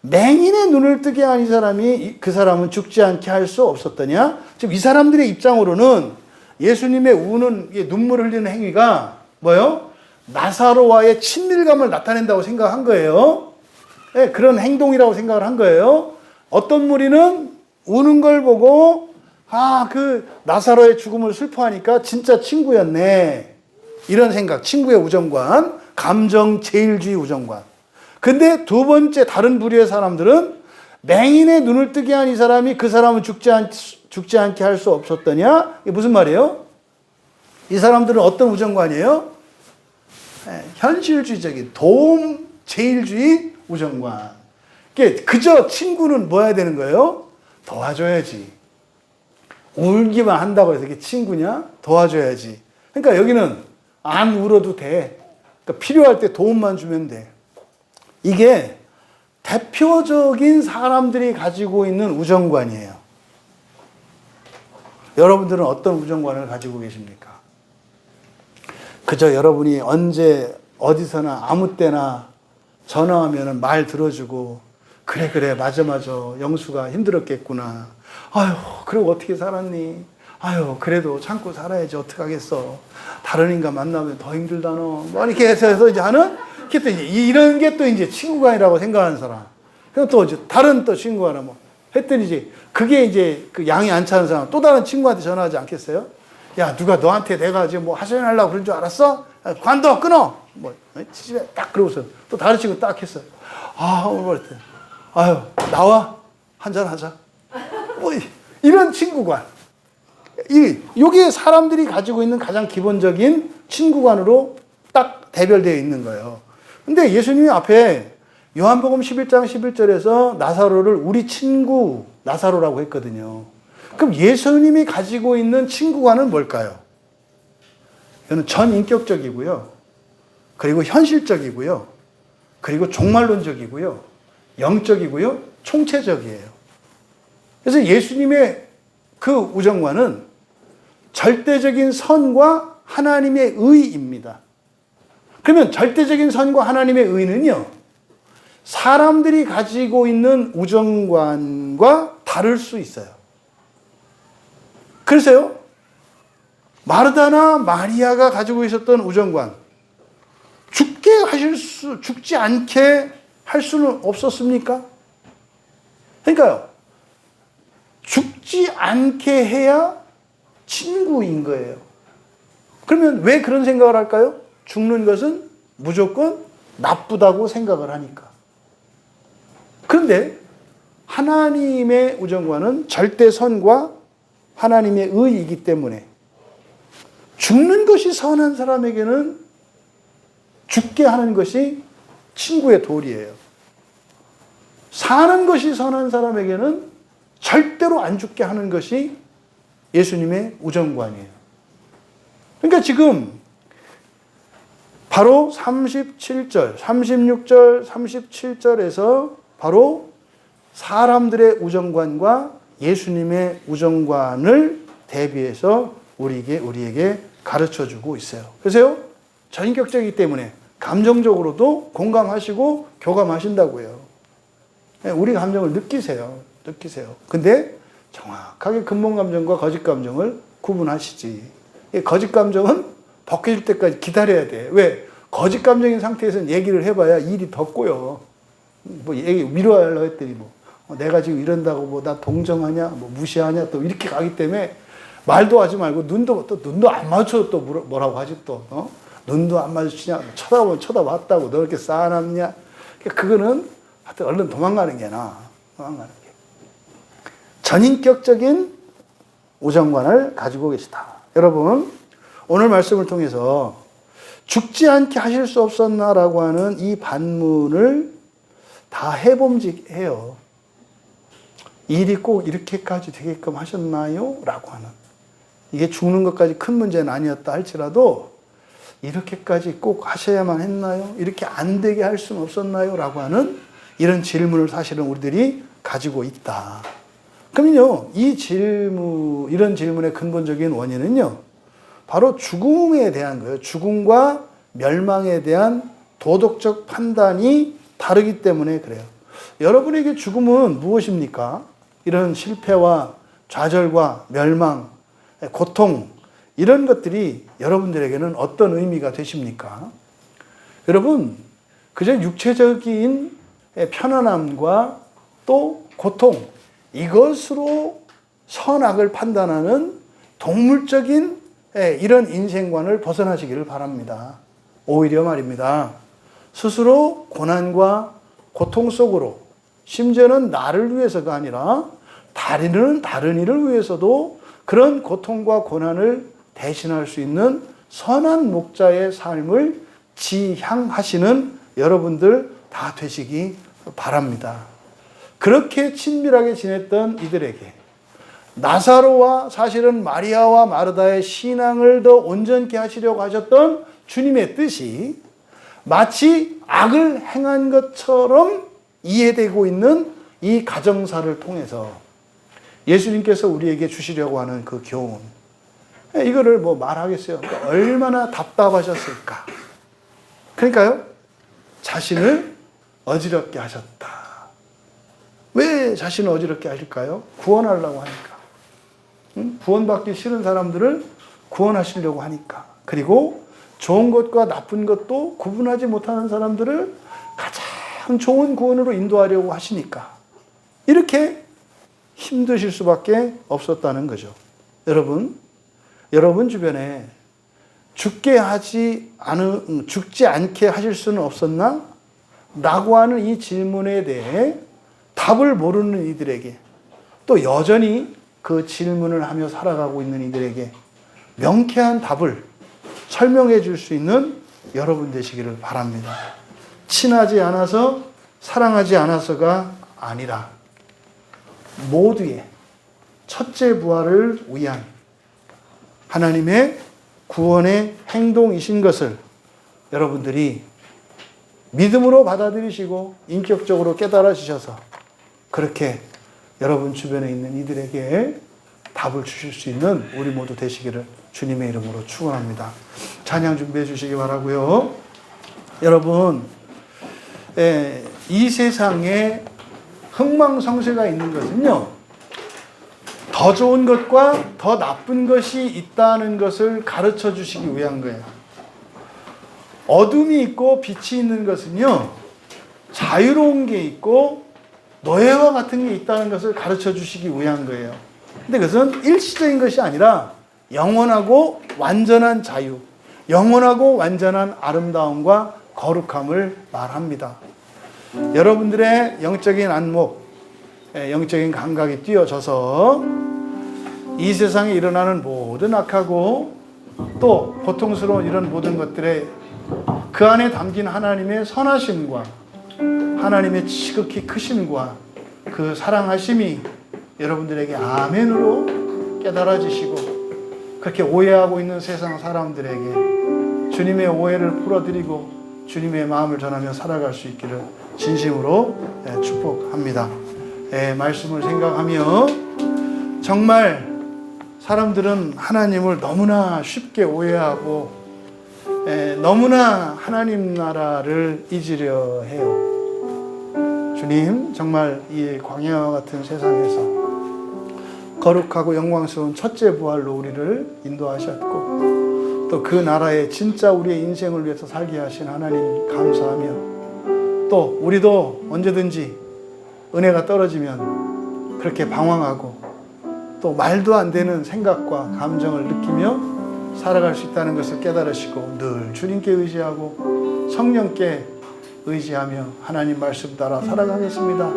맹인의 눈을 뜨게 한 이 사람이 그 사람은 죽지 않게 할 수 없었더냐. 지금 이 사람들의 입장으로는 예수님의 우는 눈물을 흘리는 행위가 뭐예요? 나사로와의 친밀감을 나타낸다고 생각한 거예요. 그런 행동이라고 생각을 한 거예요. 어떤 무리는 우는 걸 보고 그 나사로의 죽음을 슬퍼하니까 진짜 친구였네. 이런 생각, 친구의 우정관, 감정 제일주의 우정관. 근데 두 번째 다른 부류의 사람들은 맹인의 눈을 뜨게 한 이 사람이 그 사람은 죽지 않게 할 수 없었더냐? 이게 무슨 말이에요? 이 사람들은 어떤 우정관이에요? 현실주의적인 도움 제일주의 우정관. 그저 친구는 뭐 해야 되는 거예요? 도와줘야지. 울기만 한다고 해서 이게 친구냐? 도와줘야지. 그러니까 여기는 안 울어도 돼. 그러니까 필요할 때 도움만 주면 돼. 이게 대표적인 사람들이 가지고 있는 우정관이에요. 여러분들은 어떤 우정관을 가지고 계십니까? 그저 여러분이 언제 어디서나 아무 때나 전화하면 말 들어주고 그래 맞아 영수가 힘들었겠구나. 아유 그리고 어떻게 살았니? 아유 그래도 참고 살아야지 어떡하겠어. 다른 인간 만나면 더 힘들다 너. 뭐 이렇게 해서 이제 하는 이런 게 또 이제 친구관이라고 생각하는 사람. 그리고 또 이제 다른 또 친구가 뭐 했더니 이제 그게 이제 그 양이 안 차는 사람 또 다른 친구한테 전화하지 않겠어요? 야 누가 너한테 내가 지금 뭐 하소연하려고 그런 줄 알았어? 관둬 끊어. 뭐 집에 딱 그러고서 또 다른 친구 딱 했어요. 뭐 그랬더니 아유, 나와. 한잔 하자. 뭐, 이런 친구관. 이게 사람들이 가지고 있는 가장 기본적인 친구관으로 딱 대별되어 있는 거예요. 근데 예수님이 앞에 요한복음 11장 11절에서 나사로를 우리 친구 나사로라고 했거든요. 그럼 예수님이 가지고 있는 친구관은 뭘까요? 이거는 전인격적이고요. 그리고 현실적이고요. 그리고 종말론적이고요. 영적이고요. 총체적이에요. 그래서 예수님의 그 우정관은 절대적인 선과 하나님의 의입니다. 그러면 절대적인 선과 하나님의 의는요, 사람들이 가지고 있는 우정관과 다를 수 있어요. 그래서요, 마르다나 마리아가 가지고 있었던 우정관, 죽지 않게 할 수는 없었습니까? 그러니까요, 죽지 않게 해야 친구인 거예요. 그러면 왜 그런 생각을 할까요? 죽는 것은 무조건 나쁘다고 생각을 하니까. 그런데 하나님의 우정관은 절대선과 하나님의 의이기 때문에 죽는 것이 선한 사람에게는 죽게 하는 것이 친구의 도리예요. 사는 것이 선한 사람에게는 절대로 안 죽게 하는 것이 예수님의 우정관이에요. 그러니까 지금 바로 37절, 36절, 37절에서 바로 사람들의 우정관과 예수님의 우정관을 대비해서 우리에게 가르쳐주고 있어요. 그래서요, 전인격적이기 때문에 감정적으로도 공감하시고 교감하신다고요. 우리 감정을 느끼세요. 근데 정확하게 근본 감정과 거짓 감정을 구분하시지. 거짓 감정은 벗겨질 때까지 기다려야 돼. 왜? 거짓 감정인 상태에서는 얘기를 해봐야 일이 더 꼬여. 뭐 얘기 위로하려고 했더니 내가 지금 이런다고 나 동정하냐, 무시하냐, 또 이렇게 가기 때문에 말도 하지 말고 눈도 안 마주쳐 또 뭐라고 하지 또. 눈도 안 마주치냐, 쳐다보면 쳐다봤다고 너 이렇게 쌓아놨냐. 그거는 하여튼 얼른 도망가는 게 나아. 전인격적인 우정관을 가지고 계시다. 여러분, 오늘 말씀을 통해서 죽지 않게 하실 수 없었나라고 하는 이 반문을 다 해봄직해요. 일이 꼭 이렇게까지 되게끔 하셨나요? 라고 하는. 이게 죽는 것까지 큰 문제는 아니었다 할지라도 이렇게까지 꼭 하셔야만 했나요? 이렇게 안 되게 할 수는 없었나요? 라고 하는 이런 질문을 사실은 우리들이 가지고 있다. 그러면요, 이런 질문의 근본적인 원인은요, 바로 죽음에 대한 거예요. 죽음과 멸망에 대한 도덕적 판단이 다르기 때문에 그래요. 여러분에게 죽음은 무엇입니까? 이런 실패와 좌절과 멸망, 고통, 이런 것들이 여러분들에게는 어떤 의미가 되십니까? 여러분, 그저 육체적인 편안함과 또 고통, 이것으로 선악을 판단하는 동물적인 이런 인생관을 벗어나시기를 바랍니다. 오히려 말입니다. 스스로 고난과 고통 속으로, 심지어는 나를 위해서가 아니라 다른 이를 위해서도 그런 고통과 고난을 대신할 수 있는 선한 목자의 삶을 지향하시는 여러분들 다 되시기 바랍니다. 그렇게 친밀하게 지냈던 이들에게 나사로와 사실은 마리아와 마르다의 신앙을 더 온전케 하시려고 하셨던 주님의 뜻이 마치 악을 행한 것처럼 이해되고 있는 이 가정사를 통해서 예수님께서 우리에게 주시려고 하는 그 교훈, 이거를 말하겠어요. 그러니까 얼마나 답답하셨을까. 그러니까요, 자신을 어지럽게 하셨다. 왜 자신을 어지럽게 하실까요? 구원하려고 하니까. 구원받기 싫은 사람들을 구원하시려고 하니까. 그리고 좋은 것과 나쁜 것도 구분하지 못하는 사람들을 가장 좋은 구원으로 인도하려고 하시니까. 이렇게 힘드실 수밖에 없었다는 거죠. 여러분 주변에 죽지 않게 하실 수는 없었나? 라고 하는 이 질문에 대해 답을 모르는 이들에게, 또 여전히 그 질문을 하며 살아가고 있는 이들에게 명쾌한 답을 설명해 줄 수 있는 여러분 되시기를 바랍니다. 친하지 않아서, 사랑하지 않아서가 아니라 모두의 첫째 부활을 위한 하나님의 구원의 행동이신 것을 여러분들이 믿음으로 받아들이시고 인격적으로 깨달아지셔서 그렇게 여러분 주변에 있는 이들에게 답을 주실 수 있는 우리 모두 되시기를 주님의 이름으로 축원합니다. 찬양 준비해 주시기 바라고요. 여러분, 이 세상에 흥망성쇠가 있는 것은요, 더 좋은 것과 더 나쁜 것이 있다는 것을 가르쳐 주시기 위한 거예요. 어둠이 있고 빛이 있는 것은요, 자유로운 게 있고 노예와 같은 게 있다는 것을 가르쳐 주시기 위한 거예요. 근데 그것은 일시적인 것이 아니라 영원하고 완전한 자유, 영원하고 완전한 아름다움과 거룩함을 말합니다. 여러분들의 영적인 안목, 영적인 감각이 뛰어져서 이 세상에 일어나는 모든 악하고 또 고통스러운 이런 모든 것들에 그 안에 담긴 하나님의 선하심과 하나님의 지극히 크심과 그 사랑하심이 여러분들에게 아멘으로 깨달아지시고, 그렇게 오해하고 있는 세상 사람들에게 주님의 오해를 풀어드리고 주님의 마음을 전하며 살아갈 수 있기를 진심으로 축복합니다. 말씀을 생각하며 정말 사람들은 하나님을 너무나 쉽게 오해하고 너무나 하나님 나라를 잊으려 해요. 주님, 정말 이 광야와 같은 세상에서 거룩하고 영광스러운 첫째 부활로 우리를 인도하셨고, 또 그 나라에 진짜 우리의 인생을 위해서 살게 하신 하나님 감사하며, 또 우리도 언제든지 은혜가 떨어지면 그렇게 방황하고 또 말도 안 되는 생각과 감정을 느끼며 살아갈 수 있다는 것을 깨달으시고 늘 주님께 의지하고 성령께 의지하며 하나님 말씀 따라 살아가겠습니다.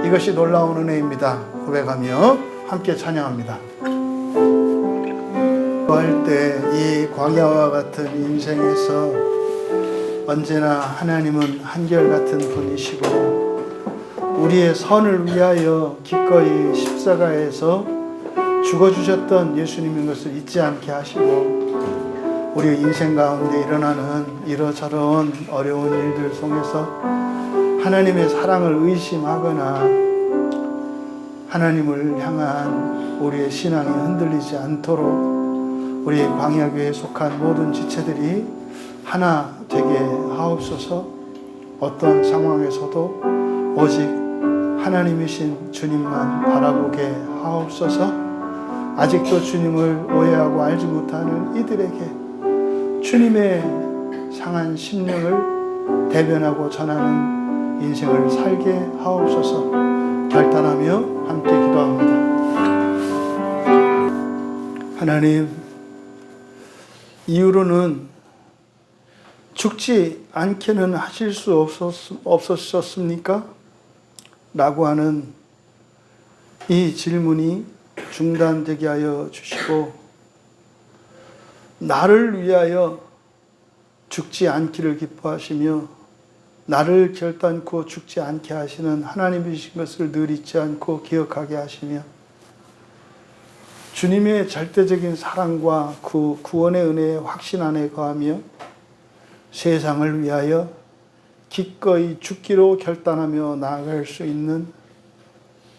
이것이 놀라운 은혜입니다. 고백하며 함께 찬양합니다. 할 때 이 광야와 같은 인생에서 언제나 하나님은 한결같은 분이시고 우리의 선을 위하여 기꺼이 십자가에서 죽어주셨던 예수님인 것을 잊지 않게 하시고, 우리 인생 가운데 일어나는 이러저러한 어려운 일들 속에서 하나님의 사랑을 의심하거나 하나님을 향한 우리의 신앙이 흔들리지 않도록 우리 광야교회에 속한 모든 지체들이 하나 되게 하옵소서. 어떤 상황에서도 오직 하나님이신 주님만 바라보게 하옵소서. 아직도 주님을 오해하고 알지 못하는 이들에게 주님의 상한 심령을 대변하고 전하는 인생을 살게 하옵소서. 결단하며 함께 기도합니다. 하나님, 이후로는 죽지 않게는 하실 수 없었습니까? 라고 하는 이 질문이 중단되게 하여 주시고, 나를 위하여 죽지 않기를 기뻐하시며 나를 결단코 죽지 않게 하시는 하나님이신 것을 늘 잊지 않고 기억하게 하시며, 주님의 절대적인 사랑과 그 구원의 은혜의 확신 안에 거하며 세상을 위하여 기꺼이 죽기로 결단하며 나아갈 수 있는,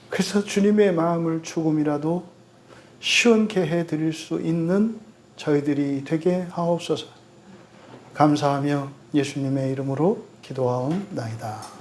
그래서 주님의 마음을 조금이라도 시원케 해드릴 수 있는 저희들이 되게 하옵소서. 감사하며 예수님의 이름으로 기도하옵나이다.